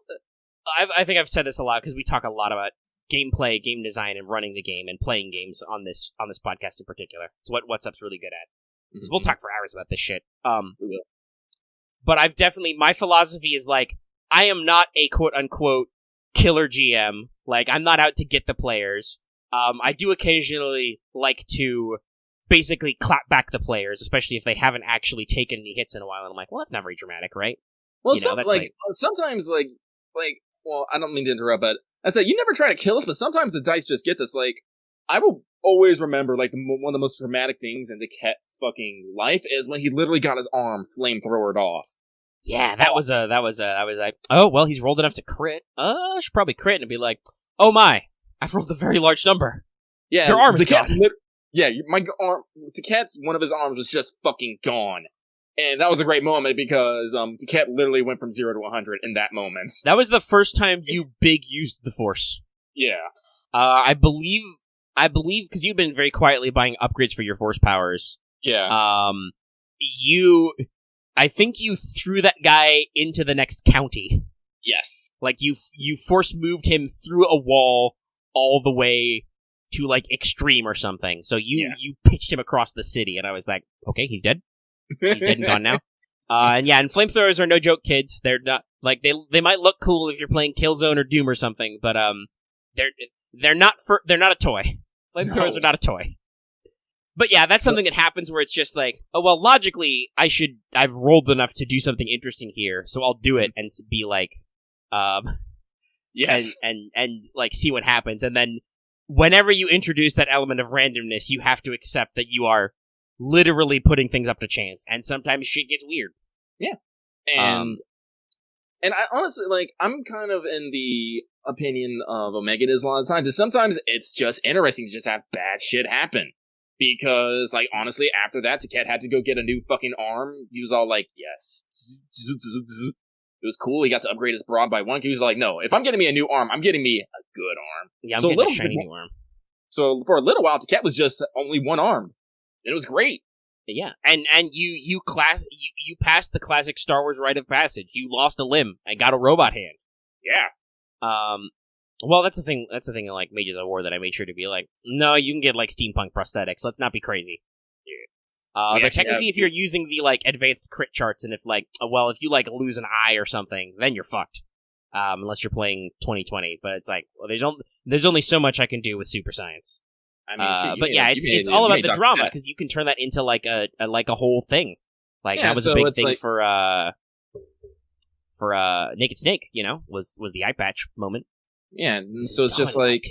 think I've said this a lot because we talk a lot about gameplay, game design, and running the game and playing games on this podcast in particular. It's what What's Up's really good at. Because we'll talk for hours about this shit. We will. But my philosophy is like, I am not a quote-unquote killer GM. Like, I'm not out to get the players. I do occasionally like to basically clap back the players, especially if they haven't actually taken any hits in a while. And I'm like, well, that's not very dramatic, right? Well, sometimes, well, I don't mean to interrupt, but I said, you never try to kill us, but sometimes the dice just gets us. Like, I will always remember, like, one of the most traumatic things in the cat's fucking life is when he literally got his arm flamethrowered off. Yeah, I was like, oh, well, he's rolled enough to crit. I should probably crit and be like, oh my, I've rolled a very large number. Yeah, your arm is gone. My arm, the cat's, one of his arms was just fucking gone. And that was a great moment because the cat literally went from 0 to 100 in that moment. That was the first time you used the Force. Yeah. I believe, because you've been very quietly buying upgrades for your Force powers. Yeah. I think you threw that guy into the next county. Yes. Like, you Force moved him through a wall all the way to, like, Extreme or something. So you pitched him across the city, and I was like, okay, he's dead. He's dead and gone now. And flamethrowers are no joke, kids. They're not, like, they might look cool if you're playing Killzone or Doom or something, but they're not a toy. Flamethrowers are not a toy. But yeah, that's something that happens where it's just like, oh well, logically I've rolled enough to do something interesting here, so I'll do it and be like, yes, and like see what happens. And then whenever you introduce that element of randomness, you have to accept that you are literally putting things up to chance, and sometimes shit gets weird. Yeah, and I honestly, like, I'm kind of in the opinion of Omega is a lot of times. Is sometimes it's just interesting to just have bad shit happen. Because, like, honestly, after that, the cat had to go get a new fucking arm. He was all like, yes. It was cool. He got to upgrade his broad by one. He was like, no, if I'm getting me a new arm, I'm getting me a good arm. Yeah, I'm getting a shiny new arm. So for a little while, the cat was just only one armed. It was great. Yeah, and you passed the classic Star Wars rite of passage. You lost a limb and got a robot hand. Yeah. Well, that's the thing. That's the thing in like Mages of War that I made sure to be like, no, you can get like steampunk prosthetics. Let's not be crazy. But technically, if you're using the like advanced crit charts, and if like, if you like lose an eye or something, then you're fucked. Unless you're playing 2020. But it's like, well, there's only so much I can do with super science. I mean, but yeah, it's all about the drama because you can turn that into like a whole thing. Like that was a big thing for Naked Snake. Was the eye patch moment. Yeah, so it's just like,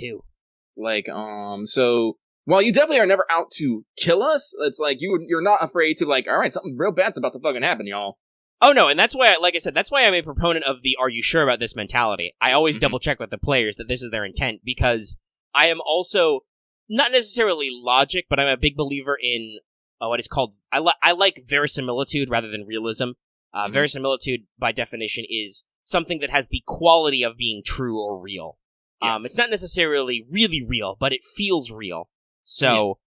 so while you definitely are never out to kill us, it's like you're not afraid to like, all right, something real bad's about to fucking happen, y'all. Oh no, and that's why, like I said, that's why I'm a proponent of the "Are you sure about this?" mentality. I always double check with the players that this is their intent because I am also not necessarily logic, but I'm a big believer in what is called. I like verisimilitude rather than realism. Verisimilitude, by definition, is something that has the quality of being true or real. Yes. It's not necessarily really real, but it feels real. So,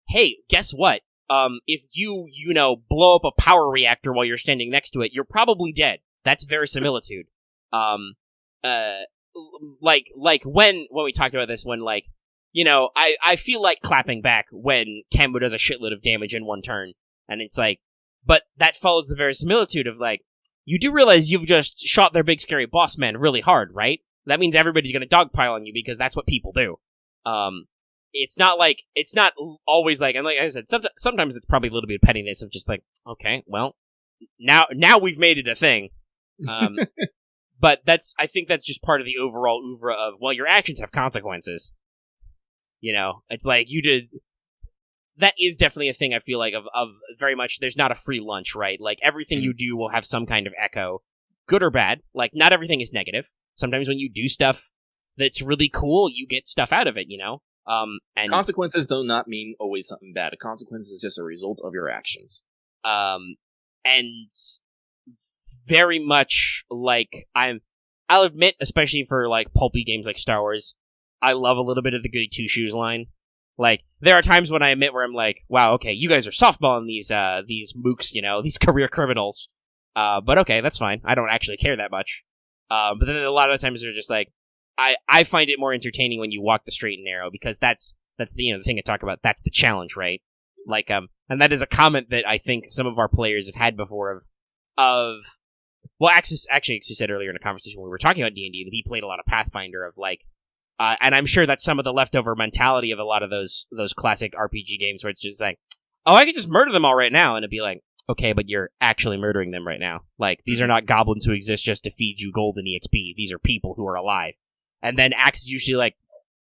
hey, guess what? If you blow up a power reactor while you're standing next to it, you're probably dead. That's verisimilitude. Like when we talked about this, when like, I feel like clapping back when Kambo does a shitload of damage in one turn, and it's like, but that follows the verisimilitude of like, you do realize you've just shot their big scary boss man really hard, right? That means everybody's gonna dogpile on you because that's what people do. It's not always like, and like I said, sometimes it's probably a little bit of pettiness of just like, okay, well, now we've made it a thing. But I think that's just part of the overall oeuvre of, well, your actions have consequences. It's like you did. That is definitely a thing I feel like of very much. There's not a free lunch, right? Like everything you do will have some kind of echo, good or bad. Like not everything is negative. Sometimes when you do stuff that's really cool, you get stuff out of it. And consequences do not mean always something bad. A consequence is just a result of your actions. And very much like I'll admit, especially for like pulpy games like Star Wars, I love a little bit of the goody two shoes line. Like there are times when I admit where I'm like, wow, okay, you guys are softballing these mooks, these career criminals. But okay, that's fine. I don't actually care that much. But then a lot of the times they're just like, I find it more entertaining when you walk the straight and narrow because that's the the thing I talk about. That's the challenge, right? Like and that is a comment that I think some of our players have had before well, Axis actually said earlier in a conversation when we were talking about D&D that he played a lot of Pathfinder of like, and I'm sure that's some of the leftover mentality of a lot of those classic RPG games where it's just like, oh, I could just murder them all right now, and it'd be like, okay, but you're actually murdering them right now. Like these are not goblins who exist just to feed you gold and EXP. These are people who are alive. And then Axe is usually like,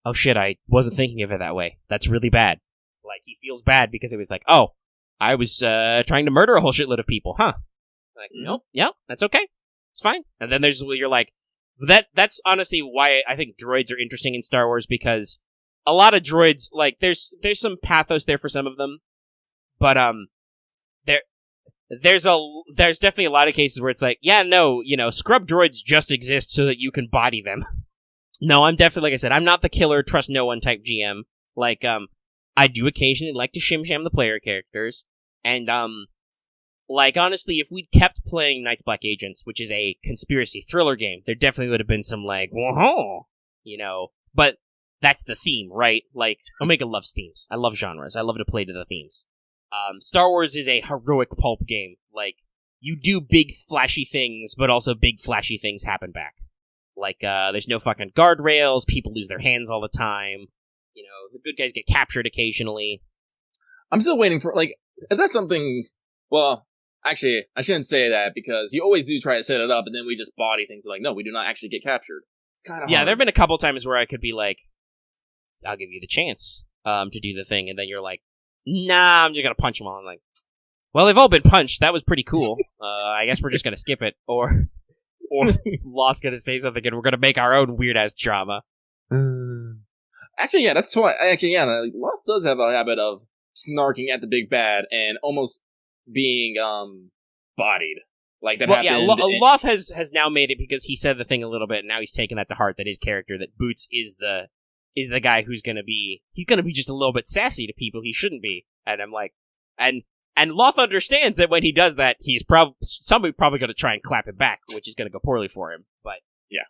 oh shit, I wasn't thinking of it that way. That's really bad. Like, he feels bad because it was like, oh, I was trying to murder a whole shitload of people, huh? Like, nope, yeah, that's okay. It's fine. And then you're like, that's honestly why I think droids are interesting in Star Wars, because a lot of droids, like, there's some pathos there for some of them, but there's definitely a lot of cases where it's like, yeah, no, scrub droids just exist so that you can body them. No, I'm definitely, like I said, I'm not the killer, trust no one type GM. Like, I do occasionally like to shim-sham the player characters, and, like, honestly, if we'd kept playing Night's Black Agents, which is a conspiracy thriller game, there definitely would have been some, like, whoa, but that's the theme, right? Like, Omega loves themes. I love genres. I love to play to the themes. Star Wars is a heroic pulp game. Like, you do big, flashy things, but also big, flashy things happen back. Like, there's no fucking guardrails, people lose their hands all the time, the good guys get captured occasionally. I'm still waiting for, like, if that's something, well, actually, I shouldn't say that, because you always do try to set it up, and then we just body things like, no, we do not actually get captured. It's kind of hard. There have been a couple times where I could be like, I'll give you the chance, to do the thing, and then you're like, nah, I'm just gonna punch them all. I'm like, well, they've all been punched, that was pretty cool, I guess we're just gonna skip it, or Lot's gonna say something and we're gonna make our own weird-ass drama. Actually, yeah, that's why. Actually, yeah, Lot does have a habit of snarking at the big bad and almost being bodied. Like that. Well, yeah, Loth has now made it, because he said the thing a little bit, and now he's taken that to heart. That his character, that Boots is the guy who's gonna be just a little bit sassy to people he shouldn't be. And I'm like, and Loth understands that when he does that, somebody's probably gonna try and clap it back, which is gonna go poorly for him. But yeah,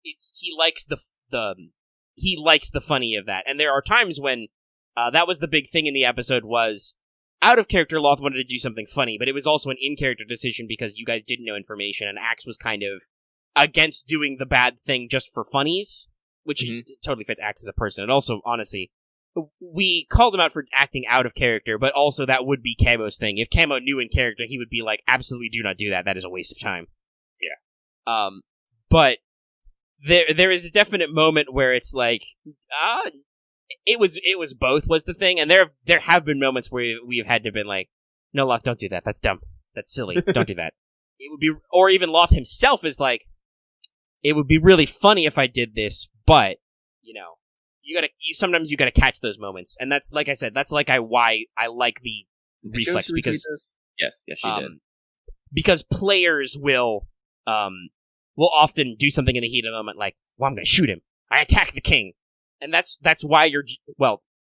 he likes the funny of that. And there are times when that was the big thing in the episode was out of character Loth wanted to do something funny, but it was also an in-character decision because you guys didn't know information, and Axe was kind of against doing the bad thing just for funnies, which totally fits Axe as a person. And also, honestly, we called him out for acting out of character, but also that would be Camo's thing. If Camo knew in character, he would be like, absolutely do not do that. That is a waste of time. Yeah. But there is a definite moment where it's like, it was both was the thing, and there have been moments where we have had to been like, no, Loth, don't do that. That's dumb. That's silly. Don't do that. It would be, or even Loth himself is like, it would be really funny if I did this, but sometimes you gotta catch those moments, and that's like I said, that's like why I like the reflex because yes, she did, because players will often do something in the heat of the moment, like, well, I'm gonna shoot him. I attack the king. And that's why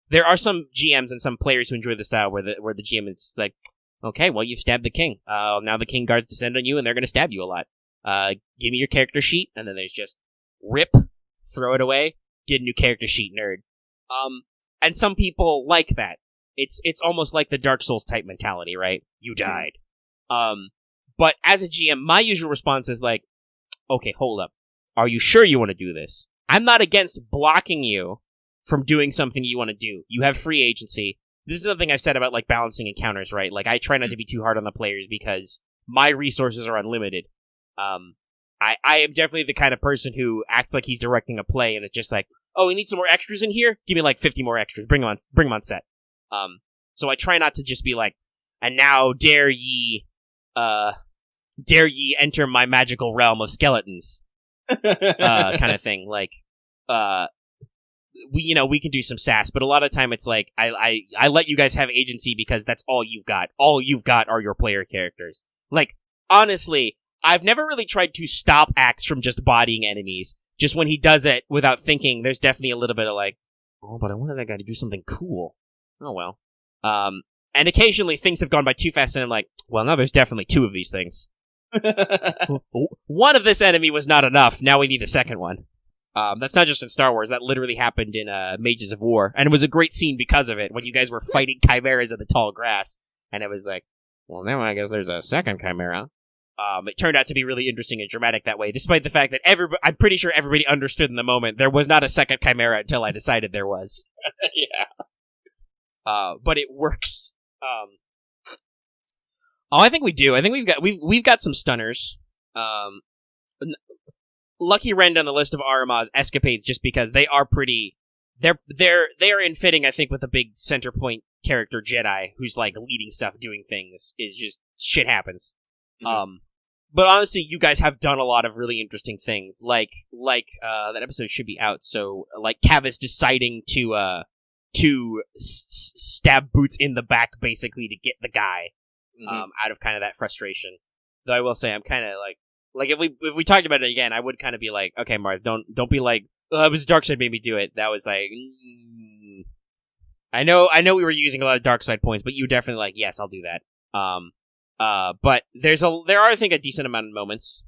there are some GMs and some players who enjoy the style where the GM is just like, okay, well, you've stabbed the king. Now the king guards descend on you, and they're going to stab you a lot. Give me your character sheet, and then there's just rip, throw it away, get a new character sheet, nerd. And some people like that. It's almost like the Dark Souls type mentality, right? You died. But as a GM, my usual response is like, okay, hold up. Are you sure you want to do this? I'm not against blocking you from doing something you want to do. You have free agency. This is something I've said about, like, balancing encounters, right? Like, I try not to be too hard on the players because my resources are unlimited. I am definitely the kind of person who acts like he's directing a play, and it's just like, oh, we need some more extras in here? Give me, like, 50 more extras. Bring them on set. So I try not to just be like, and now dare ye enter my magical realm of skeletons. Kind of thing. Like, we can do some sass, but a lot of time it's like, I let you guys have agency because that's all you've got. All you've got are your player characters. Like, honestly, I've never really tried to stop Axe from just bodying enemies. Just when he does it without thinking, there's definitely a little bit of like, oh, but I wanted that guy to do something cool. Oh, well. And occasionally things have gone by too fast and I'm like, well, no, there's definitely two of these things. One of this enemy was not enough. Now we need a second one. That's not just in Star Wars. That literally happened in Mages of War, and it was a great scene because of it. When you guys were fighting chimeras in the tall grass, and it was like, well, now I guess there's a second chimera. It turned out to be really interesting and dramatic that way, despite the fact that I'm pretty sure everybody understood in the moment there was not a second chimera until I decided there was. Yeah. But it works. I think we do. I think we've got some stunners. Lucky Rend on the list of Arama's escapades just because they are pretty. They are in fitting, I think, with a big center point character Jedi who's like leading stuff, doing things. Is just shit happens. Mm-hmm. But honestly, you guys have done a lot of really interesting things. Like that episode should be out. So like Cavis deciding to stab Boots in the back basically to get the guy. Out of kind of that frustration. Though I will say I'm kind of like if we talked about it again, I would kind of be like, okay, Marv, don't be like, oh, it was Darkseid made me do it. That was like, I know we were using a lot of Darkseid points, but you definitely like, yes, I'll do that. But there are I think a decent amount of moments.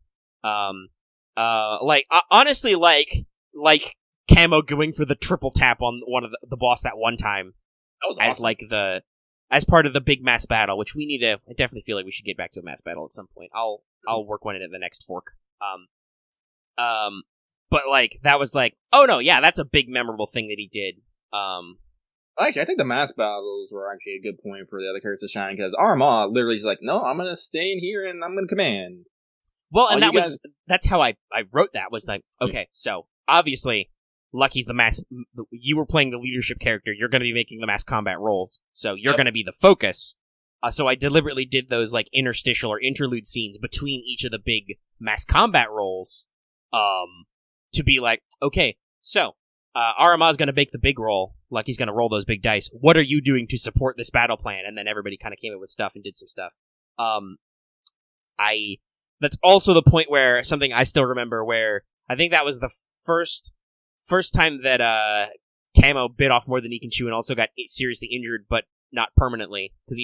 Honestly, like Camo going for the triple tap on one of the boss that one time. That was awesome. As part of the big mass battle, which we need to. I definitely feel like we should get back to a mass battle at some point. I'll work one in at the next fork. But like that was like, oh no, yeah, that's a big memorable thing that he did. Actually, I think the mass battles were actually a good point for the other characters to shine because Arma literally is like, no, I'm gonna stay in here and I'm gonna command. Well, and that's how I wrote that was like, okay, so obviously. Lucky's the mass. You were playing the leadership character. You're going to be making the mass combat rolls, so you're going to be the focus. So I deliberately did those like interstitial or interlude scenes between each of the big mass combat rolls, to be like, okay, so Arama's going to make the big roll. Lucky's going to roll those big dice. What are you doing to support this battle plan? And then everybody kind of came up with stuff and did some stuff. That's also the point where something I still remember where I think that was the first time that Camo bit off more than he can chew and also got seriously injured, but not permanently, because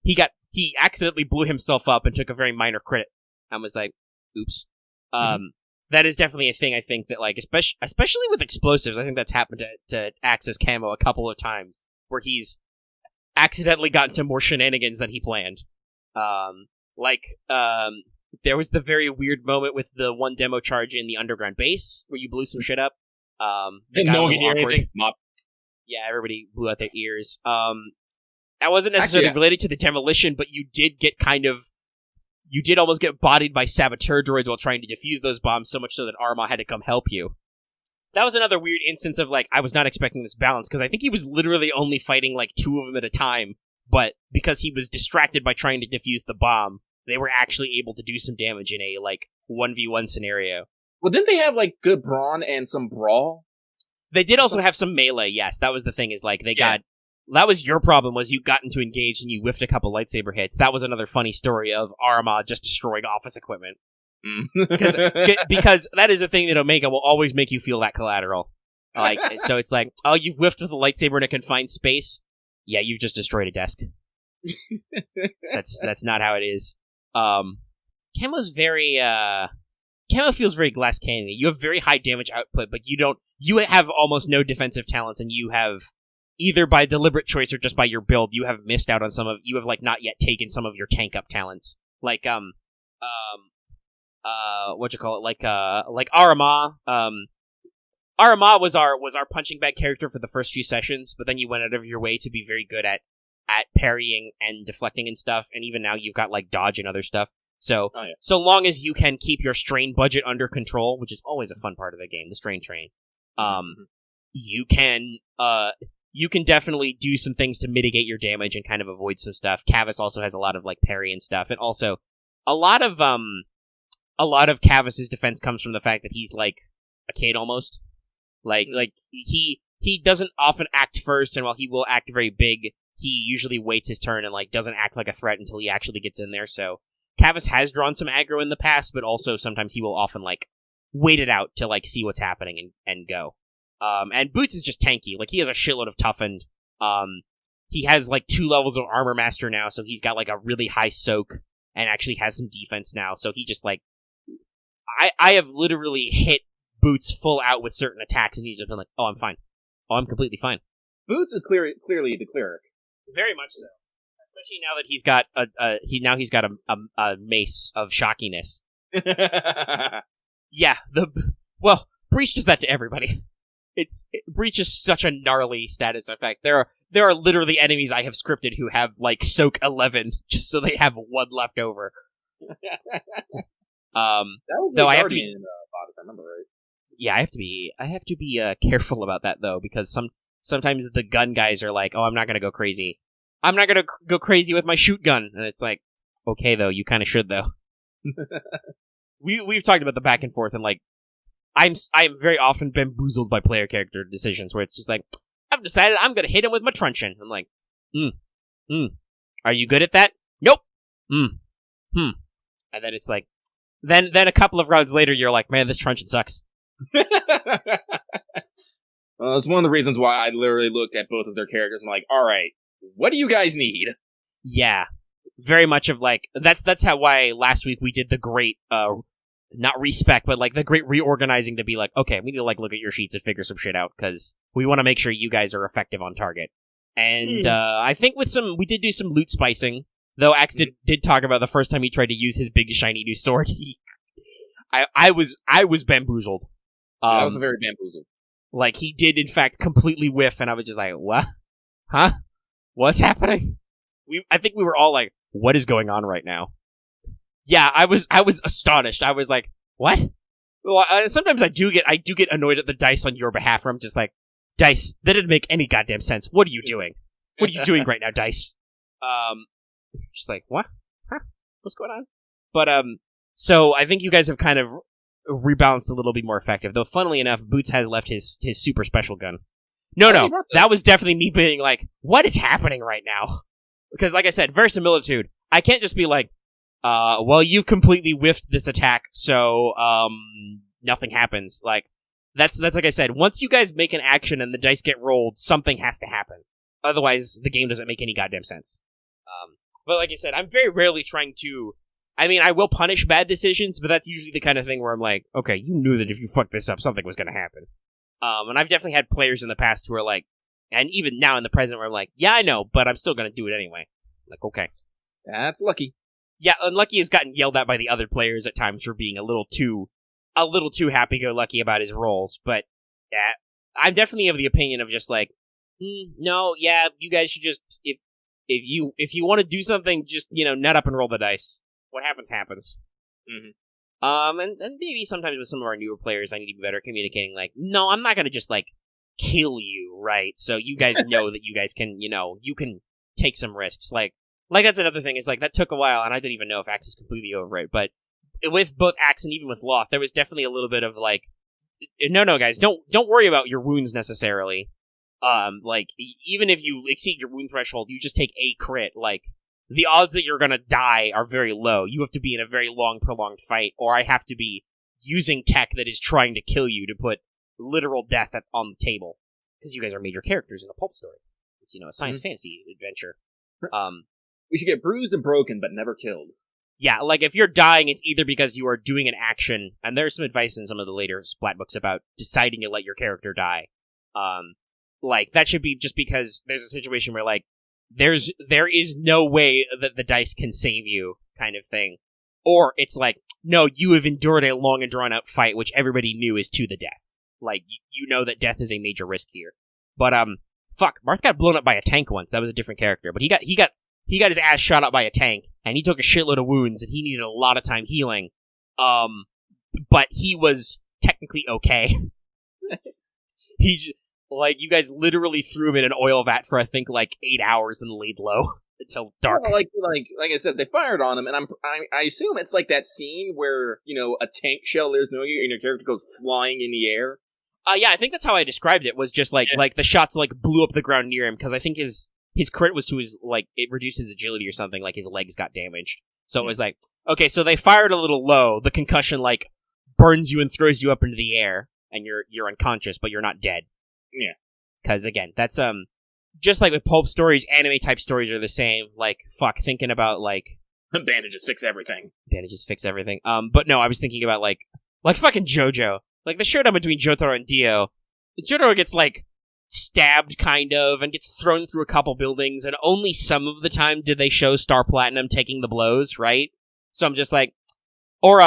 he accidentally blew himself up and took a very minor crit and was like, oops. That that is definitely a thing. I think that like especially with explosives, I think that's happened to Axe's camo a couple of times where he's accidentally gotten to more shenanigans than he planned. There was the very weird moment with the one demo charge in the underground base where you blew some shit up. No one can hear anything. Yeah, everybody blew out their ears. That wasn't necessarily related to the demolition, but you did almost get bodied by saboteur droids while trying to defuse those bombs, so much so that Arma had to come help you. That was another weird instance of, like, I was not expecting this balance, because I think he was literally only fighting, like, 2 of them at a time, but because he was distracted by trying to defuse the bomb, they were actually able to do some damage in a, like, 1v1 scenario. Well, didn't they have, like, good brawn and some brawl? They did also have some melee, yes. That was the thing, is, like, that was your problem, was you got into engaged and you whiffed a couple lightsaber hits. That was another funny story of Arma just destroying office equipment. Because that is a thing that Omega will always make you feel that collateral. Like, so it's like, oh, you've whiffed with a lightsaber in a confined space? Yeah, you've just destroyed a desk. That's not how it is. Camo's very, Camo feels very glass cannon. You have very high damage output, but you have almost no defensive talents, and you have, either by deliberate choice or just by your build, you have missed out on you have, like, not yet taken some of your tank up talents. Like, like Arama. Arama was our punching bag character for the first few sessions, but then you went out of your way to be very good at parrying and deflecting and stuff, and even now you've got, like, dodge and other stuff. So, So long as you can keep your strain budget under control, which is always a fun part of the game, the strain train, you can definitely do some things to mitigate your damage and kind of avoid some stuff. Cavus also has a lot of, like, parry and stuff, and also a lot of Cavus's defense comes from the fact that he's, like, a kid almost. Like he doesn't often act first, and while he will act very big, he usually waits his turn and, like, doesn't act like a threat until he actually gets in there. So Cavus has drawn some aggro in the past, but also sometimes he will often, like, wait it out to, like, see what's happening and go. And Boots is just tanky. Like, he has a shitload of toughened. He has, like, 2 levels of Armor Master now, so he's got, like, a really high soak and actually has some defense now. So he just, like, I have literally hit Boots full out with certain attacks, and he's just been like, oh, I'm fine. Oh, I'm completely fine. Boots is clearly the cleric. Very much so. Especially now that he's got a mace of shockiness. Yeah, Breach does that to everybody. Breach is such a gnarly status effect. There are literally enemies I have scripted who have, like, soak 11 just so they have 1 left over. That was the Guardian bot, if I remember right. Yeah, I have to be careful about that though, because sometimes the gun guys are like, oh, I'm not gonna go crazy. I'm not gonna go crazy with my shoot gun, and it's like, okay though, you kind of should though. We've talked about the back and forth, and, like, I am very often bamboozled by player character decisions where it's just like, I've decided I'm gonna hit him with my truncheon. I'm like, are you good at that? Nope. And then it's like, then a couple of rounds later, you're like, man, this truncheon sucks. Well, it's one of the reasons why I literally looked at both of their characters and I'm like, all right, what do you guys need? Yeah, very much of, like, that's why last week we did the great, not respec, but, like, the great reorganizing to be like, okay, we need to, like, look at your sheets and figure some shit out, because we want to make sure you guys are effective on target. And I think we did do some loot spicing, though Axe did talk about the first time he tried to use his big shiny new sword. I was bamboozled. I was very bamboozled. Like, he did, in fact, completely whiff, and I was just like, what? Huh? What's happening? I think we were all like, what is going on right now? Yeah, I was astonished. I was like, what? Well, sometimes I do get annoyed at the dice on your behalf, where I'm just like, Dice, that didn't make any goddamn sense. What are you doing? What are you doing right now, Dice? Just like, what? Huh? What's going on? But, so I think you guys have kind of rebalanced a little bit more effective. Though, funnily enough, Boots has left his super special gun. No, that was definitely me being like, what is happening right now? Because, like I said, verisimilitude. I can't just be like, well, you've completely whiffed this attack, so, nothing happens. Like, that's like I said, once you guys make an action and the dice get rolled, something has to happen. Otherwise, the game doesn't make any goddamn sense. But like I said, I'm very rarely trying to I mean, I will punish bad decisions, but that's usually the kind of thing where I'm like, okay, you knew that if you fucked this up, something was going to happen. And I've definitely had players in the past who are like, and even now in the present where I'm like, yeah, I know, but I'm still going to do it anyway. Like, okay. That's lucky. Yeah, Unlucky has gotten yelled at by the other players at times for being a little too happy-go-lucky about his roles, but yeah, I'm definitely of the opinion of just like, no, yeah, you guys should just, if you want to do something, just, nut up and roll the dice. What happens, happens. Mm-hmm. And maybe sometimes with some of our newer players, I need to be better communicating, like, no, I'm not gonna just, like, kill you, right? So you guys know that you guys can, you can take some risks. Like that's another thing, is like, that took a while, and I didn't even know if Axe is completely over it, but with both Axe and even with Loth, there was definitely a little bit of, like, no, guys, don't worry about your wounds necessarily. Like, even if you exceed your wound threshold, you just take a crit, like, the odds that you're gonna die are very low. You have to be in a very long, prolonged fight, or I have to be using tech that is trying to kill you to put literal death on the table. Because you guys are major characters in a pulp story. It's, a science fantasy adventure. We should get bruised and broken, but never killed. Yeah, like, if you're dying, it's either because you are doing an action, and there's some advice in some of the later Splat books about deciding to let your character die. Like, that should be just because there's a situation where, like, there is no way that the dice can save you, kind of thing. Or it's like, no, you have endured a long and drawn-out fight, which everybody knew is to the death. Like, you know that death is a major risk here. But, fuck, Marth got blown up by a tank once. That was a different character. But he got his ass shot up by a tank, and he took a shitload of wounds, and he needed a lot of time healing. But he was technically okay. Like, you guys literally threw him in an oil vat for, I think, like, 8 hours and laid low until dark. Well, like I said, they fired on him, and I assume it's like that scene where, a tank shell is near you, and your character goes flying in the air. Yeah, I think that's how I described it, was just, like, like the shots, like, blew up the ground near him, because I think his crit was to his, like, it reduced his agility or something, like, his legs got damaged. So it was like, okay, so they fired a little low, the concussion, like, burns you and throws you up into the air, and you're unconscious, but you're not dead. Yeah. Because, again, that's, just like with pulp stories, anime-type stories are the same. Like, fuck, thinking about, like... Bandages fix everything. But no, I was thinking about, like fucking Jojo. Like, the showdown between Jotaro and Dio. Jotaro gets, like, stabbed, kind of, and gets thrown through a couple buildings, and only some of the time did they show Star Platinum taking the blows, right? So I'm just like... Or,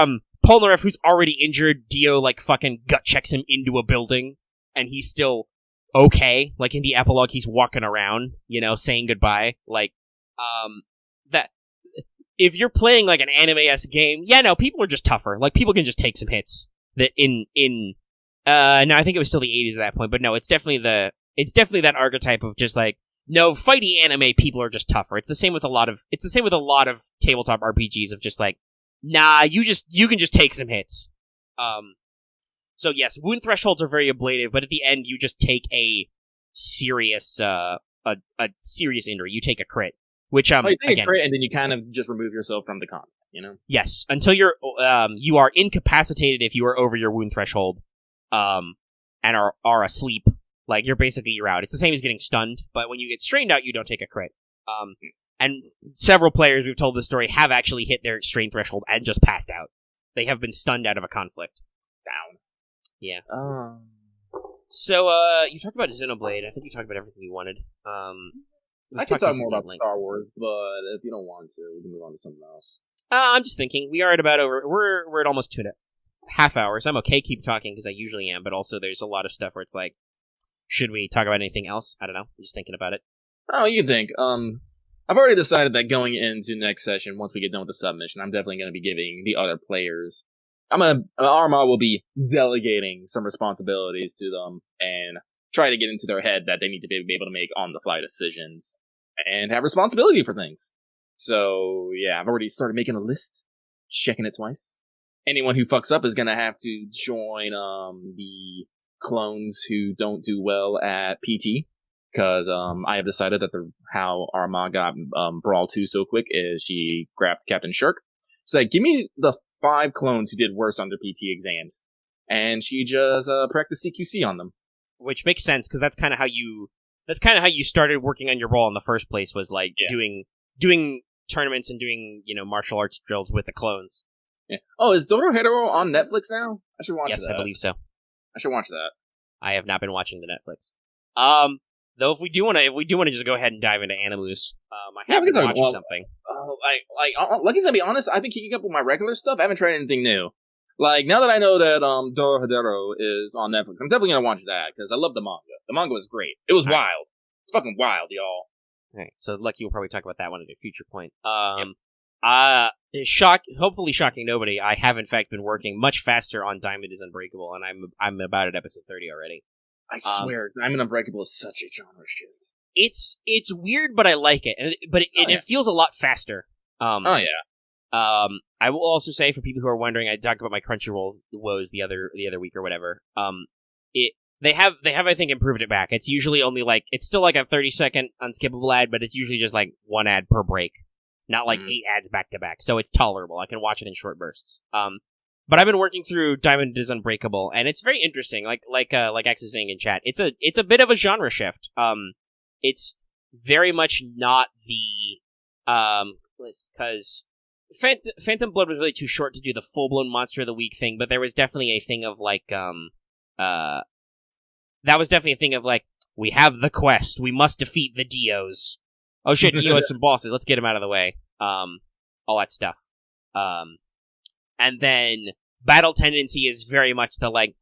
Polnareff, who's already injured, Dio, like, fucking gut checks him into a building, and he's still... okay, like in the epilogue, he's walking around, saying goodbye. Like, that if you're playing like an anime-esque game, yeah, no, people are just tougher. Like, people can just take some hits. That no, I think it was still the 80s at that point, but no, it's definitely that archetype of just like, no, fighty anime people are just tougher. It's the same with a lot of tabletop RPGs of just like, nah, you can just take some hits. So yes, wound thresholds are very ablative, but at the end you just take a serious serious injury. You take a crit, which you take a crit and then you kind of just remove yourself from the combat. Yes, until you are incapacitated if you are over your wound threshold, and are asleep. Like, you're out. It's the same as getting stunned, but when you get strained out, you don't take a crit. And several players we've told this story have actually hit their strain threshold and just passed out. They have been stunned out of a conflict. Down. Yeah. So, you talked about Xenoblade. I think you talked about everything you wanted. I can talk more about Star Wars, but if you don't want to, we can move on to something else. I'm just thinking. We are at about we're at almost 2.5 hours. I'm okay keep talking because I usually am, but also there's a lot of stuff where it's like, should we talk about anything else? I don't know. I'm just thinking about it. Oh, you can think. I've already decided that going into next session, once we get done with the submission, I'm definitely going to be giving the other players... Arma will be delegating some responsibilities to them and try to get into their head that they need to be able to make on-the-fly decisions and have responsibility for things. So, yeah, I've already started making a list, checking it twice. Anyone who fucks up is going to have to join the clones who don't do well at PT. Because I have decided that how Arma got Brawl 2 so quick is she grabbed Captain Shirk. Said, give me the 5 clones who did worse on their PT exams. And she just practiced CQC on them. Which makes sense, because that's kind of how you started working on your role in the first place, was like doing tournaments and doing, martial arts drills with the clones. Yeah. Oh, is Dorohedoro on Netflix now? I should watch that. Yes, I believe so. I should watch that. I have not been watching the Netflix. Though if we do want to just go ahead and dive into Animus, I have been watching something. Like I said, to be honest, I've been keeping up with my regular stuff. I haven't tried anything new. Like, now that I know that Dorohedoro is on Netflix, I'm definitely gonna watch that, because I love the manga. The manga was great. It was wild. It's fucking wild, y'all. Alright, so Lucky will probably talk about that one at a future point. Yep. Hopefully shocking nobody, I have in fact been working much faster on Diamond is Unbreakable, and I'm about at episode 30 already. I swear, Diamond Unbreakable is such a genre shift. It's weird, but I like it, it feels a lot faster. I will also say, for people who are wondering, I talked about my Crunchyroll woes the other week or whatever. They have I think improved it back. It's usually only it's still like a 30-second unskippable ad, but it's usually just like one ad per break, not like 8 ads back to back. So it's tolerable. I can watch it in short bursts. But I've been working through Diamond is Unbreakable, and it's very interesting. Like X is saying in chat, it's a bit of a genre shift. It's very much not the because Phantom Blood was really too short to do the full-blown Monster of the Week thing, but there was definitely a thing of we have the quest, we must defeat the Dios. Oh shit, Dio has some bosses, let's get him out of the way. All that stuff. And then battle tendency is very much the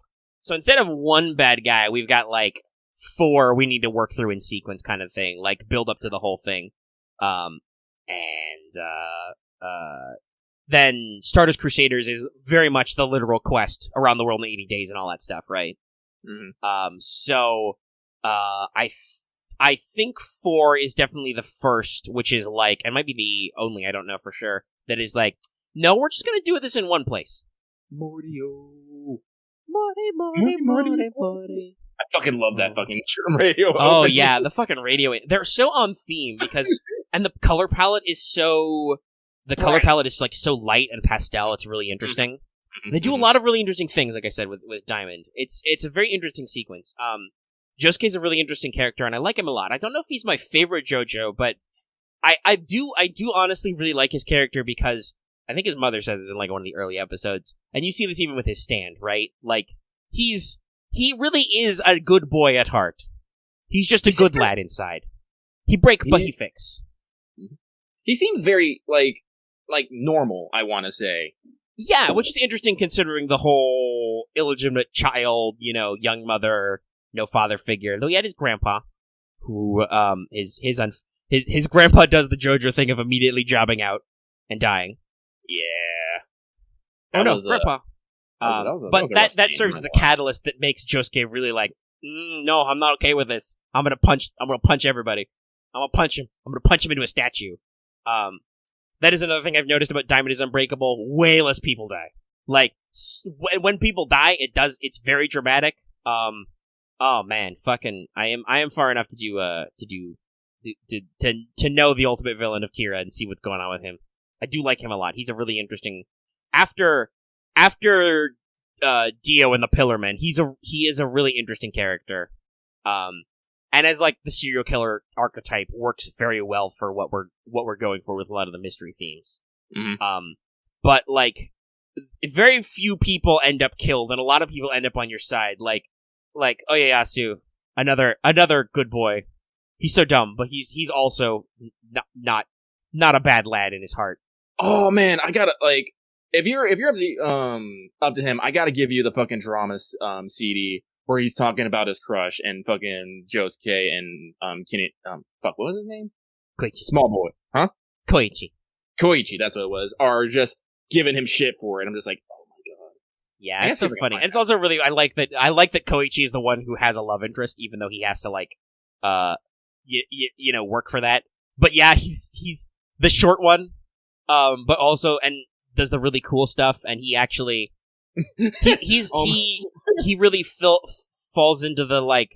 so instead of one bad guy, we've got 4 we need to work through in sequence kind of thing, build up to the whole thing. Then Stardust Crusaders is very much the literal quest around the world in 80 days and all that stuff, right? Mm-hmm. So I think 4 is definitely the first, which is it might be the only, I don't know for sure, that is no, we're just gonna do this in one place. Morty-o. Morty. I fucking love that fucking radio. Oh yeah, the fucking radio. They're so on theme because, and the color palette is so. The color palette is so light and pastel. It's really interesting. Mm-hmm. They do a lot of really interesting things. Like I said with Diamond, it's a very interesting sequence. Josuke's a really interesting character, and I like him a lot. I don't know if he's my favorite JoJo, but I do honestly really like his character because I think his mother says this in one of the early episodes, and you see this even with his stand, right? He really is a good boy at heart. He's just a good lad inside. He break, but he fix. He seems very normal, I want to say. Yeah, which is interesting considering the whole illegitimate child, young mother, no father figure. Though he had his grandpa, who his grandpa does the JoJo thing of immediately jobbing out and dying. Yeah. Grandpa. But that serves as a catalyst that makes Josuke really no, I'm not okay with this. I'm gonna punch everybody. I'm gonna punch him. I'm gonna punch him into a statue. That is another thing I've noticed about Diamond is Unbreakable. Way less people die. When people die, it's very dramatic. Oh man, fucking, I am far enough to know the ultimate villain of Kira and see what's going on with him. I do like him a lot. He's a really interesting. After Dio and the Pillarmen, he is a really interesting character. And as the serial killer archetype works very well for what we're going for with a lot of the mystery themes. Mm-hmm. But very few people end up killed, and a lot of people end up on your side. Oyayasu, another good boy. He's so dumb, but he's also not a bad lad in his heart. Oh man, I gotta if you're up to him, I gotta give you the fucking drama CD where he's talking about his crush and fucking Josuke and what was his name? Koichi. Small boy, huh? Koichi, that's what it was. Are just giving him shit for it. I'm just oh my god. Yeah, it's so funny. And it's also really I like that Koichi is the one who has a love interest, even though he has to work for that. But yeah, he's the short one. But also and does the really cool stuff, and he actually he really falls into the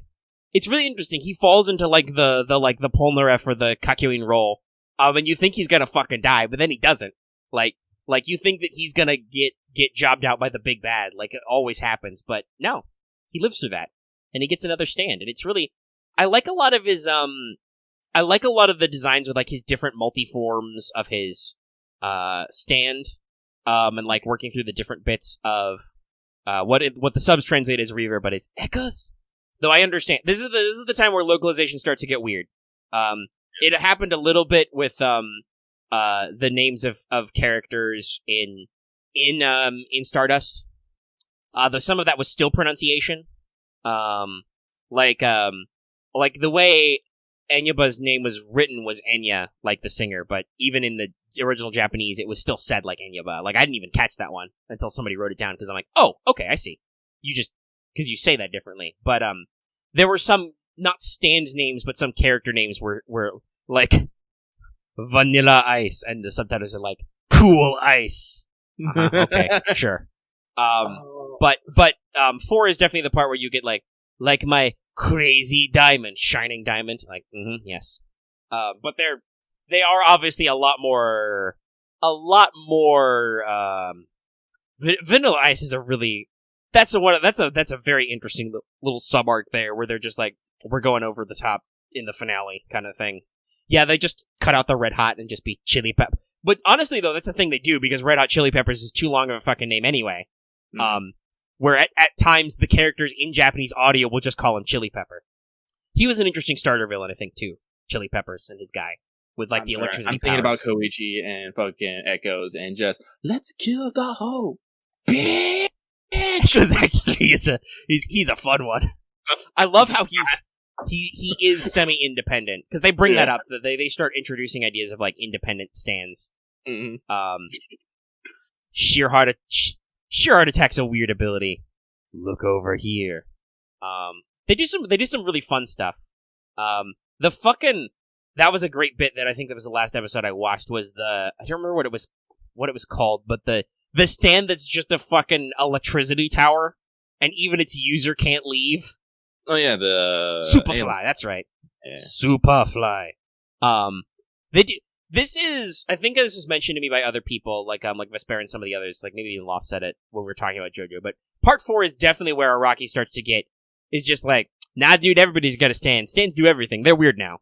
it's really interesting. He falls into the Polnareff or the Kakyoin role. And you think he's gonna fucking die, but then he doesn't. You think that he's gonna get jobbed out by the big bad, like it always happens, but no. He lives through that. And he gets another stand. And it's really I like a lot of his I like a lot of the designs with like his different multi-forms of his stand, and like working through the different bits of what the subs translate as Reaver, but it's Echoes. Though I understand this is the time where localization starts to get weird. It happened a little bit with the names of characters in Stardust. Though some of that was still pronunciation. Like the way Enyaba's name was written was Enya, like the singer, but even in the original Japanese, it was still said like Enyaba. Like, I didn't even catch that one until somebody wrote it down, because I'm like, oh, okay, I see. You just, because you say that differently. But, there were some, not stand names, but some character names were like, Vanilla Ice, and the subtitles are like, Cool Ice. Okay, sure. But 4 is definitely the part where you get like my crazy diamond, shining diamond. Like, yes. But they are obviously a lot more. Vanilla Ice is that's a very interesting little sub arc there, where they're just like, we're going over the top in the finale kind of thing. Yeah, they just cut out the Red Hot and just be Chili Pepper. But honestly, though, that's the thing they do, because Red Hot Chili Peppers is too long of a fucking name anyway. Where at times the characters in Japanese audio will just call him Chili Pepper. He was an interesting starter villain, I think, too. Chili Peppers and his guy with like electricity I'm thinking about Koichi and fucking Echoes and just let's kill the whole bitch. Because Act 3 he's a fun one. I love how he is semi-independent, because they bring that up. That they start introducing ideas of like independent stands. Sheer heart attack's a weird ability. Look over here. They do some really fun stuff. That was a great bit that I think that was the last episode I watched, was I don't remember what it was called, but the stand that's just a fucking electricity tower, and even its user can't leave. Oh yeah, the Superfly, that's right. Yeah. Superfly. They do. I think this was mentioned to me by other people, like Vesper and some of the others, like maybe even Loft said it when we were talking about Jojo, but part 4 is definitely where Araki starts to get, is just like, nah dude, everybody's got a stand. Stands do everything. They're weird now.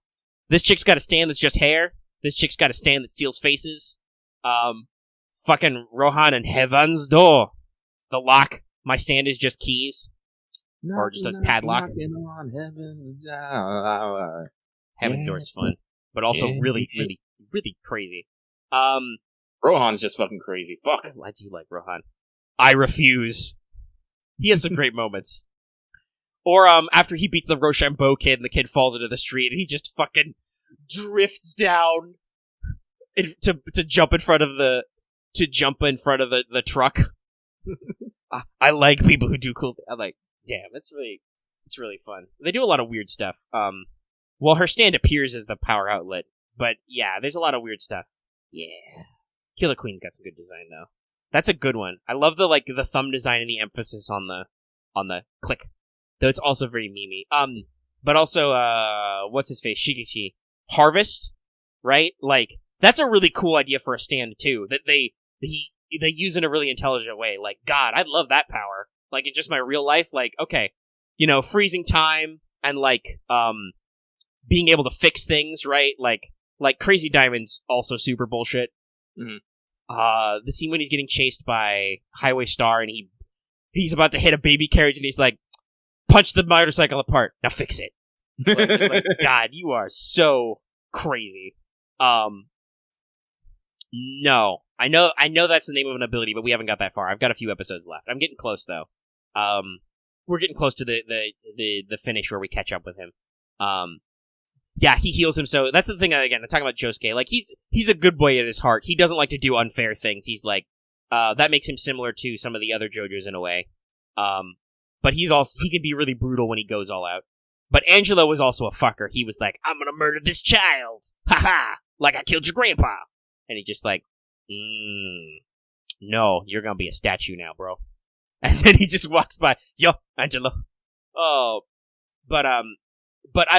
This chick's got a stand that's just hair. This chick's got a stand that steals faces. Fucking Rohan and Heaven's Door. The lock. My stand is just keys. Or just a padlock. On Heaven's Door. Heaven's Door is fun, but also really crazy. Rohan's just fucking crazy. Fuck. I do like Rohan. I refuse. He has some great moments. Or after he beats the Rochambeau kid and the kid falls into the street and he just fucking drifts down to jump in front of the truck. I like people who do cool. I'm like, damn, it's really fun. They do a lot of weird stuff. Well, her stand appears as the power outlet, but yeah, there's a lot of weird stuff. Yeah, Killer Queen's got some good design though. That's a good one. I love the thumb design and the emphasis on the click. Though it's also very memey. But also, what's his face? Shikichi. Harvest, right? Like, that's a really cool idea for a stand too. That they use in a really intelligent way. Like, God, I love that power. Like, in just my real life, like, okay, freezing time and like, being able to fix things, right? Like Crazy Diamond's also super bullshit. The scene when he's getting chased by Highway Star and he's about to hit a baby carriage and he's like, punch the motorcycle apart. Now fix it. Like, God, you are so crazy. No. I know that's the name of an ability, but we haven't got that far. I've got a few episodes left. I'm getting close though. We're getting close to the finish where we catch up with him. Yeah, he heals him, so that's the thing, again, I'm talking about Josuke. Like, he's a good boy at his heart. He doesn't like to do unfair things. He's like, that makes him similar to some of the other JoJos in a way. But he can be really brutal when he goes all out. But Angelo was also a fucker. He was like, I'm gonna murder this child! Ha-ha! Like I killed your grandpa! And he just like, no, you're gonna be a statue now, bro. And then he just walks by, yo, Angelo. Oh, but I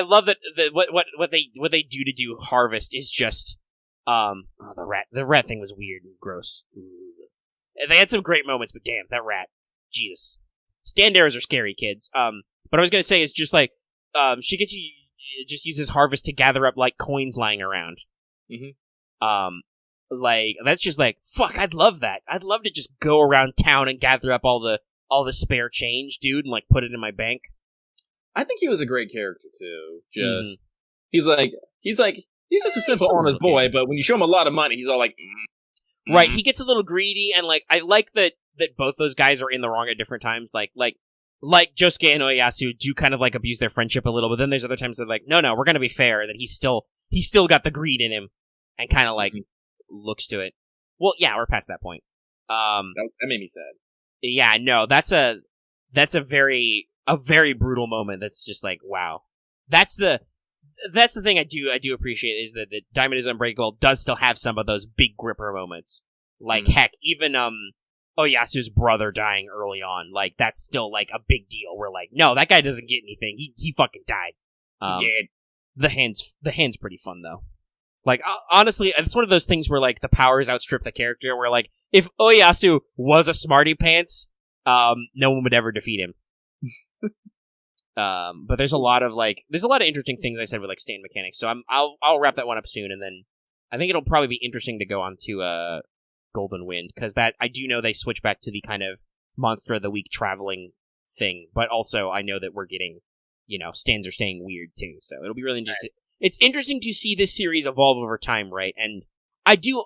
love that what they do Harvest is just, the rat thing was weird and gross. They had some great moments, but damn, that rat, Jesus. Stand arrows are scary, kids. But I was gonna say, it's just like, Shikichi just uses harvest to gather up like coins lying around. Mm-hmm. Like that's just like fuck. I'd love that. I'd love to just go around town and gather up all the spare change, dude, and like put it in my bank. I think he was a great character too. Just he's just a simple, honest boy, but when you show him a lot of money, he's all like, right. He gets a little greedy, and like I like that both those guys are in the wrong at different times. Like Josuke and Oyasu do kind of like abuse their friendship a little, but then there's other times they're like, no, we're gonna be fair. That he's still got the greed in him, and kind of like looks to it. Well, yeah, we're past that point. That made me sad. Yeah, no, that's a very brutal moment. That's just like, wow. That's the thing I do appreciate is that Diamond is Unbreakable does still have some of those big gripper moments. Like heck, even Oyasu's brother dying early on, like that's still like a big deal. We're like, no, that guy doesn't get anything. He fucking died. He did. The hand's pretty fun though. Like honestly, it's one of those things where like the powers outstrip the character. Where like if Oyasu was a smarty pants, no one would ever defeat him. But there's a lot of interesting things I said with like stand mechanics. So I'll wrap that one up soon, and then I think it'll probably be interesting to go on to Golden Wind, because that I do know they switch back to the kind of monster of the week traveling thing, but also I know that we're getting, stands are staying weird too. So it'll be really interesting. Right. It's interesting to see this series evolve over time, right? And I do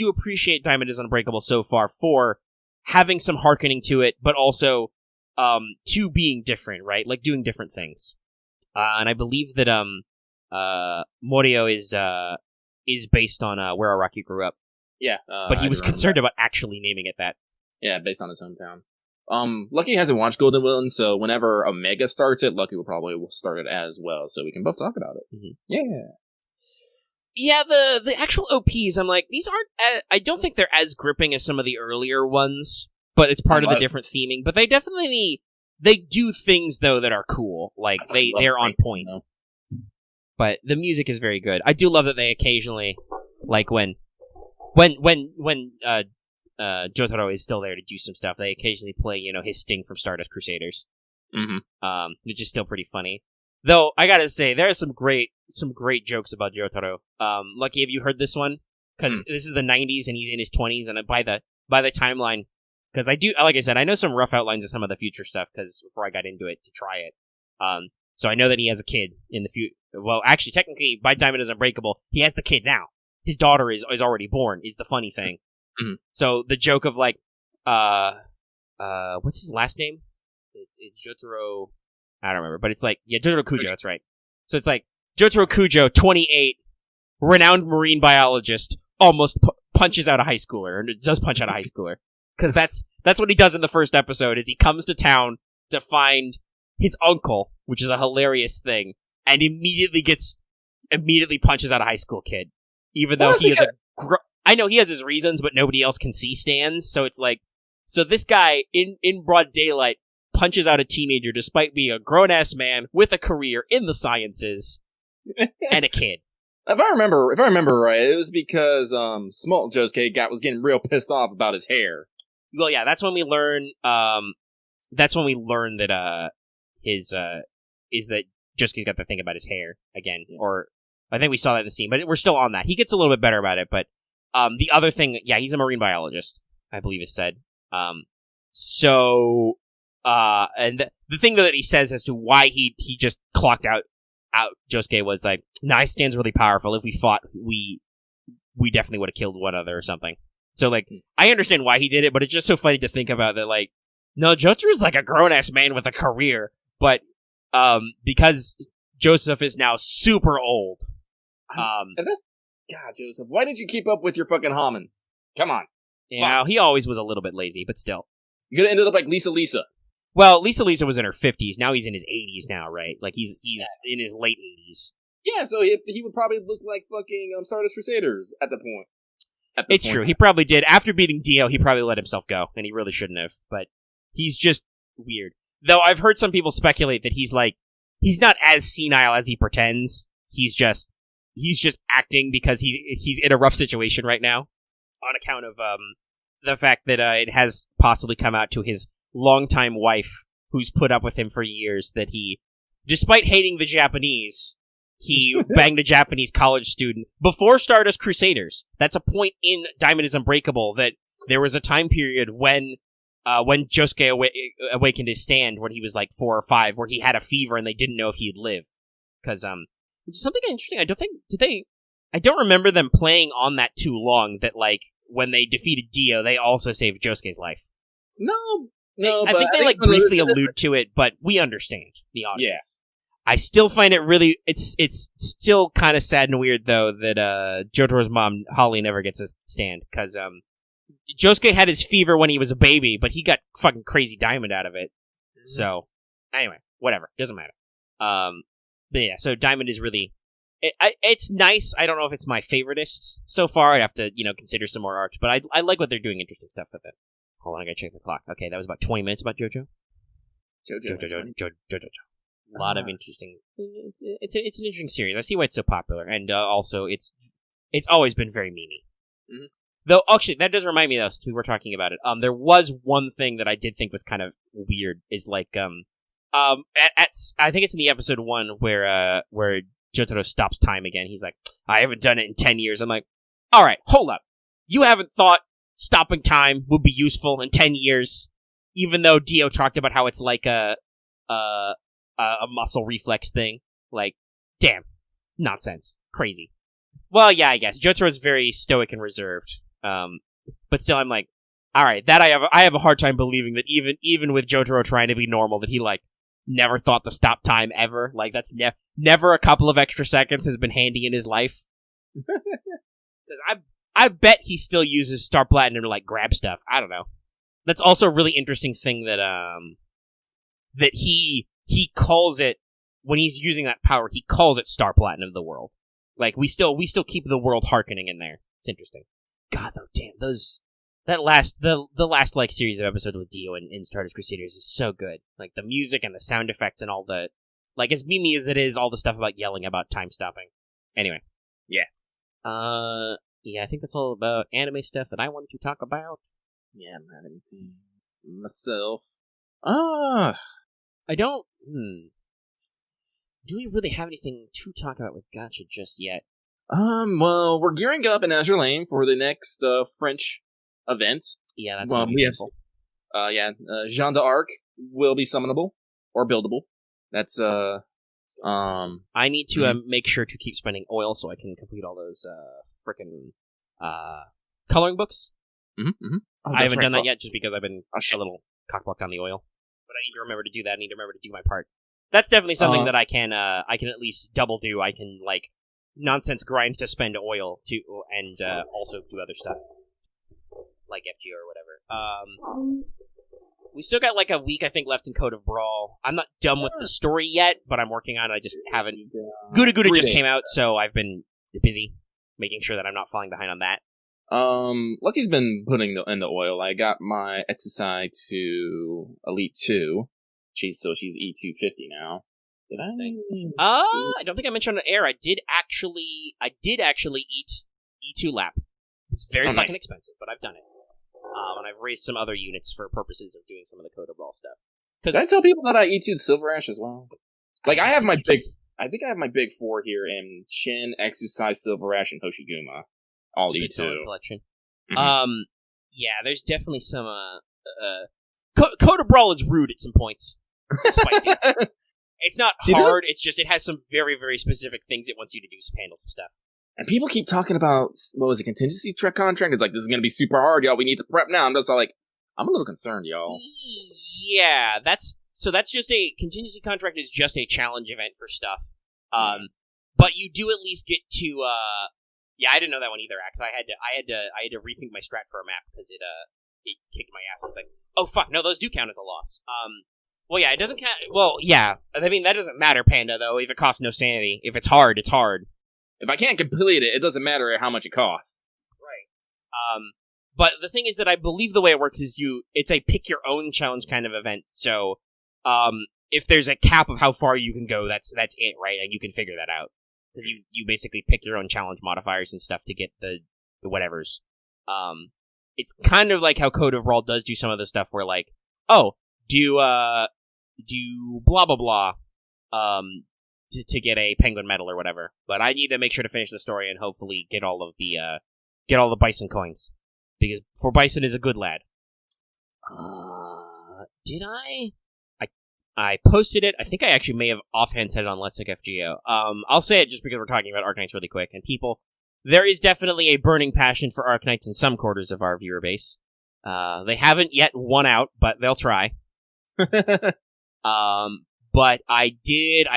appreciate Diamond is Unbreakable so far for having some hearkening to it, but also to being different, right? Like doing different things. And I believe that Morio is based on where Araki grew up. Yeah. But he was concerned about actually naming it that. Yeah, based on his hometown. Lucky hasn't watched Golden Wind, so whenever Omega starts it, Lucky will probably start it as well, so we can both talk about it. Mm-hmm. Yeah. Yeah, the actual OPs, I'm like, these aren't, I don't think they're as gripping as some of the earlier ones, but it's part of the different theming. But they definitely, they do things, though, that are cool. Like, they're on point. But the music is very good. I do love that they occasionally, like, when Jotaro is still there to do some stuff, they occasionally play, his sting from Stardust Crusaders. Mm-hmm. Which is still pretty funny. Though, I gotta say, there are some great jokes about Jotaro. Lucky, have you heard this one? Because this is the 90s and he's in his 20s, and by the timeline, because I do, like I said, I know some rough outlines of some of the future stuff, because before I got into it to try it. So I know that he has a kid in the future. Well, actually, technically, by Diamond is Unbreakable, he has the kid now. His daughter is already born, is the funny thing. Mm-hmm. So the joke of like, what's his last name? It's Jotaro. I don't remember, but it's like, yeah, Jotaro Kujo. That's right. So it's like Jotaro Kujo, 28, renowned marine biologist, almost punches out a high schooler, or does punch out a high schooler, because that's what he does in the first episode. Is he comes to town to find his uncle, which is a hilarious thing, and immediately punches out a high school kid, even though he is I know he has his reasons, but nobody else can see stands, so it's like, so this guy, in broad daylight, punches out a teenager despite being a grown-ass man with a career in the sciences, and a kid. If I remember right, it was because, Small Josuke was getting real pissed off about his hair. Well, yeah, that's when we learn, that, is that Josuke's got the thing about his hair, again, or, I think we saw that in the scene, but we're still on that. He gets a little bit better about it, but, the other thing, yeah, he's a marine biologist, I believe is said. And the thing that he says as to why he just clocked out Josuke was like, nah, his stand's really powerful. If we fought, we definitely would have killed one other or something. So, like, I understand why he did it, but it's just so funny to think about that, like, no, Jotaro's like a grown-ass man with a career, but, because Joseph is now super old. God, Joseph, why did you keep up with your fucking Haman? Come on. Yeah, he always was a little bit lazy, but still. You could have ended up like Lisa. Well, Lisa was in her 50s. Now he's in his 80s now, right? Like, he's in his late 80s. Yeah, so he would probably look like fucking Stardust Crusaders at the point. It's true. He probably did. After beating Dio, he probably let himself go, and he really shouldn't have. But he's just weird. Though I've heard some people speculate that he's not as senile as he pretends. He's just acting because he's in a rough situation right now, on account of the fact that it has possibly come out to his longtime wife, who's put up with him for years, that he, despite hating the Japanese, he banged a Japanese college student before Stardust Crusaders. That's a point in Diamond is Unbreakable that there was a time period when Josuke awakened his stand when he was like 4 or 5, where he had a fever and they didn't know if he'd live. Because which is something interesting. I don't remember them playing on that too long. That like when they defeated Dio, they also saved Josuke's life. No. I think they briefly allude to it, but we understand the audience. Yeah. I still find it really. It's still kind of sad and weird though that Jotaro's mom Holly never gets a stand because Josuke had his fever when he was a baby, but he got fucking crazy diamond out of it. Mm-hmm. So anyway, whatever, doesn't matter. But yeah, so diamond is really. It's nice. I don't know if it's my favoritist so far. I'd have to, consider some more art. But I like what they're doing interesting stuff with it. Hold on, I gotta check the clock. Okay, that was about 20 minutes about Jojo. Jojo. A lot of interesting... It's an interesting series. I see why it's so popular. And also, it's always been very memey. Mm-hmm. Though, actually, that does remind me, though, since we were talking about it. There was one thing that I did think was kind of weird, is like, I think it's in the episode 1 where Jotaro stops time again. He's like, I haven't done it in 10 years. I'm like, all right, hold up. You haven't thought stopping time would be useful in 10 years, even though Dio talked about how it's like a muscle reflex thing. Like, damn. Nonsense. Crazy. Well, yeah, I guess. Jotaro's very stoic and reserved. But still, I'm like, all right, that I have a hard time believing that even with Jotaro trying to be normal, that he, like, never thought to stop time ever. Like, that's never a couple of extra seconds has been handy in his life. Because I bet he still uses Star Platinum to, like, grab stuff. I don't know. That's also a really interesting thing that that he calls it, when he's using that power, he calls it Star Platinum of the world. Like, we still keep the world hearkening in there. It's interesting. God, though, damn, the last like series of episodes with Dio in Stardust Crusaders is so good. Like the music and the sound effects and all the, like, as memey as it is, all the stuff about yelling about time stopping. Anyway, yeah, I think that's all about anime stuff that I wanted to talk about. Yeah, not anything myself. I don't. Do we really have anything to talk about with gacha just yet? Well, we're gearing up in Azure Lane for the next French event. Yeah, that's gonna be beautiful. Jean d'Arc will be summonable or buildable. That's I need to make sure to keep spending oil so I can complete all those frickin' coloring books. Oh, I haven't done that yet just because I've been a little cockblocked on the oil. But I need to remember to do that. I need to remember to do my part. That's definitely something that I can at least double do. I can, like, nonsense grind to spend oil to and also do other stuff like FGO or whatever. We still got like a week, I think, left in Code of Brawl. I'm not done with the story yet, but I'm working on it. I just haven't. Gouda Gouda just came out, so I've been busy making sure that I'm not falling behind on that. Lucky's been putting in the oil. I got my exercise to Elite 2. She's E250 now. Did I? I don't think I mentioned on air. I did actually eat E2 lap. It's very fucking expensive, but I've done it. And I've raised some other units for purposes of doing some of the Code of Brawl stuff. Did I tell people that I E2'd Silver Ash as well? Like, I think I have my big 4 here in Chin, Exercise, Silver Ash, and Hoshiguma. All E2. Collection. Mm-hmm. Yeah, there's definitely some, Code of Brawl is rude at some points. It's spicy. It's not hard, it's just, it has some very, very specific things it wants you to do, handle some stuff. And people keep talking about, what was it, contingency trek contract? It's like, this is going to be super hard, y'all. We need to prep now. I'm just like, I'm a little concerned, y'all. Yeah, that's just a, contingency contract is just a challenge event for stuff. But you do at least get to, yeah, I didn't know that one either, actually. I had to rethink my strat for a map, because it kicked my ass. I was like, oh fuck, no, those do count as a loss. Well, yeah, it doesn't count, well, yeah, I mean, that doesn't matter, Panda, though, if it costs no sanity. If it's hard, it's hard. If I can't complete it, it doesn't matter how much it costs. Right. But the thing is that I believe the way it works is it's a pick your own challenge kind of event. So, if there's a cap of how far you can go, that's it, right? And you can figure that out. Because you basically pick your own challenge modifiers and stuff to get the whatevers. It's kind of like how Code of Brawl does do some of the stuff where, like, oh, do blah blah blah, to get a penguin medal or whatever. But I need to make sure to finish the story and hopefully get all the bison coins, because for Bison is a good lad. Did I posted it. I think I actually may have offhand said it on Let's Take FGO. I'll say it just because we're talking about Arknights really quick. And people, there is definitely a burning passion for Arknights in some quarters of our viewer base. They haven't yet won out, but they'll try. But I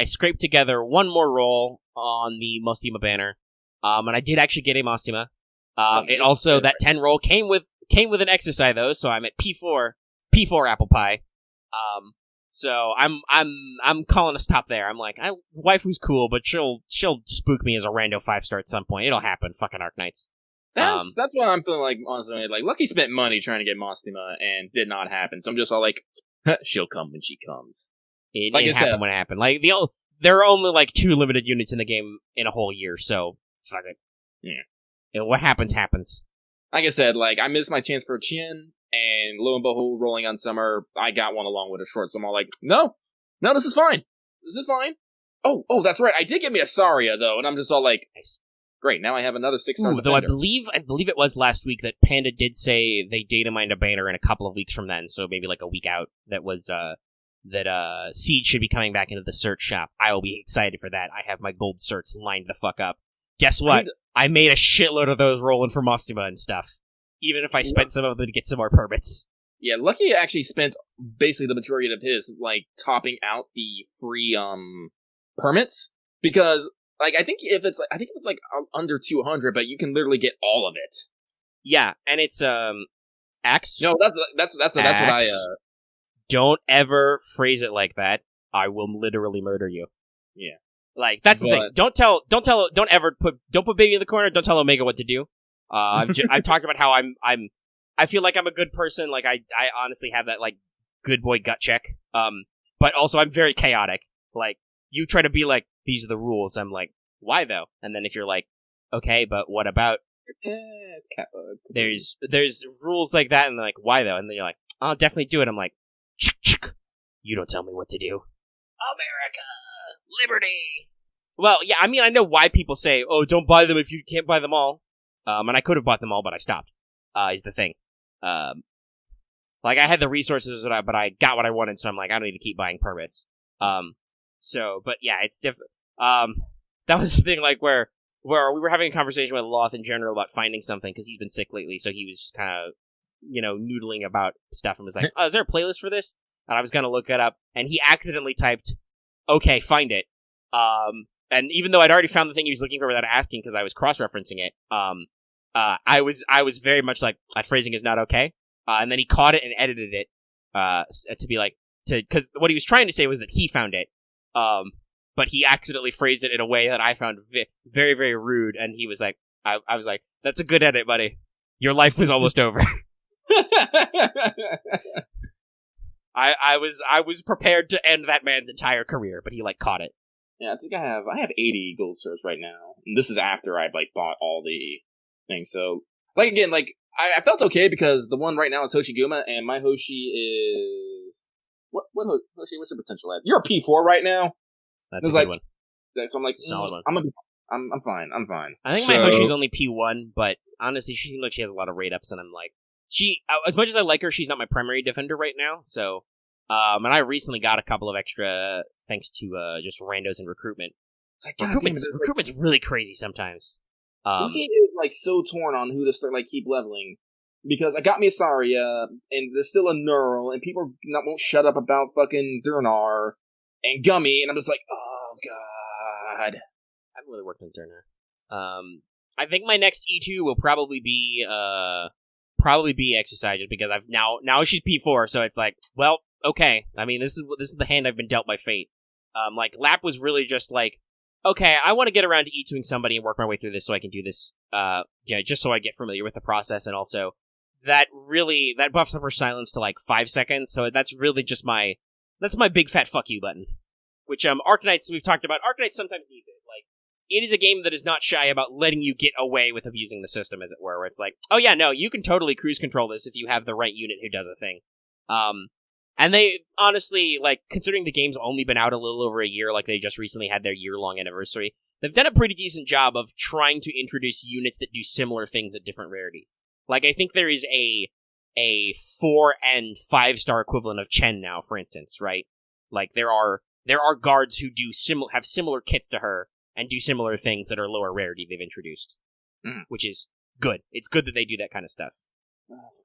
scraped together one more roll on the Mostima banner. And I did actually get a Mostima. It also, that 10 roll came with an exercise though, so I'm at P4 apple pie. So I'm calling a stop there. I'm like, waifu's cool, but she'll spook me as a rando 5-star at some point. It'll happen. Fucking Arknights. That's what I'm feeling like, honestly. Like, Lucky spent money trying to get Mostima and did not happen. So I'm just all like, she'll come when she comes. It happened when it happened. Like, there are only like 2 limited units in the game in a whole year, so fuck it. Yeah. And what happens, happens. Like I said, like, I missed my chance for a Chin, and lo and behold, rolling on Summer, I got one along with a short, so I'm all like, no, this is fine. This is fine. Oh, that's right, I did get me a Saria, though, and I'm just all like, nice. Great, now I have another 6-star defender. Though I believe it was last week that Panda did say they data mined a banner in a couple of weeks from then, so maybe like a week out, that was, that Siege should be coming back into the search shop. I will be excited for that. I have my gold certs lined the fuck up. Guess what? I made a shitload of those rolling for Mostima and stuff. Even if I spent some of them to get some more permits. Yeah, Lucky actually spent basically the majority of his, like, topping out the free, permits. Because, like, I think it's under 200, but you can literally get all of it. Yeah, and it's, Axe? No, that's what I, Don't ever phrase it like that. I will literally murder you. Yeah. Like, that's the thing. Don't put baby in the corner. Don't tell Omega what to do. I've talked about how I feel like I'm a good person. Like, I honestly have that, like, good boy gut check. But also I'm very chaotic. Like, you try to be like, these are the rules. I'm like, why though? And then if you're like, okay, but what about, there's rules like that, and they're like, why though? And then you're like, I'll definitely do it. I'm like, you don't tell me what to do. America! Liberty! Well, yeah, I mean, I know why people say, oh, don't buy them if you can't buy them all. And I could have bought them all, but I stopped, is the thing. Like, I had the resources, but I got what I wanted, so I'm like, I don't need to keep buying permits. But yeah, it's different. That was the thing, like, where we were having a conversation with Loth in general about finding something, because he's been sick lately, so he was just kind of, noodling about stuff, and was like, oh, is there a playlist for this? And I was gonna look it up, and he accidentally typed, okay, find it. And even though I'd already found the thing he was looking for without asking, because I was cross-referencing it, I was very much like, that phrasing is not okay. And then he caught it and edited it, to be like, because what he was trying to say was that he found it, but he accidentally phrased it in a way that I found very, very rude, and he was like, I was like, that's a good edit, buddy. Your life was almost over. I was prepared to end that man's entire career, but he, like, caught it. Yeah, I think I have 80 gold stars right now. And this is after I've, like, bought all the things. So, like, again, like, I felt okay because the one right now is Hoshiguma, and my Hoshi is... What Hoshi, what's your potential at? You're a P4 right now? That's a good one. So I'm like, solid one. I'm fine. I think my Hoshi's only P1, but honestly, she seems like she has a lot of rate-ups, and I'm like... as much as I like her, she's not my primary defender right now, so... and I recently got a couple of extra thanks to just randos and recruitment. It's like, recruitment's really crazy sometimes. The game is like so torn on who to start, like, keep leveling, because I got me a Saria, and there's still a Neural, and people won't shut up about fucking Durnar and Gummy, and I'm just like, oh god. I haven't really worked on Durnar. I think my next E2 will probably be Exercise, just because I've now she's P4, so it's like, well, okay. I mean, this is the hand I've been dealt by fate. Like, Lap was really just like, okay, I want to get around to E2ing somebody and work my way through this so I can do this, just so I get familiar with the process, and also, that buffs up her silence to, like, 5 seconds, so that's really just that's my big fat fuck you button. Which, Arknights, we've talked about, Arknights sometimes need it. Like, it is a game that is not shy about letting you get away with abusing the system, as it were, where it's like, oh yeah, no, you can totally cruise control this if you have the right unit who does a thing. And they, honestly, like, considering the game's only been out a little over a year, like, they just recently had their year-long anniversary, they've done a pretty decent job of trying to introduce units that do similar things at different rarities. Like, I think there is a 4 and 5-star equivalent of Chen now, for instance, right? Like, there are guards who have similar kits to her and do similar things that are lower rarity they've introduced, which is good. It's good that they do that kind of stuff.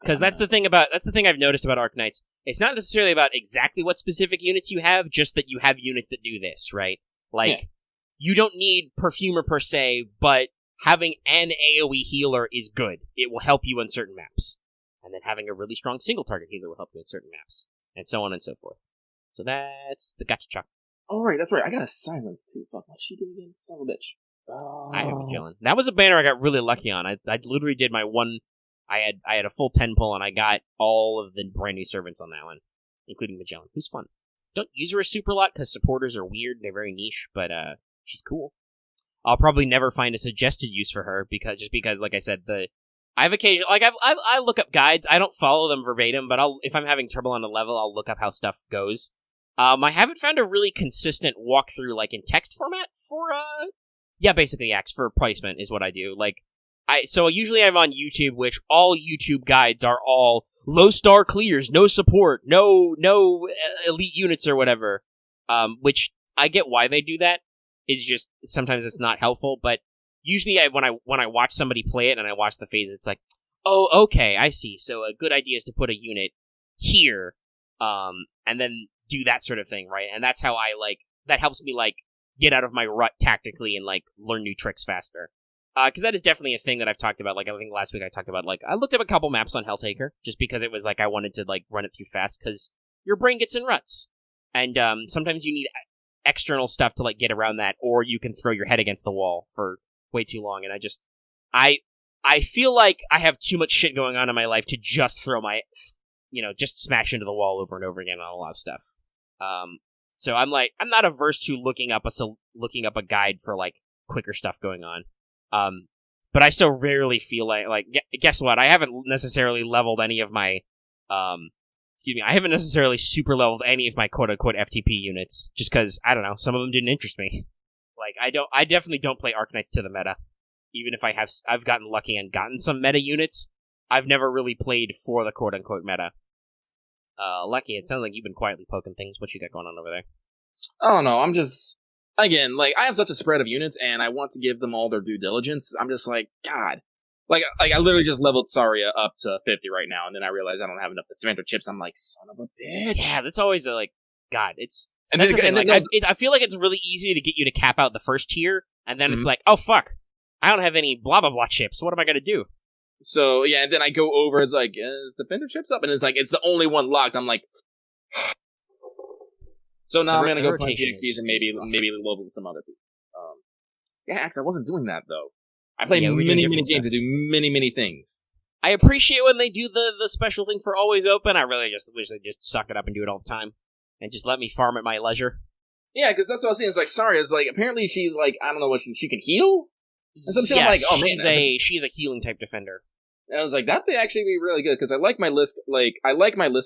Because that's the thing I've noticed about Arknights. It's not necessarily about exactly what specific units you have, just that you have units that do this, right? Like, you don't need Perfumer per se, but having an AoE healer is good. It will help you on certain maps. And then having a really strong single target healer will help you on certain maps. And so on and so forth. So that's the gacha. Oh, right, that's right. I got a silence, too. Fuck, what she did again? Son of a bitch. Oh. I have Magellan. That was a banner I got really lucky on. I literally did my one... I had a full 10 pull, and I got all of the brand new servants on that one, including Magellan, who's fun. Don't use her a super lot, because supporters are weird, they're very niche, but she's cool. I'll probably never find a suggested use for her, because, like I said, I've occasionally, like, I look up guides, I don't follow them verbatim, but if I'm having trouble on a level, I'll look up how stuff goes. I haven't found a really consistent walkthrough, like, in text format for, basically, Axe, for placement is what I do, like, so usually I'm on YouTube, which all YouTube guides are all low star clears, no support, no elite units or whatever. Which I get why they do that. It's just sometimes it's not helpful, but usually when I watch somebody play it and I watch the phases, it's like, oh, okay, I see. So a good idea is to put a unit here, and then do that sort of thing, right? And that's how that helps me get out of my rut tactically and learn new tricks faster. Because that is definitely a thing that I've talked about. Like, I think last week I talked about, I looked up a couple maps on Helltaker, just because it was I wanted to, run it through fast, because your brain gets in ruts. And, sometimes you need external stuff to, get around that, or you can throw your head against the wall for way too long, and I feel like I have too much shit going on in my life to just throw just smash into the wall over and over again on a lot of stuff. So I'm not averse to looking up a guide for, quicker stuff going on. But I so rarely feel guess what? I haven't necessarily leveled any of my, I haven't necessarily super leveled any of my quote-unquote FTP units, just because, I don't know, some of them didn't interest me. I definitely don't play Arknights to the meta. Even if I've gotten lucky and gotten some meta units, I've never really played for the quote-unquote meta. Lucky, it sounds like you've been quietly poking things. What you got going on over there? Oh, no, I'm just... Again, I have such a spread of units, and I want to give them all their due diligence. I'm just God. I literally just leveled Saria up to 50 right now, and then I realize I don't have enough defender chips. I'm son of a bitch. Yeah, that's always God, it's... And that's the thing, I feel like it's really easy to get you to cap out the first tier, and then it's oh, fuck. I don't have any blah, blah, blah chips. What am I going to do? So, yeah, and then I go over, it's is defender chips up? And it's the only one locked. I'm so now I'm going to go play GXPs and maybe level some other people. Yeah, actually, I wasn't doing that, though. I play many games to do many things. I appreciate when they do the special thing for always open. I really just wish they'd just suck it up and do it all the time. And just let me farm at my leisure. Yeah, because that's what I was saying. It's Saria is apparently she, I don't know what she can heal? And some shit, yes, oh man. She's a healing type defender. And I was that'd actually be really good, because I like my Lisk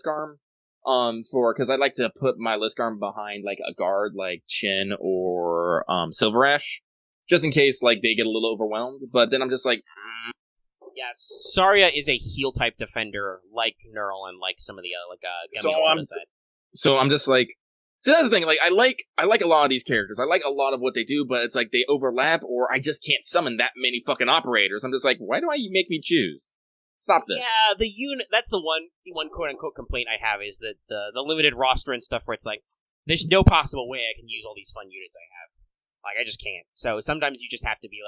arm. Because I like to put my Lisk arm behind a guard like Chin or Silver Ash, just in case they get a little overwhelmed. But then I'm just yeah, Saria is a heal type defender like Neural and some of the other So I'm just so that's the thing. I like a lot of these characters. I like a lot of what they do, but it's they overlap, or I just can't summon that many fucking operators. I'm just why do I make me choose? Stop this. Yeah, the unit, that's the one quote-unquote complaint I have, is that the limited roster and stuff where it's there's no possible way I can use all these fun units I have. I just can't. So sometimes you just have to be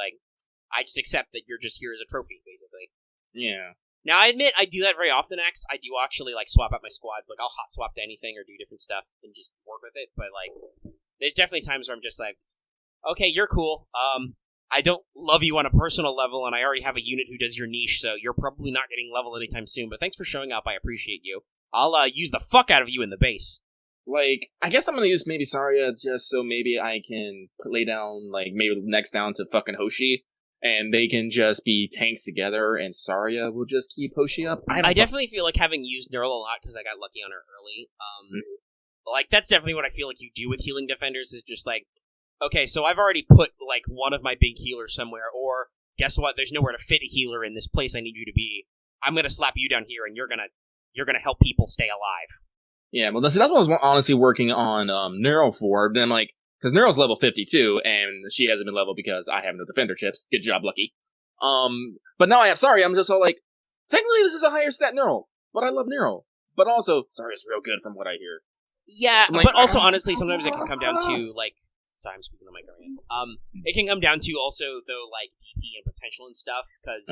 I just accept that you're just here as a trophy, basically. Yeah. Now, I admit, I do that very often, X. I do actually, swap out my squads. I'll hot swap to anything or do different stuff and just work with it. But, there's definitely times where I'm just okay, you're cool. I don't love you on a personal level, and I already have a unit who does your niche, so you're probably not getting leveled anytime soon, but thanks for showing up, I appreciate you. I'll use the fuck out of you in the base. I guess I'm gonna use maybe Saria just so maybe I can lay down, maybe next down to fucking Hoshi, and they can just be tanks together, and Saria will just keep Hoshi up. I definitely feel like having used Neural a lot because I got lucky on her early. Like, that's definitely what I feel like you do with healing defenders, is just like, okay, so I've already put, like, one of my big healers somewhere, or, guess what, there's nowhere to fit a healer in this place I need you to be. I'm gonna slap you down here, and you're gonna help people stay alive. Yeah, well, that's what I was honestly working on Neural for. Then, like, because Neural's level 52, and she hasn't been leveled because I have no defender chips. Good job, Lucky. But now I have Saria, I'm just all like, technically this is a higher stat Neural, but I love Neural. But also, Saria's real good from what I hear. Yeah, so but also, honestly, sometimes it can come down to, like, sorry, I'm speaking to my mic. It can come down to also, though, like, DP and potential and stuff, because,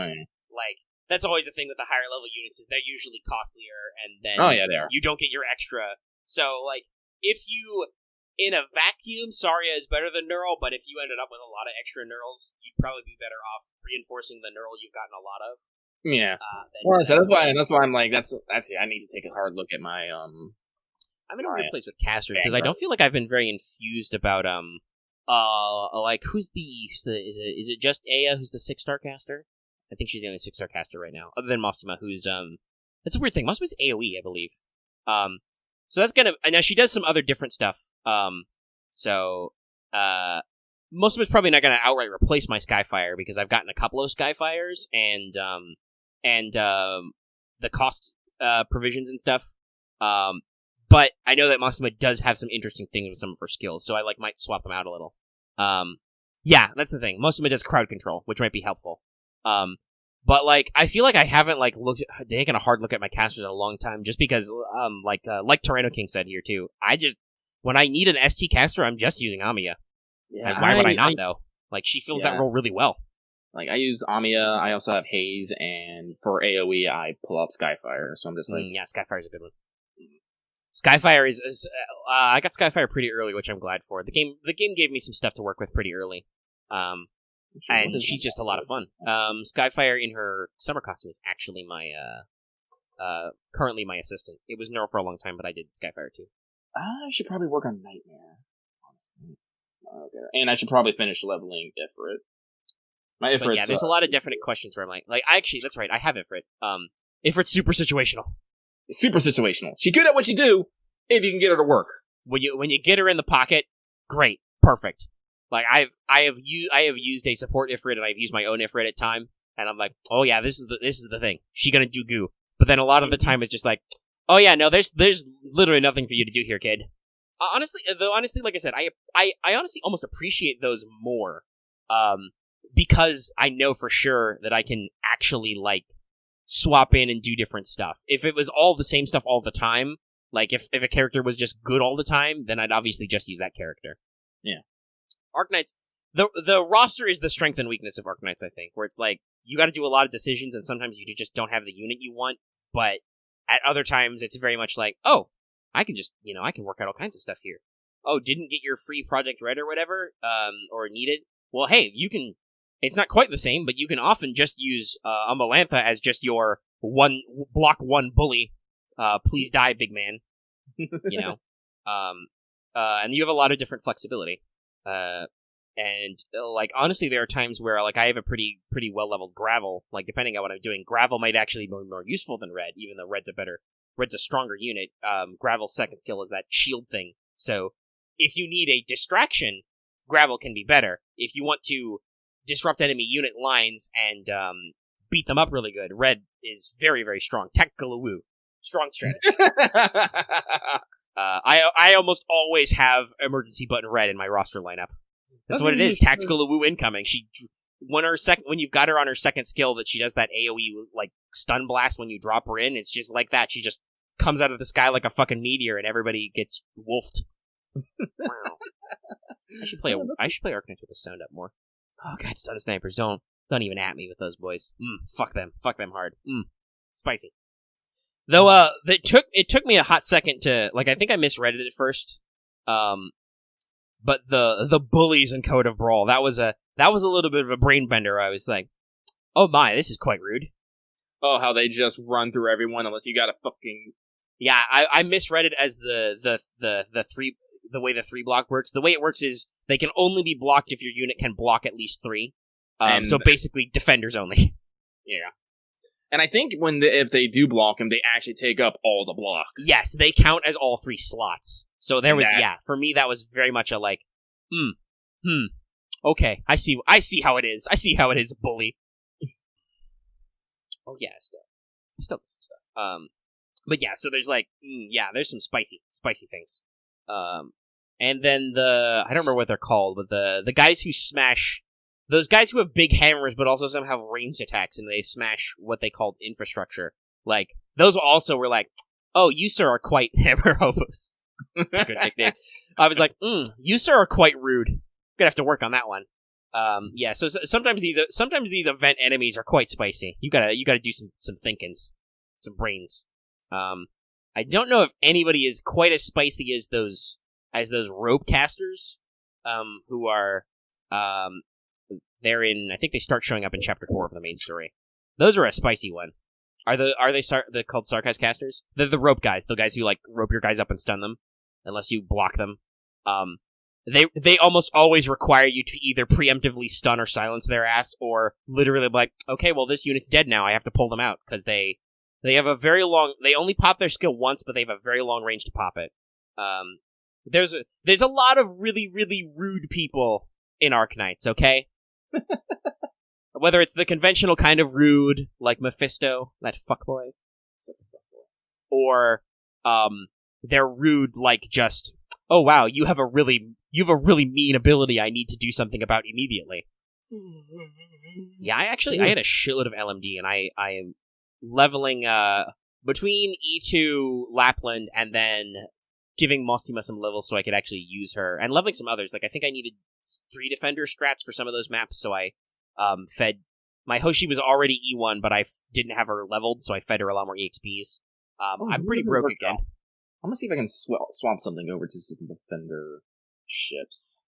like, that's always the thing with the higher level units, is they're usually costlier, and then they are. You don't get your extra. So, like, if you, in a vacuum, Saria is better than Neural, but if you ended up with a lot of extra Neurals, you'd probably be better off reinforcing the Neural you've gotten a lot of. Yeah. Well, so that's why I'm like, that's it. I need to take a hard look at my, I'm in a weird place with casters, because I don't feel like I've been very infused about, like, is it just Aya who's the 6-star caster? I think she's the only 6-star caster right now, other than Mostima, who's, that's a weird thing. Mostima's AoE, I believe. So that's gonna, now she does some other different stuff, Mostima's probably not gonna outright replace my Skyfire, because I've gotten a couple of Skyfires, and the cost, provisions and stuff, but I know that Mostima does have some interesting things with some of her skills, so I, like, might swap them out a little. Yeah, that's the thing. Mostima does crowd control, which might be helpful. But, like, I feel like I haven't, like, taken a hard look at my casters in a long time, just because, like Tyranno King said here, too, when I need an ST caster, I'm just using Amiya. Yeah, and why would I not, though? Like, she fills that role really well. Like, I use Amiya, I also have Haze, and for AoE, I pull out Skyfire, so I'm just like... yeah, Skyfire's a good one. Skyfire is I got Skyfire pretty early, which I'm glad for. The game gave me some stuff to work with pretty early. And she's just a lot of fun. Skyfire in her summer costume is actually my, currently my assistant. It was Neural for a long time, but I did Skyfire too. I should probably work on Nightmare, honestly. Okay. And I should probably finish leveling Ifrit. My Ifrit's... yeah, there's a lot of definite questions where I'm like, actually, that's right, I have Ifrit. Ifrit's super situational. Super situational. She's good at what she do, if you can get her to work. When you get her in the pocket, great, perfect. Like, I have used a support Ifrit, and I've used my own Ifrit at time, and I'm like, oh yeah, this is the thing. She gonna do goo. But then a lot of the time it's just like, oh yeah, no, there's literally nothing for you to do here, kid. Honestly, like I said, I honestly almost appreciate those more, because I know for sure that I can actually, like, swap in and do different stuff. If it was all the same stuff all the time, like, if a character was just good all the time, then I'd obviously just use that character. Yeah. Arknights, the roster is the strength and weakness of Arknights, I think, where it's like, you gotta do a lot of decisions, and sometimes you just don't have the unit you want, but at other times, it's very much like, oh, I can just, I can work out all kinds of stuff here. Oh, didn't get your free Project Red or whatever, or needed? Well, hey, you can, it's not quite the same, but you can often just use a Melantha as just your block one bully, please die, big man, and you have a lot of different flexibility. And like, honestly, there are times where, like, I have a pretty well-leveled Gravel. Like, depending on what I'm doing, Gravel might actually be more useful than Red, even though Red's a stronger unit. Gravel's second skill is that shield thing. So, if you need a distraction, Gravel can be better. If you want to disrupt enemy unit lines and beat them up really good, Red is very, very strong. Tactical woo. Strong strategy. I almost always have emergency button Red in my roster lineup. That's what it is. Tactical woo incoming. When you've got her on her second skill, that she does that AoE like stun blast when you drop her in. It's just like that. She just comes out of the sky like a fucking meteor, and everybody gets wolfed. Wow. I should play Arknights with the sound up more. Oh god, stun snipers! Don't even at me with those boys. Fuck them hard. Spicy. Though it took me a hot second to, like, I think I misread it at first. But the bullies in Code of Brawl, that was a little bit of a brain bender. I was like, oh my, this is quite rude. Oh, how they just run through everyone unless you got a fucking... Yeah, I misread it as the way the 3 block works. The way it works is they can only be blocked if your unit can block at least 3. So basically, defenders only. Yeah. And I think if they do block him, they actually take up all the block. Yes, they count as all 3 slots. So there was, for me, that was very much a like, okay, I see how it is. I see how it is, bully. Oh yeah, still some stuff. But yeah, so there's like, there's some spicy things. And then I don't remember what they're called, but the guys who smash, those guys who have big hammers, but also some have ranged attacks, and they smash what they called infrastructure. Like, those also were like, oh, you, sir, are quite hammer hobos. That's a good nickname. I was like, you, sir, are quite rude. Gonna have to work on that one. So sometimes these event enemies are quite spicy. You gotta do some thinkings, some brains. I don't know if anybody is quite as spicy as those rope casters, who are, they're in, I think they start showing up in chapter 4 of the main story. Those are a spicy one. Are they called Sarkaz casters? They're the rope guys, the guys who like rope your guys up and stun them, unless you block them. They almost always require you to either preemptively stun or silence their ass, or literally be like, okay, well this unit's dead now, I have to pull them out, because they have a very long, they only pop their skill once, but they have a very long range to pop it. There's a lot of really, really rude people in Arknights, okay? Whether it's the conventional kind of rude, like Mephisto, that fuckboy, or they're rude like just, oh wow, you have a really mean ability I need to do something about immediately. Yeah, I had a shitload of LMD, and I am leveling between E2 Lapland and then giving Mostima some levels so I could actually use her, and leveling some others. Like, I think I needed 3 defender strats for some of those maps, so I fed my Hoshi was already E1, but I didn't have her leveled, so I fed her a lot more EXPs. I'm pretty broke again. I'm gonna see if I can swap something over to some defender ships.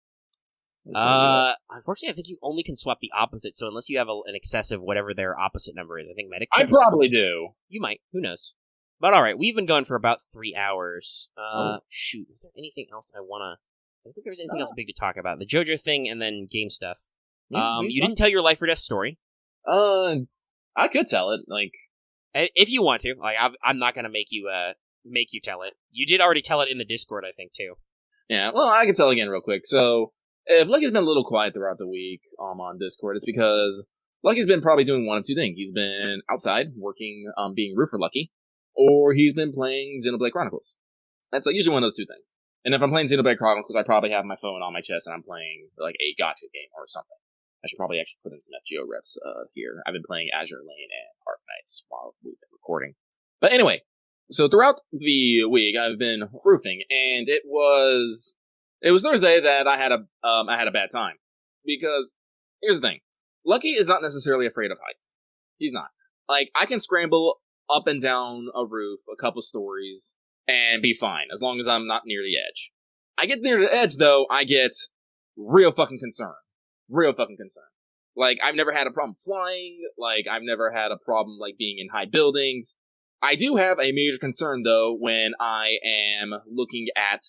Unfortunately, I think you only can swap the opposite, so unless you have an excessive whatever their opposite number is, I think medic chips. I probably do. You might. Who knows? But alright, we've been going for about 3 hours. Shoot, is there anything else I don't think there's anything else big to talk about. The Jojo thing and then game stuff. You didn't tell your life or death story. I could tell it, like... If you want to. Like, I'm not gonna make you tell it. You did already tell it in the Discord, I think, too. Yeah, well, I can tell again real quick. So, if Lucky's been a little quiet throughout the week on Discord, it's because Lucky's been probably doing one of 2 things. He's been outside, working, being roofer Lucky, or he's been playing Xenoblade Chronicles. That's usually one of those 2 things. And if I'm playing Xenoblade Chronicles, I probably have my phone on my chest and I'm playing, like, a gacha game or something. I should probably actually put in some FGO reps here. I've been playing Azure Lane and Arknights while we've been recording. But anyway, so throughout the week, I've been roofing, and it was Thursday that I had a bad time. Because, here's the thing. Lucky is not necessarily afraid of heights. He's not. Like, I can scramble up and down a roof a couple stories and be fine, as long as I'm not near the edge. I get near the edge, though, I get real fucking concerned. Real fucking concerned. Like, I've never had a problem flying, like, I've never had a problem, like, being in high buildings. I do have a major concern, though, when I am looking at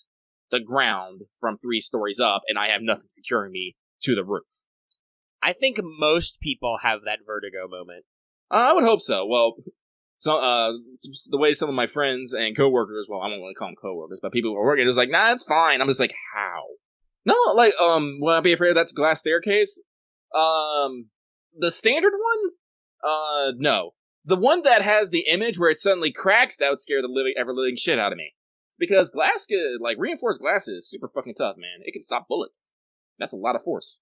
the ground from 3 stories up, and I have nothing securing me to the roof. I think most people have that vertigo moment. I would hope so. Well, the way some of my friends and coworkers, well, I don't want to call them coworkers, but people who are working, it was like, nah, it's fine. I'm just like, how? No, like, will I be afraid of that glass staircase? The standard one? No. The one that has the image where it suddenly cracks, that would scare the ever-living shit out of me. Because reinforced glass is super fucking tough, man. It can stop bullets. That's a lot of force.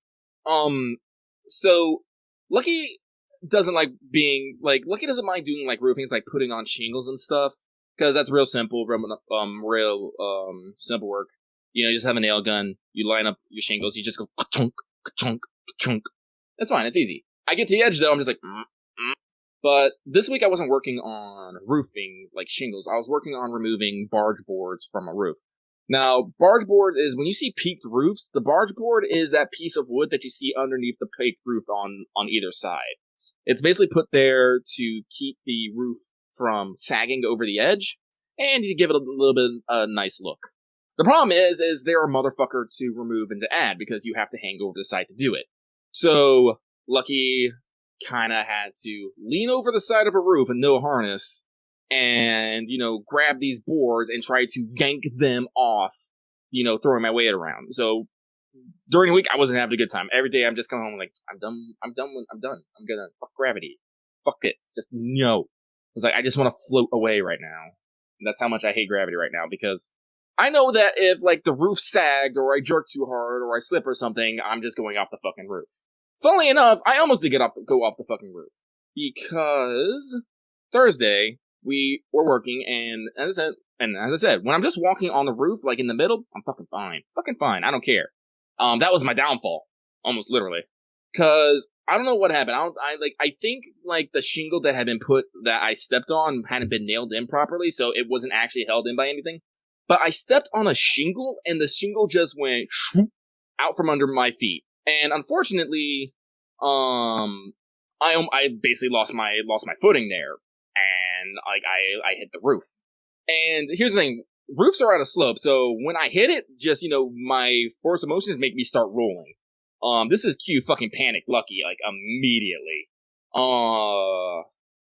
So, Lucky doesn't like Lucky doesn't mind doing, like, roofing, like, putting on shingles and stuff. Because that's real simple, real simple work. You know, you just have a nail gun, you line up your shingles, you just go ka-chunk, ka-chunk, ka-chunk. That's fine, it's easy. I get to the edge, though, I'm just like, But this week I wasn't working on roofing, like, shingles. I was working on removing barge boards from a roof. Now, barge board is, when you see peaked roofs, the barge board is that piece of wood that you see underneath the peaked roof on either side. It's basically put there to keep the roof from sagging over the edge, and to give it a little bit a nice look. The problem is they're a motherfucker to remove and to add, because you have to hang over the side to do it. So, Lucky kind of had to lean over the side of a roof and no harness and, grab these boards and try to yank them off, throwing my weight around. So during the week, I wasn't having a good time. Every day I'm just coming home like, I'm done. I'm gonna fuck gravity. Fuck it. Just no. It's like, I just want to float away right now. And that's how much I hate gravity right now, because I know that if, like, the roof sagged or I jerk too hard or I slip or something, I'm just going off the fucking roof. Funnily enough, I almost did go off the fucking roof. Because Thursday, we were working, and as I said, when I'm just walking on the roof, like in the middle, I'm fucking fine. Fucking fine. I don't care. That was my downfall. Almost literally. Because I don't know what happened. I think, like, the shingle that had been put, that I stepped on, hadn't been nailed in properly, so it wasn't actually held in by anything. But I stepped on a shingle, and the shingle just went out from under my feet. And unfortunately, I basically lost my footing there, and like I hit the roof. And here's the thing: roofs are at a slope, so when I hit it, just my force of motions make me start rolling. This is cue fucking panic, Lucky, like immediately.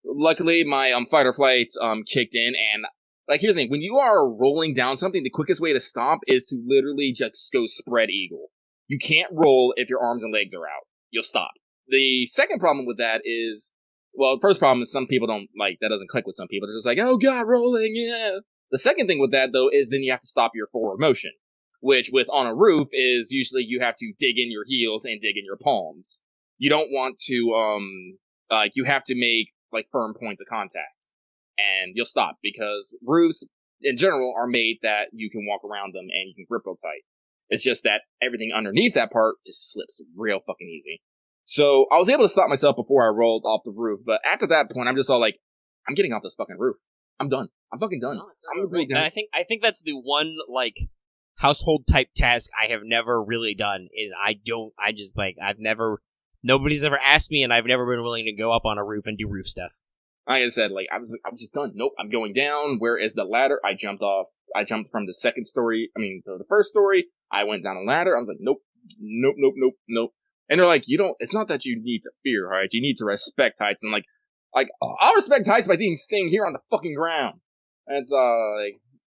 Luckily my fight or flight kicked in, and like here's the thing: when you are rolling down something, the quickest way to stop is to literally just go spread eagle. You can't roll if your arms and legs are out. You'll stop. The second problem with that is, well, the first problem is some people don't, like, that doesn't click with some people. They're just like, oh god, rolling, yeah. The second thing with that, though, is then you have to stop your forward motion, which with on a roof is usually you have to dig in your heels and dig in your palms. You don't want to, you have to make, like, firm points of contact. And you'll stop, because roofs, in general, are made that you can walk around them and you can grip real tight. It's just that everything underneath that part just slips real fucking easy. So I was able to stop myself before I rolled off the roof, but after that point, I'm just all like, I'm getting off this fucking roof. I'm done. I'm fucking done. No, I'm really done. I think that's the one, like, household type task I have never really done. Is nobody's ever asked me, and I've never been willing to go up on a roof and do roof stuff. Like I said, like, I'm just done. Nope, I'm going down. Where is the ladder? I jumped from the second story. The first story. I went down a ladder. I was like, nope. And they're like, it's not that you need to fear heights. You need to respect heights. And like, I'll respect heights by staying here on the fucking ground. And it's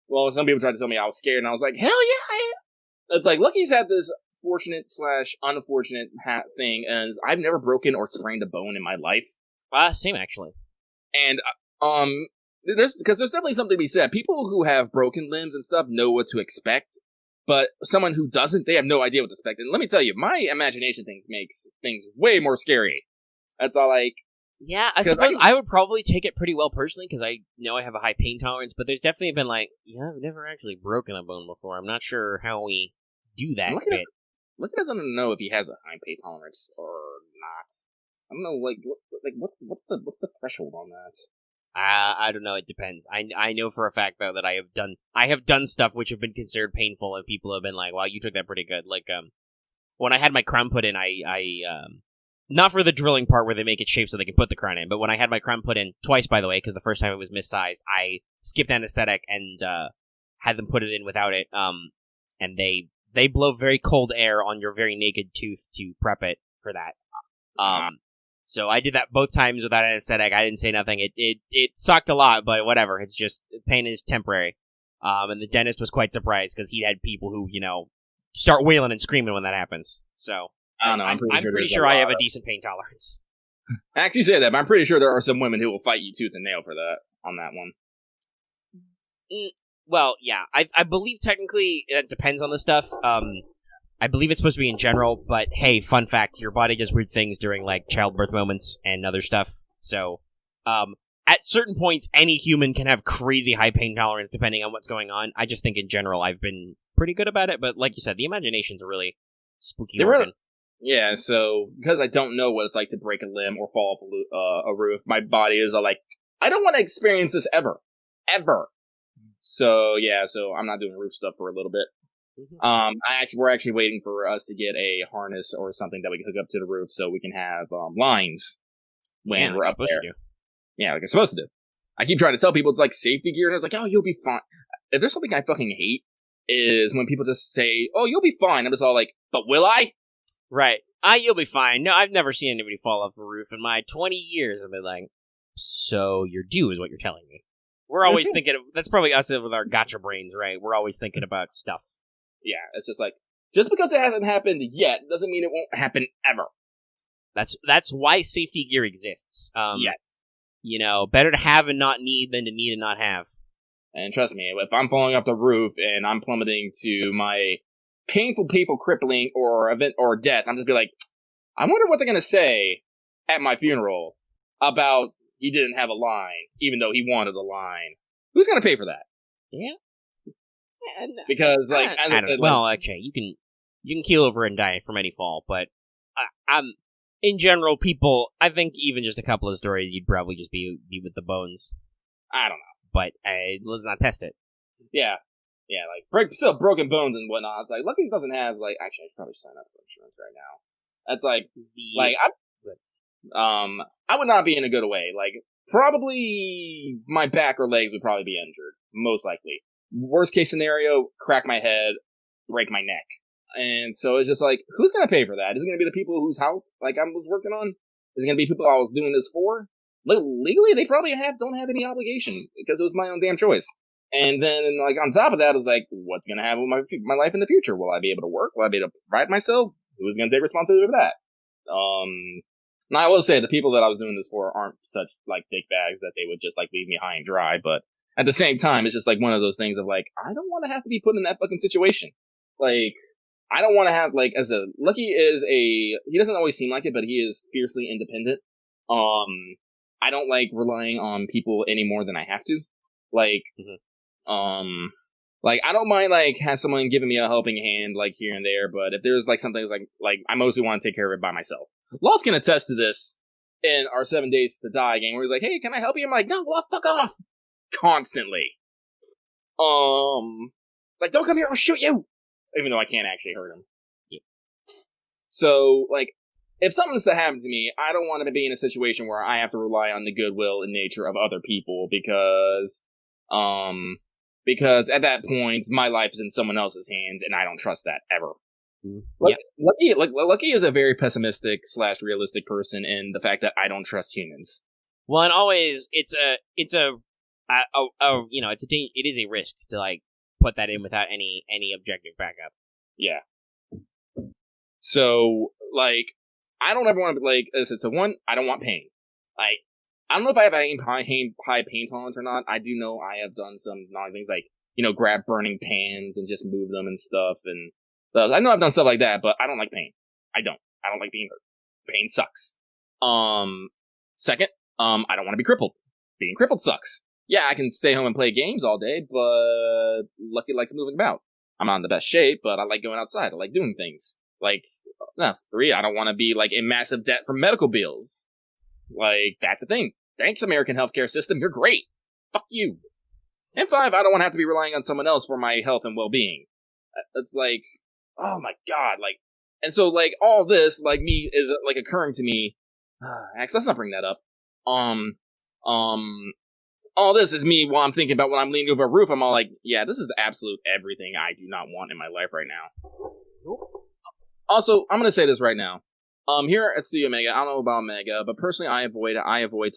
well, some people tried to tell me I was scared, and I was like, hell yeah, I am. It's like, Lucky's had this fortunate/unfortunate thing, as I've never broken or sprained a bone in my life. Same actually. And there's definitely something to be said. People who have broken limbs and stuff know what to expect, but someone who doesn't, they have no idea what to expect. And let me tell you, my imagination makes things way more scary. That's all. Like, yeah, I suppose I would probably take it pretty well personally, because I know I have a high pain tolerance. But there's definitely been like, I've never actually broken a bone before. I'm not sure how we do that bit. Lucky doesn't know if he has a high pain tolerance or not. I don't know, what's the threshold on that? I don't know. It depends. I know for a fact though that I have done stuff which have been considered painful, and people have been like, "Wow, you took that pretty good." Like when I had my crown put in, I not for the drilling part where they make it shaped so they can put the crown in, but when I had my crown put in twice, by the way, because the first time it was missized, I skipped anesthetic and had them put it in without it. And they blow very cold air on your very naked tooth to prep it for that. So I did that both times without anesthetic. I didn't say nothing. It sucked a lot, but whatever. It's just, pain is temporary. And the dentist was quite surprised, because he had people who, start wailing and screaming when that happens. So I don't know. I'm pretty sure I have a decent pain tolerance. I actually say that, but I'm pretty sure there are some women who will fight you tooth and nail for that, on that one. Well, yeah. I believe technically it depends on the stuff. I believe it's supposed to be in general, but hey, fun fact, your body does weird things during, like, childbirth moments and other stuff. So, at certain points, any human can have crazy high pain tolerance depending on what's going on. I just think in general I've been pretty good about it, but like you said, the imagination's a really spooky organ. Yeah, so, because I don't know what it's like to break a limb or fall off a roof, my body is like, I don't want to experience this ever. Ever. So, yeah, I'm not doing roof stuff for a little bit. Mm-hmm. We're actually waiting for us to get a harness or something that we can hook up to the roof so we can have lines when we're up there. Yeah, like it's supposed to do. I keep trying to tell people it's like safety gear, and it's like, oh, you'll be fine. If there's something I fucking hate, is when people just say, oh, you'll be fine. I'm just all like, but will I? Right. You'll be fine. No, I've never seen anybody fall off a roof in my 20 years. I've been like, so you're due is what you're telling me. We're always thinking of, that's probably us with our gacha brains, right? We're always thinking about stuff. Yeah, it's just like, just because it hasn't happened yet doesn't mean it won't happen ever. That's why safety gear exists. Yes. You know, better to have and not need than to need and not have. And trust me, if I'm falling off the roof and I'm plummeting to my painful, crippling, or event or death, I'm just be like, I wonder what they're gonna say at my funeral about he didn't have a line, even though he wanted a line. Who's gonna pay for that? Yeah. Because, like, as I said, well, actually, you can keel over and die from any fall, but I'm in general, people. I think even just a couple of stories, you'd probably just be with the bones. I don't know, but let's not test it. Yeah, like still broken bones and whatnot. It's like Lucky doesn't have like. Actually, I should probably sign up for insurance right now. That's like I would not be in a good way. Like probably my back or legs would probably be injured, most likely. Worst case scenario, crack my head, break my neck. And so it's just like, who's going to pay for that? Is it going to be the people whose house like I was working on? Is it going to be people I was doing this for? Legally, they probably don't have any obligation because it was my own damn choice. And then, like, on top of that, it's like, what's going to happen with my life in the future? Will I be able to work? Will I be able to provide myself? Who's going to take responsibility for that? Now, I will say, the people that I was doing this for aren't such, like, dick bags that they would just, like, leave me high and dry. But at the same time, it's just, like, one of those things of, like, I don't want to have to be put in that fucking situation. Like, I don't want to have, like, Lucky is he doesn't always seem like it, but he is fiercely independent. I don't like relying on people any more than I have to. Like, like, I don't mind, like, have someone giving me a helping hand, like, here and there, but if there's, like, something like, I mostly want to take care of it by myself. Loth can attest to this in our 7 Days to Die game, where he's like, hey, can I help you? I'm like, no, Loth, fuck off! Constantly. It's like, don't come here, I'll shoot you! Even though I can't actually hurt him. Yeah. So, like, if something's to happen to me, I don't want to be in a situation where I have to rely on the goodwill and nature of other people, because at that point, my life is in someone else's hands, and I don't trust that ever. Lucky is a very pessimistic / realistic person in the fact that I don't trust humans. Well, and always, it is a risk to, like, put that in without any objective backup. Yeah. So, like, I don't ever want to, like, as I said, so one, I don't want pain. Like, I don't know if I have a high pain tolerance or not. I do know I have done some naughty things, like, grab burning pans and just move them and stuff, and I know I've done stuff like that, but I don't like pain. I don't like being hurt. Pain sucks. Second, I don't want to be crippled. Being crippled sucks. Yeah, I can stay home and play games all day, but Lucky likes moving about. I'm not in the best shape, but I like going outside. I like doing things. Like, 3, I don't want to be, like, in massive debt from medical bills. Like, that's the thing. Thanks, American healthcare system. You're great. Fuck you. And 5, I don't want to have to be relying on someone else for my health and well-being. It's like, oh my god, like, and so, like, all this, like, me, is, like, occurring to me, actually, let's not bring that up, all this is me while I'm thinking about when I'm leaning over a roof, I'm all like, yeah, this is the absolute everything I do not want in my life right now. Also, I'm gonna say this right now, here at Studio Mega, I don't know about Mega, but personally, I avoid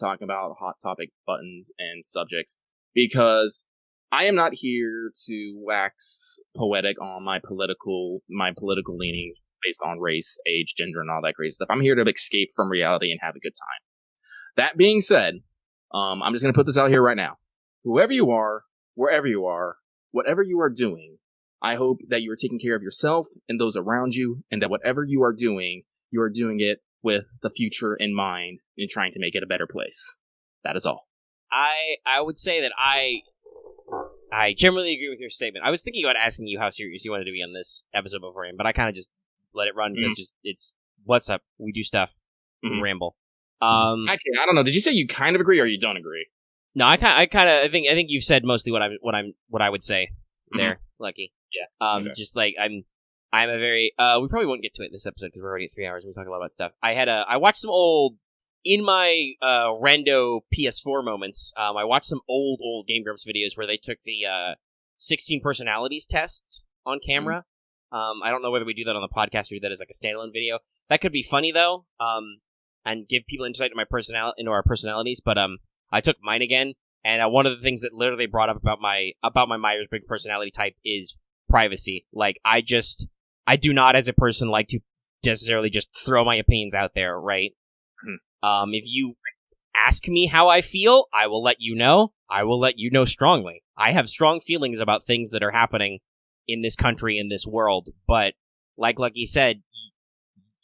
talking about hot topic buttons and subjects, because I am not here to wax poetic on my political leanings based on race, age, gender, and all that crazy stuff. I'm here to escape from reality and have a good time. That being said, I'm just going to put this out here right now. Whoever you are, wherever you are, whatever you are doing, I hope that you are taking care of yourself and those around you, and that whatever you are doing it with the future in mind and trying to make it a better place. That is all. I would say that I generally agree with your statement. I was thinking about asking you how serious you wanted to be on this episode beforehand, but I kind of just let it run because it's what's up. We do stuff. We ramble. Actually, I don't know. Did you say you kind of agree or you don't agree? No, I think you've said mostly what I would say there, Lucky. Yeah. Okay. Just like I'm a very we probably won't get to it in this episode because we're already at 3 hours and we talk a lot about stuff. I watched some old. In my rando PS4 moments, I watched some old Game Grumps videos where they took the 16 personalities test on camera. I don't know whether we do that on the podcast or do that as like a standalone video. That could be funny though, and give people insight into our personalities. But I took mine again, and one of the things that literally brought up about my Myers-Briggs personality type is privacy. Like, I do not, as a person, like to necessarily just throw my opinions out there, right? If you ask me how I feel, I will let you know. I will let you know strongly. I have strong feelings about things that are happening in this country, in this world, but like Lucky said,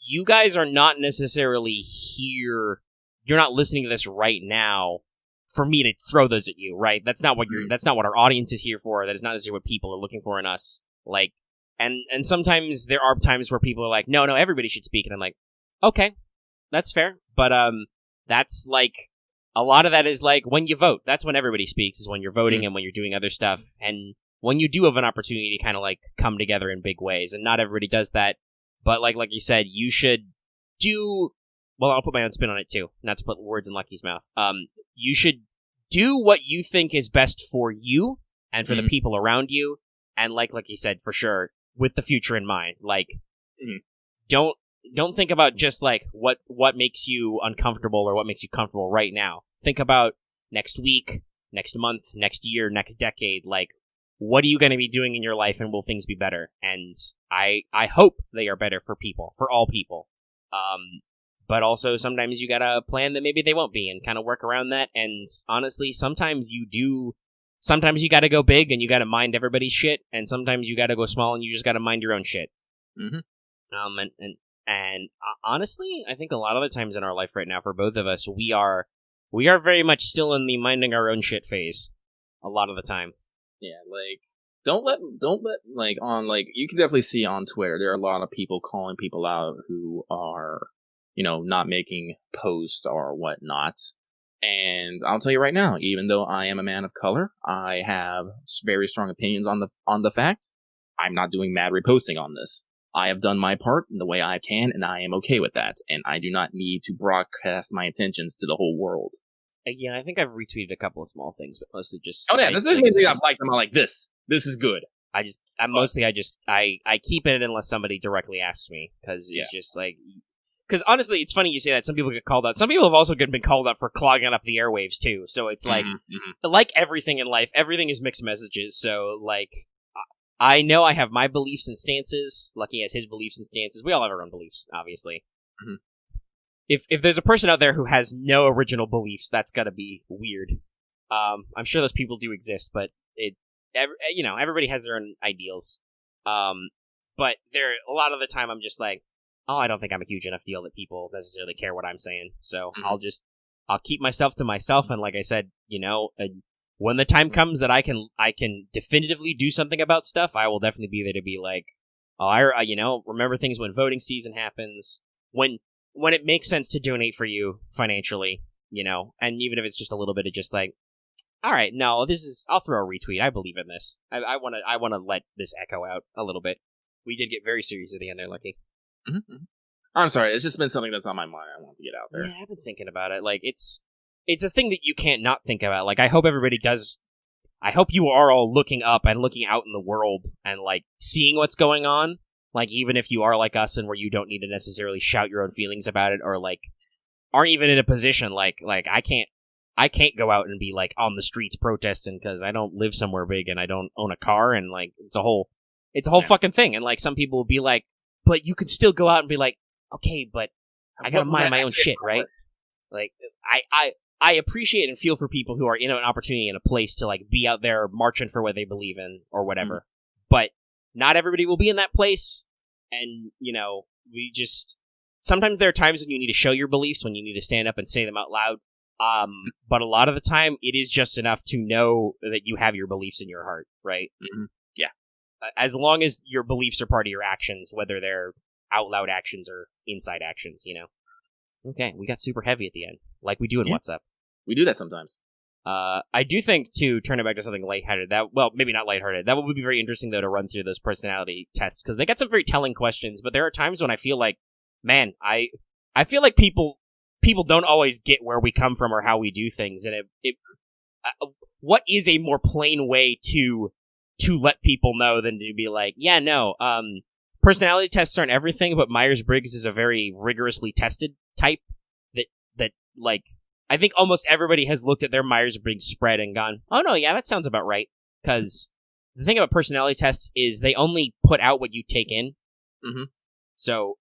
you guys are not necessarily here. You're not listening to this right now for me to throw those at you, right? That's not what that's not what our audience is here for. That is not necessarily what people are looking for in us. Like, and sometimes there are times where people are like, no, everybody should speak, and I'm like, okay, that's fair, but that's like, a lot of that is like when you vote. That's when everybody speaks, is when you're voting and when you're doing other stuff, and when you do have an opportunity to kind of like come together in big ways, and not everybody does that. But like you said, you should do. Well, I'll put my own spin on it too, not to put words in Lucky's mouth. You should do what you think is best for you and for the people around you, and like he said, for sure, with the future in mind. Like, don't think about just like what makes you uncomfortable or what makes you comfortable right now. Think about next week, next month, next year, next decade. Like, what are you going to be doing in your life, and will things be better? And I hope they are better for people, for all people. But also sometimes you gotta plan that maybe they won't be, and kind of work around that. And honestly, sometimes you gotta go big and you gotta mind everybody's shit, and sometimes you gotta go small and you just gotta mind your own shit. And honestly, I think a lot of the times in our life right now, for both of us, we are very much still in the minding our own shit phase. A lot of the time. Yeah, like, don't let, like, on, like, you can definitely see on Twitter, there are a lot of people calling people out who are, not making posts or whatnot. And I'll tell you right now, even though I am a man of color, I have very strong opinions on the fact I'm not doing mad reposting on this. I have done my part in the way I can, and I am okay with that. And I do not need to broadcast my intentions to the whole world. Yeah, I think I've retweeted a couple of small things, but mostly just... Oh yeah, this is things I've liked them. I'm like, this is good. I keep it unless somebody directly asks me, because it's just like... Because honestly, it's funny you say that. Some people get called out. Some people have also been called out for clogging up the airwaves, too. So it's like, like everything in life, everything is mixed messages. So, like, I know I have my beliefs and stances. Lucky has his beliefs and stances. We all have our own beliefs, obviously. If there's a person out there who has no original beliefs, that's gotta be weird. I'm sure those people do exist, but everybody has their own ideals. But a lot of the time I'm just like, oh, I don't think I'm a huge enough deal that people necessarily care what I'm saying. So I'll keep myself to myself. And like I said, when the time comes that I can definitively do something about stuff, I will definitely be there to be like, oh, remember things when voting season happens, when it makes sense to donate for you financially, and even if it's just a little bit of just like, all right, no, I'll throw a retweet. I believe in this. I want to let this echo out a little bit. We did get very serious at the end there, Lucky. I'm sorry, it's just been something that's on my mind. I want to get out there. Yeah, I've been thinking about it. Like, it's a thing that you can't not think about. Like, I hope everybody does. I hope you are all looking up and looking out in the world and, like, seeing what's going on. Like, even if you are like us and where you don't need to necessarily shout your own feelings about it, or, like, aren't even in a position, like I can't go out and be, like, on the streets protesting because I don't live somewhere big and I don't own a car, and, like, it's a whole fucking thing. And, like, some people will be like, but you could still go out and be like, okay, but I gotta mind my own shit, right? Like, I appreciate and feel for people who are in an opportunity in a place to, like, be out there marching for what they believe in or whatever. But not everybody will be in that place. And, sometimes there are times when you need to show your beliefs, when you need to stand up and say them out loud. But a lot of the time, it is just enough to know that you have your beliefs in your heart, right? Yeah. As long as your beliefs are part of your actions, whether they're out loud actions or inside actions, Okay, we got super heavy at the end, like we do in What's Up. We do that sometimes. I do think, to turn it back to something lighthearted, maybe not lighthearted, that would be very interesting, though, to run through those personality tests, because they got some very telling questions, but there are times when I feel like, man, I feel like people don't always get where we come from or how we do things, and what is a more plain way to let people know than to be like, yeah, no, personality tests aren't everything, but Myers-Briggs is a very rigorously tested type that like, I think almost everybody has looked at their Myers-Briggs spread and gone, oh no, yeah, that sounds about right. Because the thing about personality tests is they only put out what you take in. Mm-hmm. So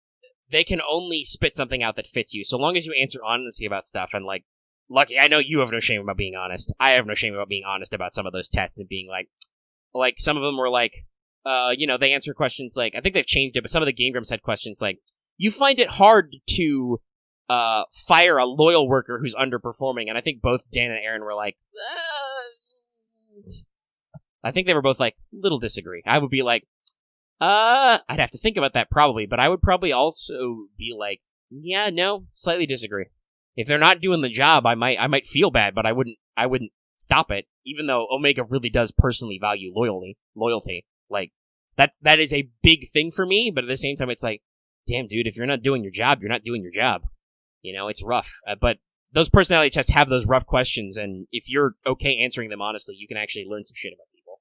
they can only spit something out that fits you. So long as you answer honestly about stuff, and like, Lucky, I know you have no shame about being honest. I have no shame about being honest about some of those tests and being like some of them were like, they answer questions like, I think they've changed it, but some of the Game Grumps had questions like, you find it hard to fire a loyal worker who's underperforming, and I think both Dan and Aaron were like, I think they were both like, little disagree. I would be like, I'd have to think about that probably, but I would probably also be like, yeah, no, slightly disagree. If they're not doing the job, I might feel bad, but I wouldn't stop it, even though Omega really does personally value loyalty. Like, that is a big thing for me, but at the same time, it's like, damn, dude, if you're not doing your job, you're not doing your job. It's rough. But those personality tests have those rough questions, and if you're okay answering them honestly, you can actually learn some shit about people.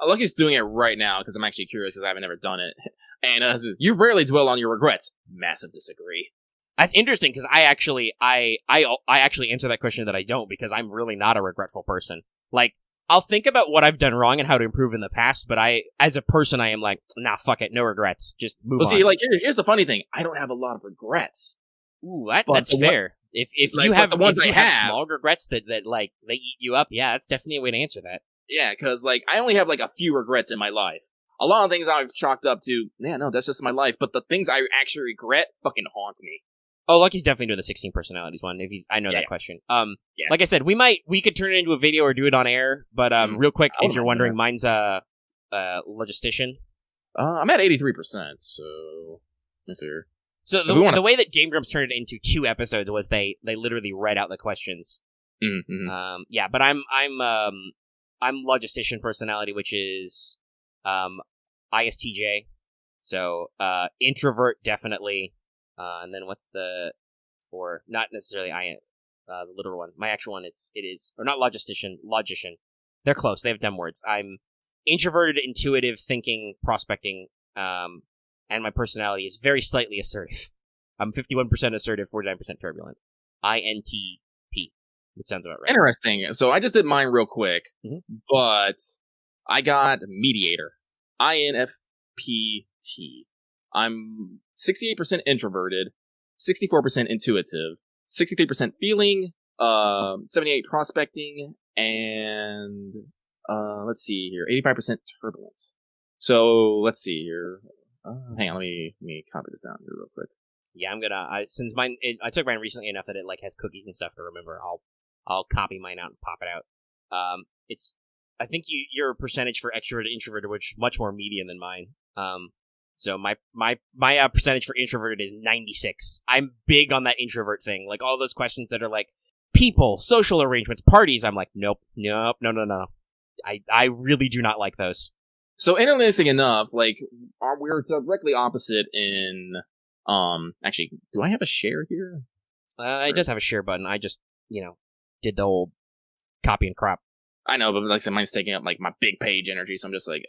Lucky's doing it right now, because I'm actually curious, because I haven't ever done it. And you rarely dwell on your regrets. Massive disagree. That's interesting, because I actually answer that question that I don't, because I'm really not a regretful person. Like, I'll think about what I've done wrong and how to improve in the past, but as a person, I am like, nah, fuck it, no regrets, just move on. See, like, here's the funny thing, I don't have a lot of regrets. Ooh, that's fair. If like, you have small regrets that like they eat you up, yeah, that's definitely a way to answer that. Yeah, because like I only have like a few regrets in my life. A lot of things I've chalked up to, yeah, no, that's just my life. But the things I actually regret fucking haunt me. Oh, Lucky's definitely doing the 16 personalities one. I know that question. Like I said, we could turn it into a video or do it on air. But real quick, if you're wondering, mine's logistician. I'm at 83%. So let's see here. So the way that Game Grumps turned it into 2 episodes was they literally read out the questions. Mm-hmm. But I'm logistician personality, which is ISTJ. So introvert definitely. And then what's or not necessarily the literal one. My actual one, it is, or not logistician, logician. They're close. They have dumb words. I'm introverted, intuitive, thinking, prospecting, and my personality is very slightly assertive. I'm 51% assertive, 49% turbulent. INTP, which sounds about right. Interesting. So I just did mine real quick, but I got mediator. INFPT. I'm 68% introverted, 64% intuitive, 63% feeling, 78% prospecting, and let's see here, 85% turbulent. So let's see here. Hang on, let me copy this down here real quick. Yeah, I'm gonna. Since mine, I took mine recently enough that it like has cookies and stuff to remember. I'll copy mine out and pop it out. I think your percentage for extrovert introverted, which is much more median than mine. So my percentage for introverted is 96. I'm big on that introvert thing. Like all those questions that are like people, social arrangements, parties. I'm like, nope. No. I really do not like those. So interesting enough, like we're directly opposite in. Actually, do I have a share here? It does have a share button. I just did the old copy and crop. I know, but like I said, mine's taking up like my big page energy, so I'm just like,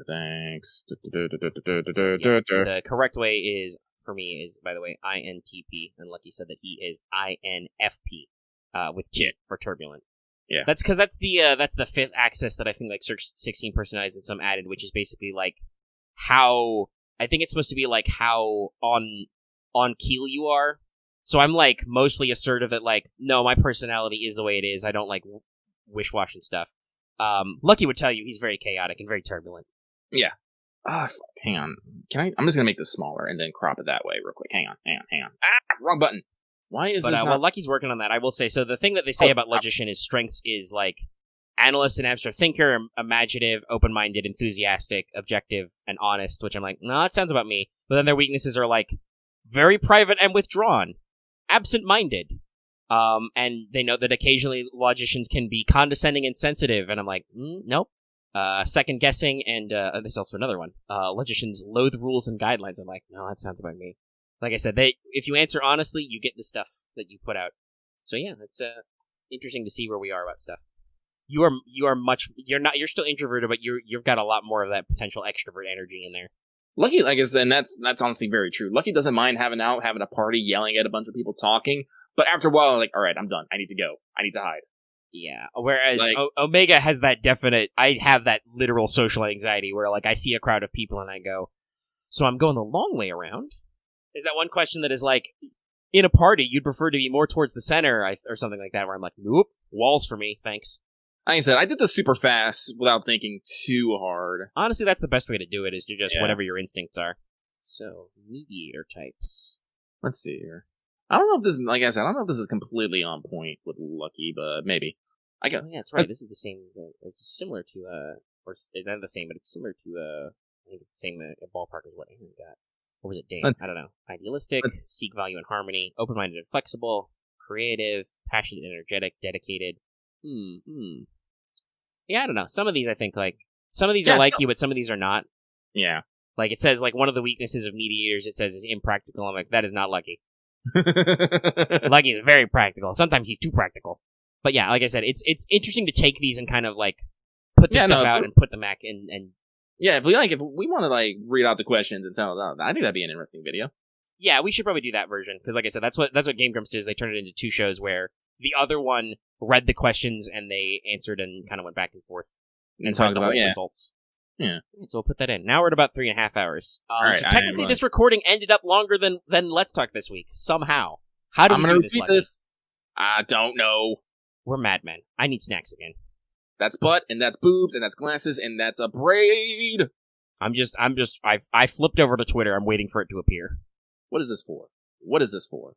thanks. The correct way is, for me, is, by the way, INTP, and Lucky said that he is INFP, with T for turbulent. Yeah. That's because that's the fifth axis that I think like Search 16 personalities and some added, which is basically like how, I think it's supposed to be like how on keel you are. So I'm like mostly assertive at like, no, my personality is the way it is. I don't like wish-wash and stuff. Lucky would tell you he's very chaotic and very turbulent. Yeah. Hang on. I'm just gonna make this smaller and then crop it that way real quick. Hang on. Wrong button. Why is this not... Well, Lucky's working on that, I will say. So the thing that they say about logician is strengths is like analyst and abstract thinker, imaginative, open-minded, enthusiastic, objective, and honest, which I'm like, no, that sounds about me. But then their weaknesses are like very private and withdrawn, absent-minded. And they note that occasionally logicians can be condescending and sensitive, and I'm like, nope. Second guessing, and there's also another one. Logicians loathe rules and guidelines. I'm like, no, that sounds about me. Like I said, if you answer honestly, you get the stuff that you put out. So yeah, it's interesting to see where we are about stuff. you're still introverted, but you've got a lot more of that potential extrovert energy in there. Lucky, like I said, and that's honestly very true. Lucky doesn't mind having a party, yelling at a bunch of people talking, but after a while, like, all right, I'm done. I need to go. I need to hide. Yeah. Whereas Like- Omega has that definite. I have that literal social anxiety where, like, I see a crowd of people and I go, so I'm going the long way around. Is that one question that is like, in a party, you'd prefer to be more towards the center or something like that, where I'm like, nope, walls for me, thanks. Like I said, I did this super fast without thinking too hard. Honestly, that's the best way to do it, is to just Yeah. whatever your instincts are. So, mediator types. Let's see here. I don't know if this, like I said, I don't know if this is completely on point with Lucky, but maybe. Oh, yeah, that's right. This is the same. It's similar to, or it's not the same, but it's similar to, I think it's the same ballpark as what Aaron got. Or was it Dan? I don't know. Idealistic, seek value and harmony, open-minded and flexible, creative, passionate and energetic, dedicated. Yeah, I don't know. Some of these, I think, like, some of these are like you, but some of these are not. Yeah. Like, it says, like, one of the weaknesses of mediators, it says, is impractical. I'm like, that is not Lucky. Yeah, Lucky is very practical. Sometimes he's too practical. But yeah, like I said, it's interesting to take these and kind of, like, put this stuff out and put them back in. And if we want to, like, read out the questions and tell them, I think that'd be an interesting video. Yeah, we should probably do that version, because like I said, that's what Game Grumps did, is they turned it into two shows where the other one read the questions and they answered and kind of went back and forth and talked about results. Yeah. So we'll put that in. Now we're at about 3.5 hours. Right, so technically this recording ended up longer than Let's Talk this week, somehow. How do we do this, Lucky? I don't know. We're madmen. I need snacks again. That's butt, and that's boobs, and that's glasses, and that's a braid. I flipped over to Twitter. I'm waiting for it to appear. What is this for? What is this for?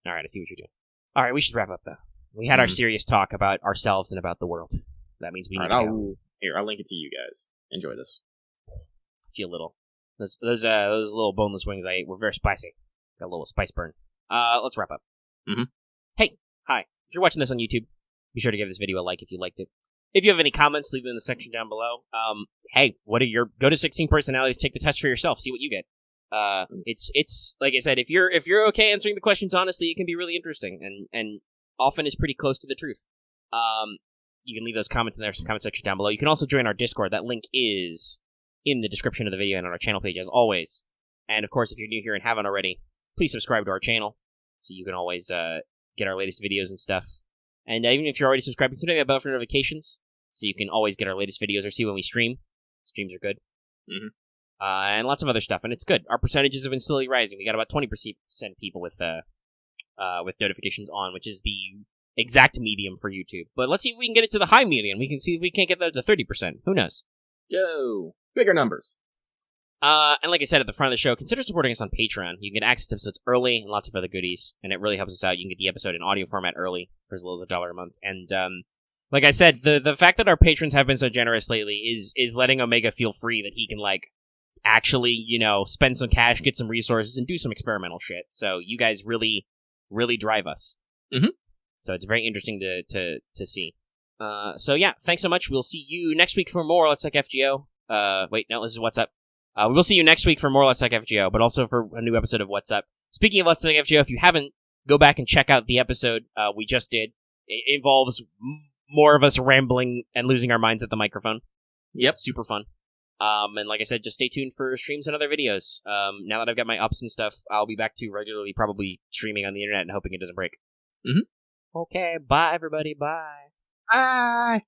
All right, I see what you're doing. All right, we should wrap up, though. We had our serious talk about ourselves and about the world. That means we need to go. Here, I'll link it to you guys. Enjoy this. Feel little. Those little boneless wings I ate were very spicy. Got a little spice burn. Let's wrap up. Mm-hmm. Hey, hi. If you're watching this on YouTube, be sure to give this video a like if you liked it. If you have any comments, leave them in the section down below. Hey, go to 16 personalities, take the test for yourself, see what you get. It's like I said, if you're okay answering the questions honestly, it can be really interesting and often is pretty close to the truth. You can leave those comments in the comment section down below. You can also join our Discord. That link is in the description of the video and on our channel page as always. And of course, if you're new here and haven't already, please subscribe to our channel so you can always get our latest videos and stuff. And even if you're already subscribed, consider the bell for notifications so you can always get our latest videos or see when we stream. Streams are good. Mm-hmm. And lots of other stuff, and it's good. Our percentages have been slowly rising. We got about 20% people with notifications on, which is the exact medium for YouTube. But let's see if we can get it to the high medium. We can see if we can't get that to 30%. Who knows? Yo, bigger numbers. And like I said at the front of the show, consider supporting us on Patreon. You can get access to episodes early and lots of other goodies, and it really helps us out. You can get the episode in audio format early for as little as $1 a month. And like I said, the fact that our patrons have been so generous lately is letting Omega feel free that he can actually, spend some cash, get some resources, and do some experimental shit. So you guys really, really drive us. Mm-hmm. So it's very interesting to see. So yeah, thanks so much. We'll see you next week for more Let's Talk FGO. Wait, no, this is What's Up. We will see you next week for more Let's Talk FGO, but also for a new episode of What's Up. Speaking of Let's Talk FGO, if you haven't, go back and check out the episode we just did. It involves more of us rambling and losing our minds at the microphone. Yep. Super fun. And like I said, just stay tuned for streams and other videos. Now that I've got my ups and stuff, I'll be back to regularly probably streaming on the internet and hoping it doesn't break. Mm-hmm. Okay, bye everybody, bye. Bye.